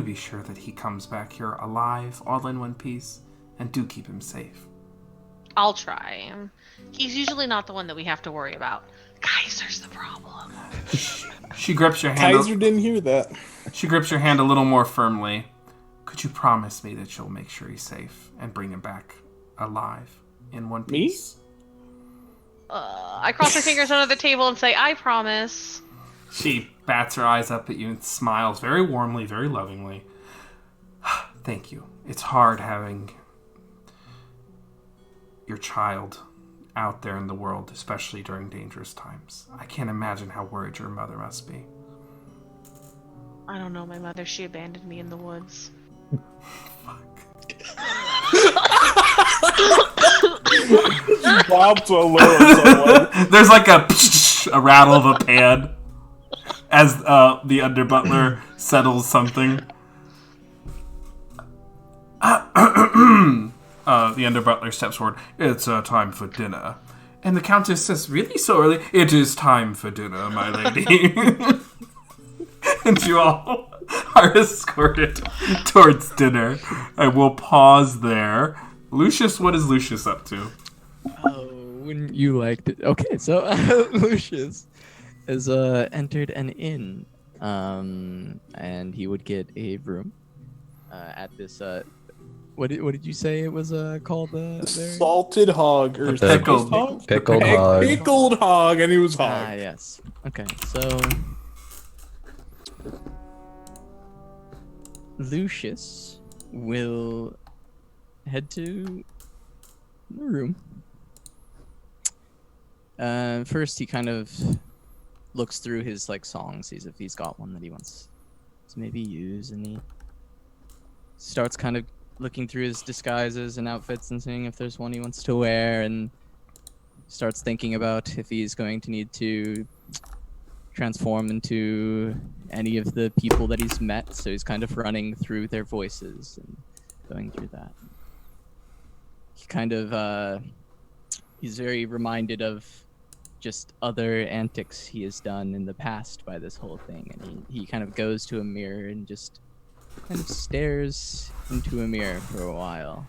be sure that he comes back here alive, all in one piece, and do keep him safe.
I'll try. He's usually not the one that we have to worry about. Kaiser's the problem.
She grips your hand.
Kaiser didn't hear that.
She grips your hand a little more firmly. Could you promise me that you'll make sure he's safe and bring him back alive in one piece?
I cross my fingers under the table and say, I promise.
She bats her eyes up at you and smiles very warmly, very lovingly. Thank you. It's hard having your child out there in the world, especially during dangerous times. I can't imagine how worried your mother must be.
I don't know my mother. She abandoned me in the woods.
Bob to alert someone.
There's like a rattle of a pan as the under butler settles something. The under butler steps forward. It's time for dinner. And the Countess says, really so early? It is time for dinner, my lady. And you all are escorted towards dinner. I will pause there. Lucius, what is Lucius up to?
Oh, wouldn't you like to... Okay, so Lucius has entered an inn, and he would get a room at this... What did you say it was called? There?
Salted hog or
Pickled
hog?
Pickled hog.
Pickled hog, and he was hog.
Ah, yes. Okay, so Lucius will head to the room. First, he kind of looks through his songs, sees if he's got one that he wants to maybe use, and he starts kind of looking through his disguises and outfits and seeing if there's one he wants to wear, and starts thinking about if he's going to need to transform into any of the people that he's met. So he's kind of running through their voices and going through that. He kind of he's very reminded of just other antics he has done in the past by this whole thing, and he kind of goes to a mirror and just kind of stares into a mirror for a while.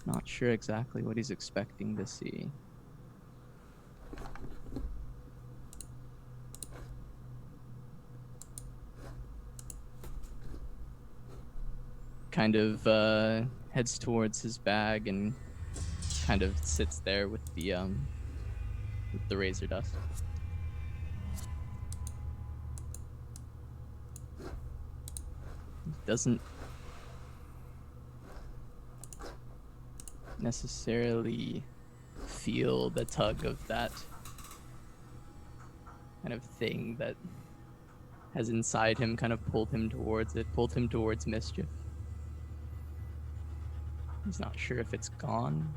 Not sure exactly what he's expecting to see. Kind of heads towards his bag and kind of sits there with the razor dust. Doesn't necessarily feel the tug of that kind of thing that has inside him kind of pulled him towards mischief. He's not sure if it's gone,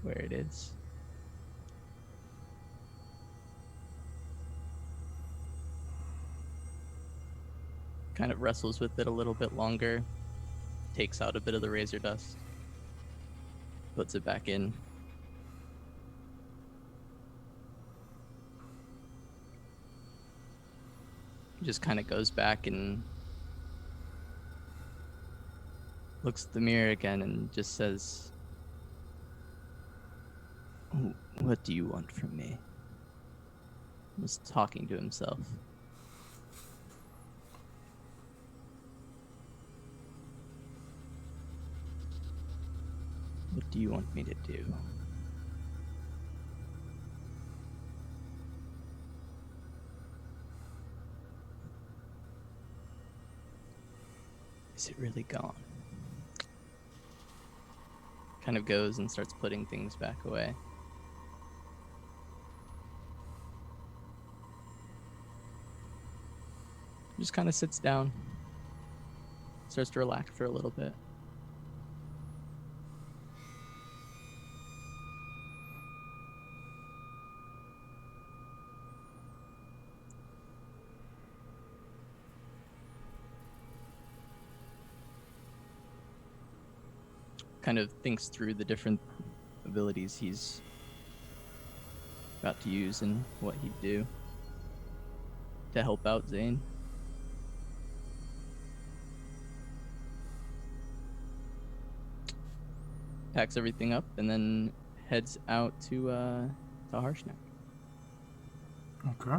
where it is. Kind of wrestles with it a little bit longer, takes out a bit of the razor dust, puts it back in. Just kind of goes back and looks at the mirror again and just says, "What do you want from me?" Was talking to himself. What do you want me to do? Is it really gone? Kind of goes and starts putting things back away. Just kind of sits down, starts to relax for a little bit. kind of thinks through the different abilities he's about to use and what he'd do to help out Zane. Packs everything up and then heads out to Harshnag.
Okay.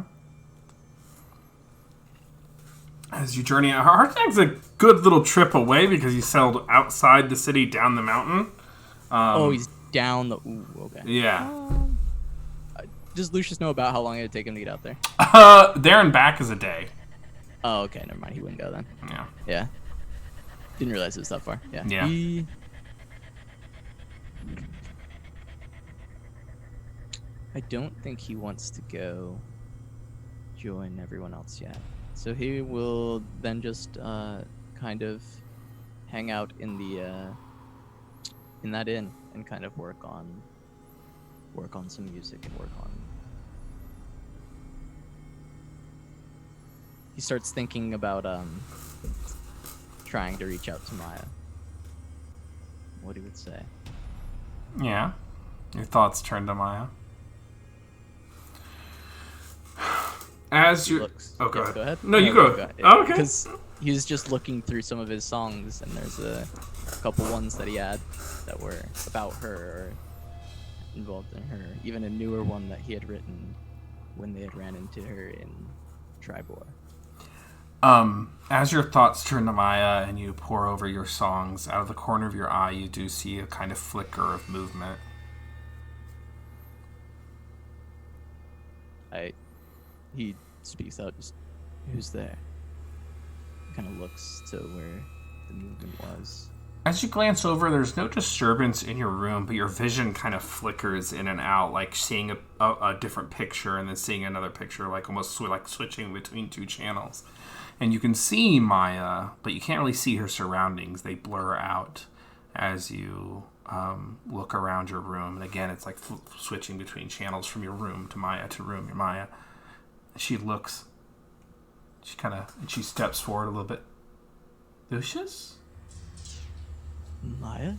As you journey out, Harshnag's a good little trip away because you sailed outside the city, down the mountain.
He's down the... Ooh, okay.
Yeah.
Does Lucius know about how long it'd take him to get out there?
There and back is a day.
Oh, okay. Never mind. He wouldn't go then.
Yeah.
Yeah. Didn't realize it was that far. Yeah.
Yeah.
I don't think he wants to go join everyone else yet. So he will then just kind of hang out in the in that inn and kind of work on some music and work on. He starts thinking about trying to reach out to Maya. What he would say.
Yeah. Your thoughts turn to Maya. As you... Oh, go ahead.
Go ahead.
No, you go.
ahead.
Oh, okay.
Because he was just looking through some of his songs, and there's a couple ones that he had that were about her or involved in her. Even a newer one that he had written when they had ran into her in Tribor.
As your thoughts turn to Maya and you pour over your songs, out of the corner of your eye, you do see a kind of flicker of movement.
He speaks out, just, who's there? Kind of looks to where the movement was.
As you glance over, there's no disturbance in your room, but your vision kind of flickers in and out, like seeing a different picture and then seeing another picture, like almost like switching between two channels. And you can see Maya, but you can't really see her surroundings. They blur out as you look around your room. And again, it's like switching between channels from your room to Maya to room to Maya. She looks. She steps forward a little bit. Lucius?
Maya?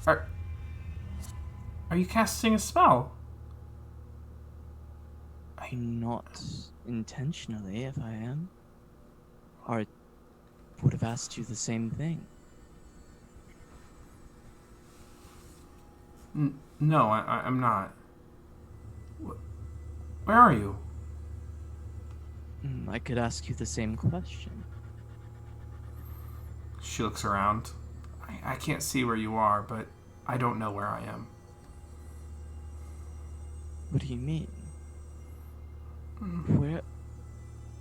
Are you casting a spell?
Not intentionally, if I am. I would have asked you the same thing.
No, I'm not. Where are you?
I could ask you the same question.
She looks around. I can't see where you are, but I don't know where I am.
What do you mean? Where...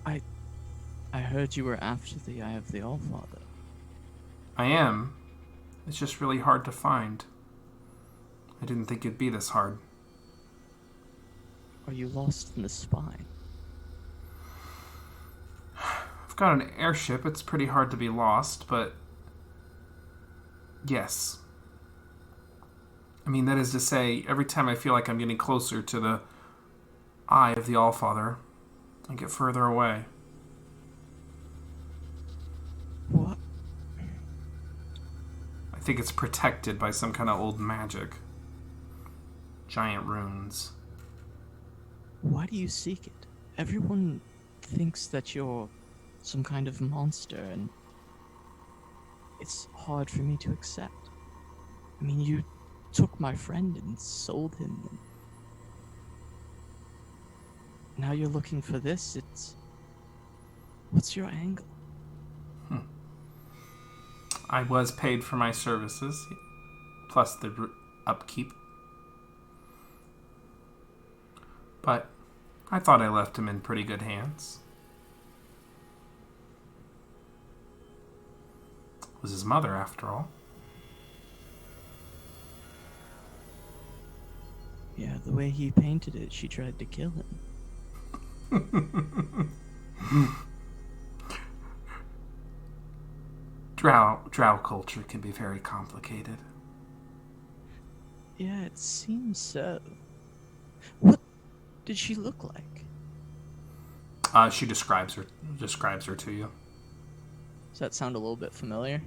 I heard you were after the Eye of the Allfather.
I am. It's just really hard to find. I didn't think it'd be this hard.
Are you lost in the spine?
I've got an airship. It's pretty hard to be lost, but... yes. I mean, that is to say, every time I feel like I'm getting closer to the Eye of the Allfather, I get further away.
What?
I think it's protected by some kind of old magic. Giant runes.
Why do you seek it? Everyone thinks that you're some kind of monster, and it's hard for me to accept. I mean, you took my friend and sold him, and now you're looking for this. What's your angle?
I was paid for my services, plus the upkeep. But I thought I left him in pretty good hands. It was his mother, after all.
Yeah, the way he painted it, she tried to kill him.
Drow culture can be very complicated.
Yeah, it seems so. What did she look like?
She describes her to you.
Does that sound a little bit familiar?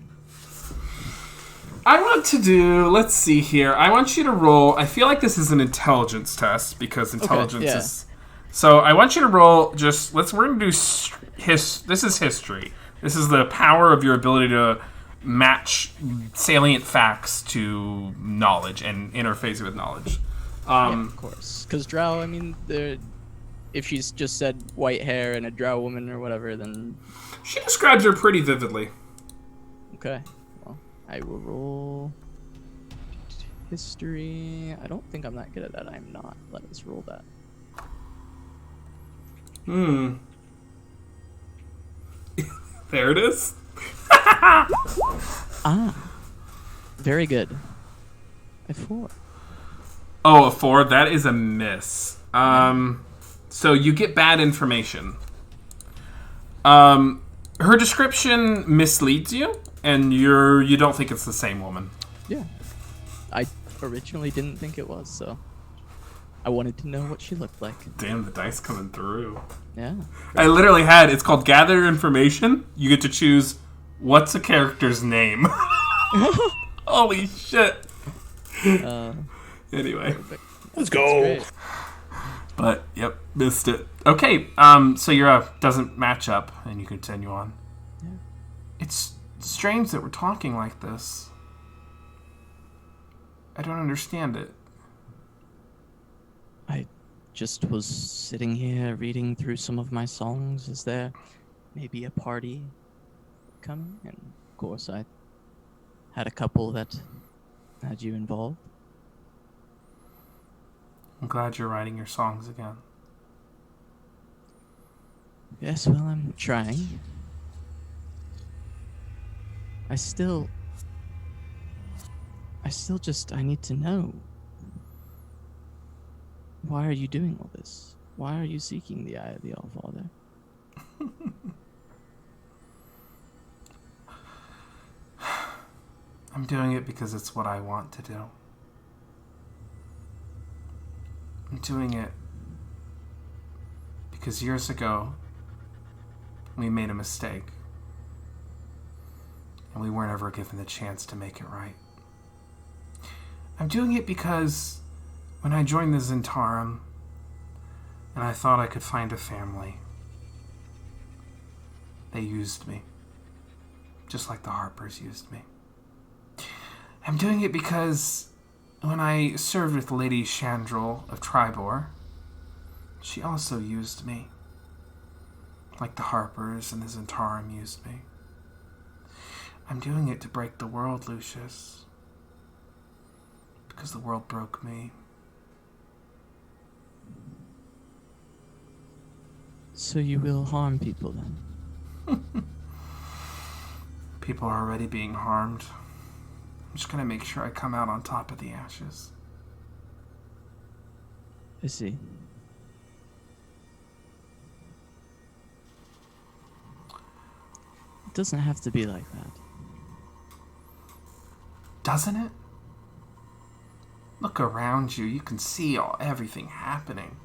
I want to do. Let's see here. I want you to roll. I feel like this is an intelligence test because intelligence
yeah.
is. So I want you to roll. Just we're gonna do This is history. This is the power of your ability to match salient facts to knowledge and interface it with knowledge.
Yeah, of course. Because Drow, I mean, if she's just said white hair and a Drow woman or whatever, then
She describes her pretty vividly.
okay. Well, I will roll history. I don't think I'm that good at that. I'm not. Let us roll that.
There it is.
Very good. A 4.
Oh, a 4. That is a miss. So you get bad information. Her description misleads you, and you don't think it's the same woman.
Yeah. I originally didn't think it was, so I wanted to know what she looked like.
Damn, the dice coming through.
Yeah.
I literally had. It's called Gather Information. You get to choose what's a character's name. Holy shit. Anyway.
Perfect.
Let's
That's
go.
great.
But, yep, missed it. Okay, so your doesn't match up, and you continue on.
Yeah.
It's strange that we're talking like this. I don't understand it.
I just was sitting here reading through some of my songs. Is there maybe a party coming? And of course, I had a couple that had you involved.
I'm glad you're writing your songs again.
Yes, well, I'm trying. I still I need to know. Why are you doing all this? Why are you seeking the eye of the All-Father?
I'm doing it because it's what I want to do. I'm doing it because years ago we made a mistake and we weren't ever given the chance to make it right. I'm doing it because when I joined the Zentarum and I thought I could find a family, they used me, just like the Harpers used me. I'm doing it because when I served with Lady Chandrel of Tribor, she also used me, like the Harpers and the Zentarum used me. I'm doing it to break the world, Lucius, because the world broke me.
So you will harm people then?
People are already being harmed. I'm just gonna make sure I come out on top of the ashes.
I see. It doesn't have to be like that.
Doesn't it? Look around you. You can see everything happening.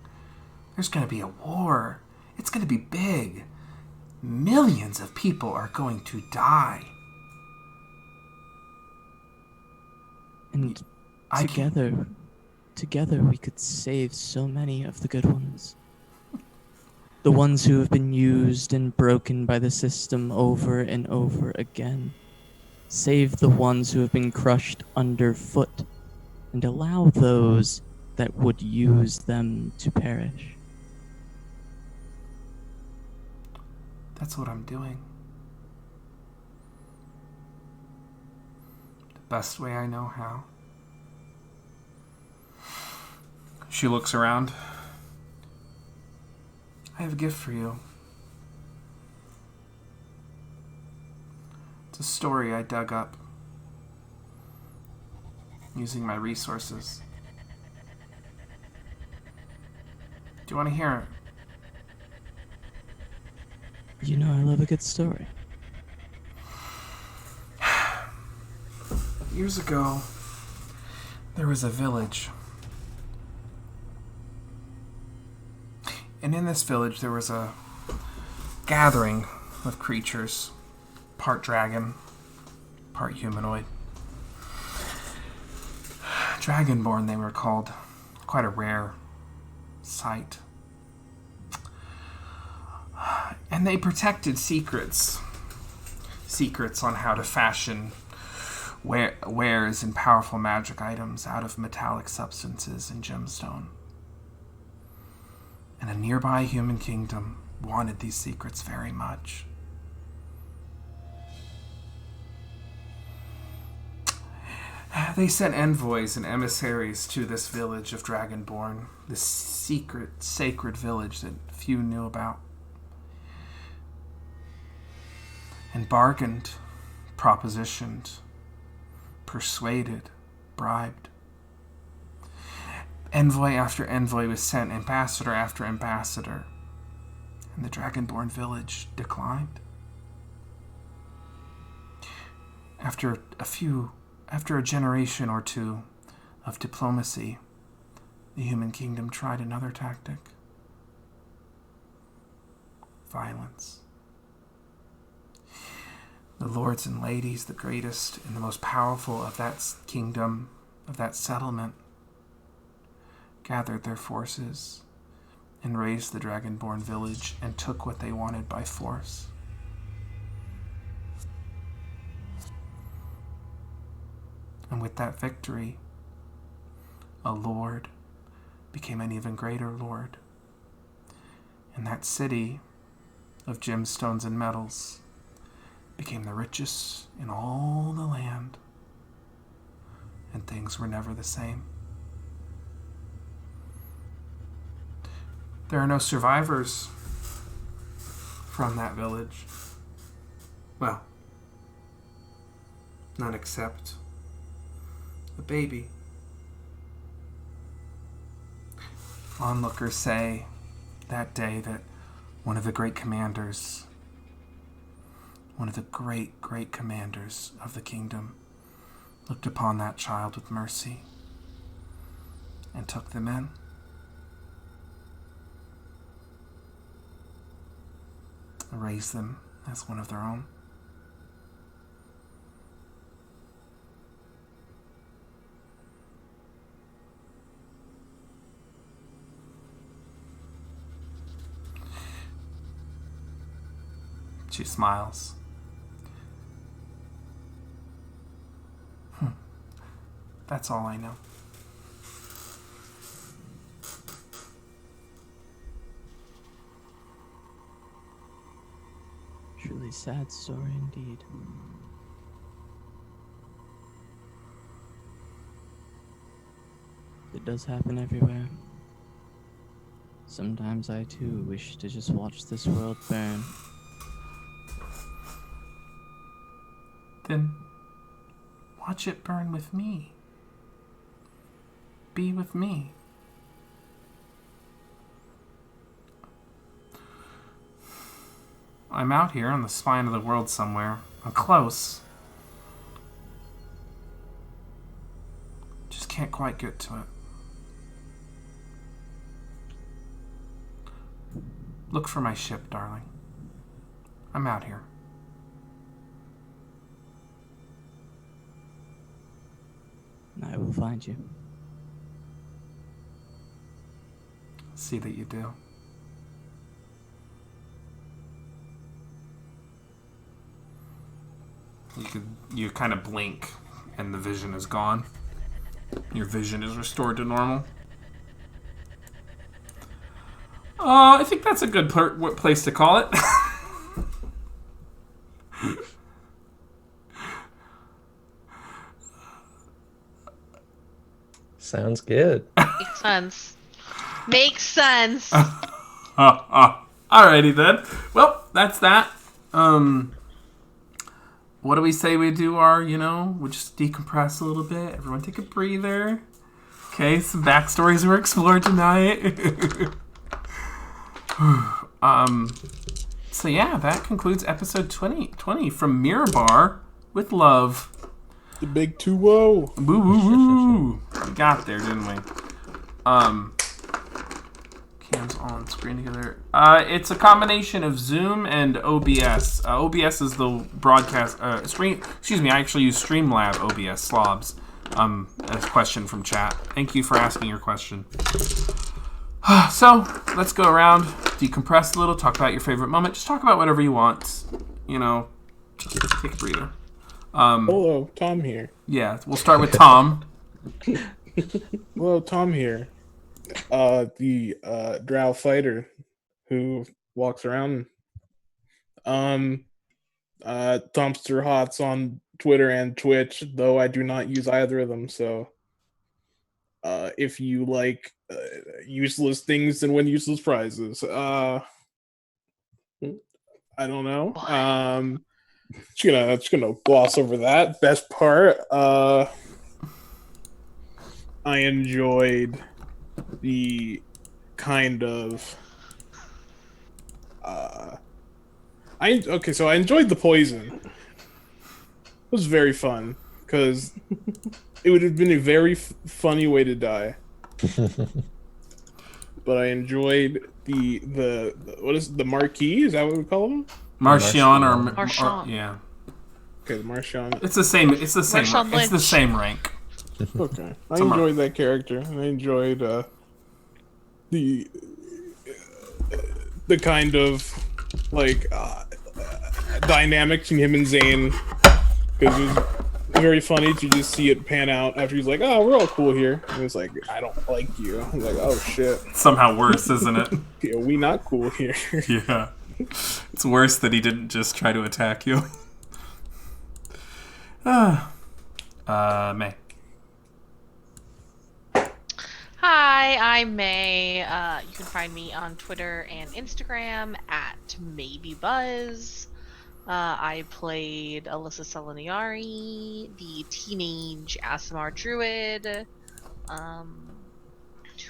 There's gonna be a war. It's gonna be big. Millions of people are going to die.
And together we could save so many of the good ones. The ones who have been used and broken by the system over and over again. Save the ones who have been crushed underfoot, and allow those that would use them to perish.
That's what I'm doing. The best way I know how. She looks around. I have a gift for you. It's a story I dug up using my resources. Do you want to hear it?
You know I love a good story.
Years ago, there was a village. And in this village, there was a gathering of creatures, part dragon, part humanoid. Dragonborn, they were called. Quite a rare sight. And they protected secrets. Secrets on how to fashion wares and powerful magic items out of metallic substances and gemstone. And a nearby human kingdom wanted these secrets very much. They sent envoys and emissaries to this village of Dragonborn, this secret, sacred village that few knew about, and bargained, propositioned, persuaded, bribed. Envoy after envoy was sent, ambassador after ambassador, and the Dragonborn village declined. After a generation or two of diplomacy, the human kingdom tried another tactic. Violence. The lords and ladies, the greatest and the most powerful of that kingdom, of that settlement, gathered their forces and razed the Dragonborn village and took what they wanted by force. And with that victory, a lord became an even greater lord. And that city of gemstones and metals became the richest in all the land. And things were never the same. There are no survivors from that village. Well, none except a baby. Onlookers say that day that one of the great commanders, one of the great commanders of the kingdom, looked upon that child with mercy and took them in. Raised them as one of their own. She smiles. That's all I know.
Truly sad story indeed. It does happen everywhere. Sometimes I too wish to just watch this world burn.
Then watch it burn with me. Be with me. I'm out here on the spine of the world somewhere. I'm close. Just can't quite get to it. Look for my ship, darling. I'm out here.
I will find you.
See that you do. You kind of blink and the vision is gone. Your vision is restored to normal. I think that's a good place to call it.
Sounds good.
Makes sense. Makes sense.
Alrighty then. Well, that's that. What do we say we do our, we'll just decompress a little bit. Everyone take a breather. Okay, some backstories were explored tonight. So yeah, that concludes episode 20 from Mirabar with love.
The big 2-0.
Woo woo woo. We got there, didn't we? Cams on, screen together. It's a combination of Zoom and OBS. OBS is the broadcast stream. Excuse me, I actually use Streamlab OBS slobs. A question from chat. Thank you for asking your question. So let's go around, decompress a little, talk about your favorite moment. Just talk about whatever you want. You know, just take a breather.
Hello, Tom here.
Yeah, we'll start with Tom.
Hello, Tom here. The drow fighter who walks around. Tomster Hots on Twitter and Twitch, though I do not use either of them. So, if you like useless things and win useless prizes, I don't know. Just gonna gloss over that. Best part, I enjoyed the kind of so I enjoyed the poison. It was very fun because it would have been a very funny way to die. But I enjoyed the what is the Marquis? Is that what we call him?
Marchion or
Marchion.
Yeah.
Okay, the Marchion.
It's the same. It's the same.
Marshawn
It's the
Lynch.
same rank.
Okay, I enjoyed that character, and I enjoyed the kind of like dynamic between him and Zane, because it was very funny to just see it pan out after he's like, "Oh, we're all cool here," and it's like, "I don't like you." I'm like, "Oh shit."
Somehow worse, isn't it?
Yeah, we not cool here.
Yeah. It's worse that he didn't just try to attack you. May.
Hi, I'm May. You can find me on Twitter and Instagram at MaybeBuzz. I played Alyssa Seleniari, the teenage Asimar druid,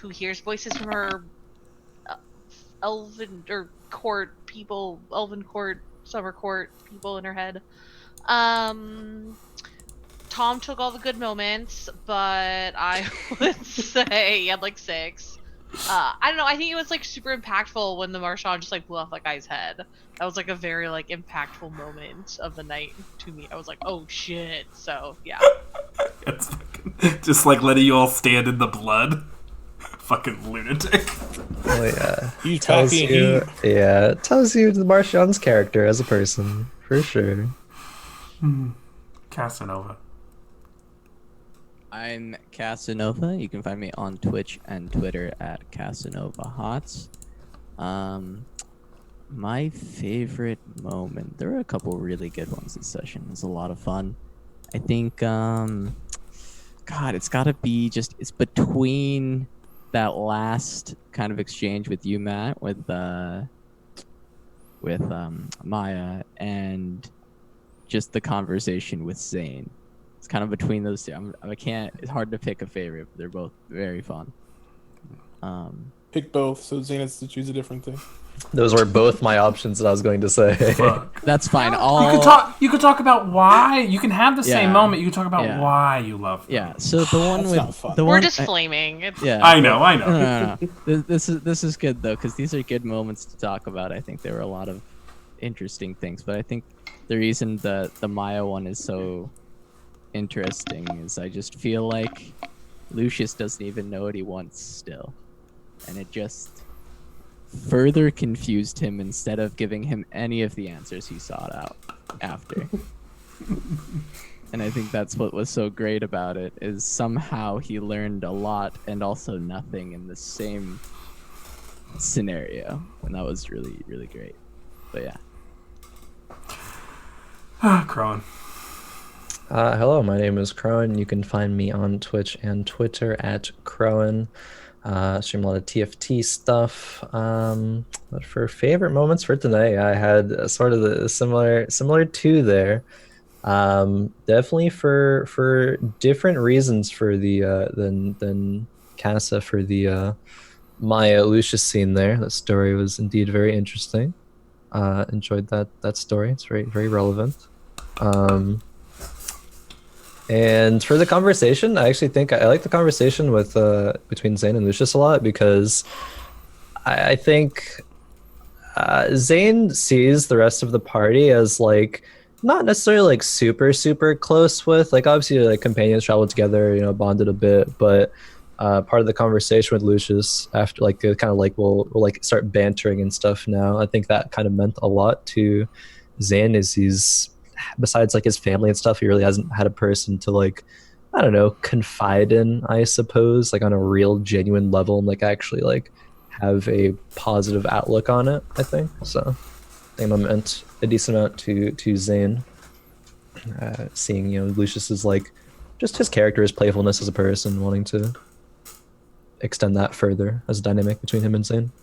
who hears voices from her elven or court people, elven court, summer court people in her head. Tom took all the good moments, but I would say he had like 6. I don't know. I think it was like super impactful when the Marchand just like blew off that guy's head. That was like a very like impactful moment of the night to me. I was like, oh shit. So yeah.
It's fucking, just like letting you all stand in the blood. Fucking lunatic.
Oh yeah.
He's
Tells
packing
you,
heat.
yeah, it tells you the Marchion's character as a person, for sure.
Casanova.
I'm Casanova. You can find me on Twitch and Twitter at Casanova Hots. My favorite moment. There were a couple really good ones this session. It was a lot of fun. I think, God, it's got to be just, it's between that last kind of exchange with you, Matt, with Maya, and just the conversation with Zane. It's kind of between those two. I can't. It's hard to pick a favorite, but they're both very fun.
Pick both, so Zane has to choose a different thing.
Those were both my options that I was going to say.
Fuck.
That's fine.
You could talk about why. You can have the same
Yeah.
moment. You can talk about
Yeah.
why you love them.
Yeah. So the one
That's not fun.
with the
We're
one.
just flaming. It's
Yeah.
I know.
No. This is good though, because these are good moments to talk about. I think there were a lot of interesting things, but I think the reason the Maya one is so interesting is I just feel like Lucius doesn't even know what he wants still, and it just further confused him instead of giving him any of the answers he sought out after. And I think that's what was so great about it, is somehow he learned a lot and also nothing in the same scenario, and that was really, really great. But yeah.
Crowan.
Hello, my name is Crowan. You can find me on Twitch and Twitter at Crowan. Stream a lot of TFT stuff. But for favorite moments for today, I had sort of the similar to there. Definitely for different reasons for the than Casa for the Maya Lucius scene there. That story was indeed very interesting. Enjoyed that story. It's very relevant. And for the conversation, I actually think I like the conversation with between Zane and Lucius a lot, because I think Zane sees the rest of the party as like not necessarily like super close with. Like obviously like companions traveled together, bonded a bit, but part of the conversation with Lucius after like kind of like we'll like start bantering and stuff now. I think that kind of meant a lot to Zane is he's besides like his family and stuff, he really hasn't had a person to like I don't know, confide in, I suppose, like on a real genuine level and like actually like have a positive outlook on it, I think. So I think that meant a decent amount to Zane. Seeing, Lucius is like just his character, his playfulness as a person, wanting to extend that further as a dynamic between him and Zane.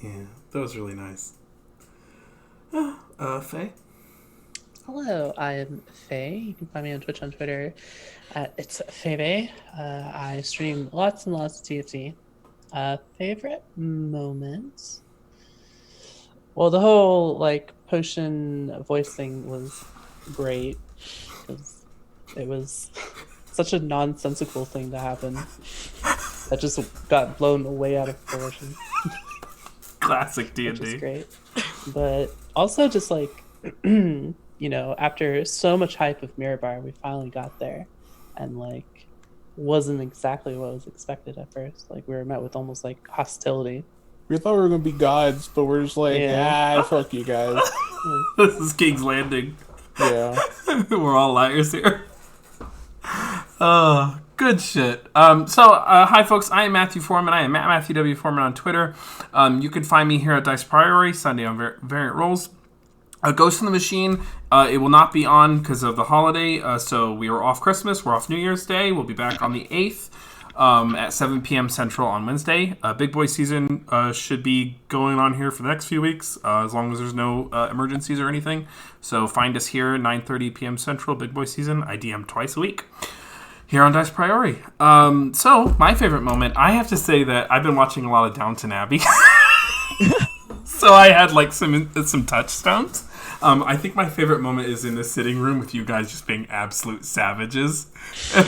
Yeah, that was really nice. Faye?
Hello, I'm Faye. You can find me on Twitch, on Twitter at It's Faye. I stream lots and lots of TFT. Favorite moments? Well, the whole like potion voice thing was great because it was such a nonsensical thing to happen that just got blown way out of proportion.
Classic D&D.
Which is great. But also just like, after so much hype of Mirabar, we finally got there and like wasn't exactly what was expected at first. Like we were met with almost like hostility.
We thought we were gonna be gods, but we're just like, fuck you guys.
This is King's Landing.
Yeah.
We're all liars here. Good shit. Hi folks, I am Matthew Foreman. I am at Matthew W. Foreman on Twitter. You can find me here at Dice Priority, Sunday on Variant Rolls. Ghost in the Machine, it will not be on because of the holiday, so we are off Christmas, we're off New Year's Day. We'll be back on the 8th at 7 p.m. Central on Wednesday. Big Boy season should be going on here for the next few weeks, as long as there's no emergencies or anything. So find us here at 9:30 p.m. Central, Big Boy season. I DM twice a week here on Dice Priority. So my favorite moment, I have to say that I've been watching a lot of Downton Abbey. So I had like some touchstones. I think my favorite moment is in the sitting room with you guys just being absolute savages. And,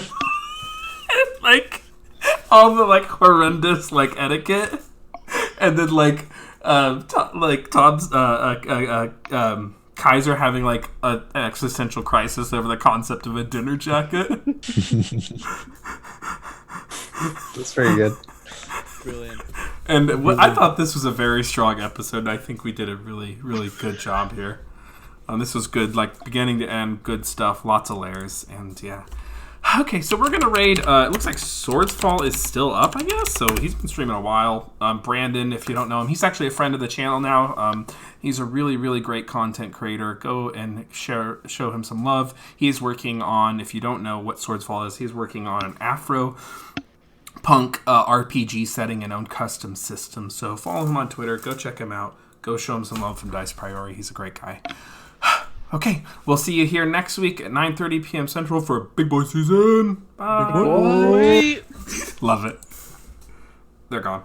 like all the like horrendous like etiquette, and then like Todd's Kaiser having like an existential crisis over the concept of a dinner jacket.
That's very good.
Brilliant.
And I thought this was a very strong episode. I think we did a really, really good job here. This was good, like beginning to end, good stuff, lots of layers, and yeah. Okay, so we're gonna raid. It looks like Swordsfall is still up, I guess. So he's been streaming a while. Brandon, if you don't know him, he's actually a friend of the channel now. He's a really, really great content creator. Go and show him some love. He's working on, if you don't know what Swordsfall is, he's working on an Afro punk RPG setting and own custom system. So follow him on Twitter. Go check him out. Go show him some love from Dice Priority. He's a great guy. Okay, we'll see you here next week at 9:30 p.m. Central for Big Boy season. Bye.
Big boy.
Love it. They're gone.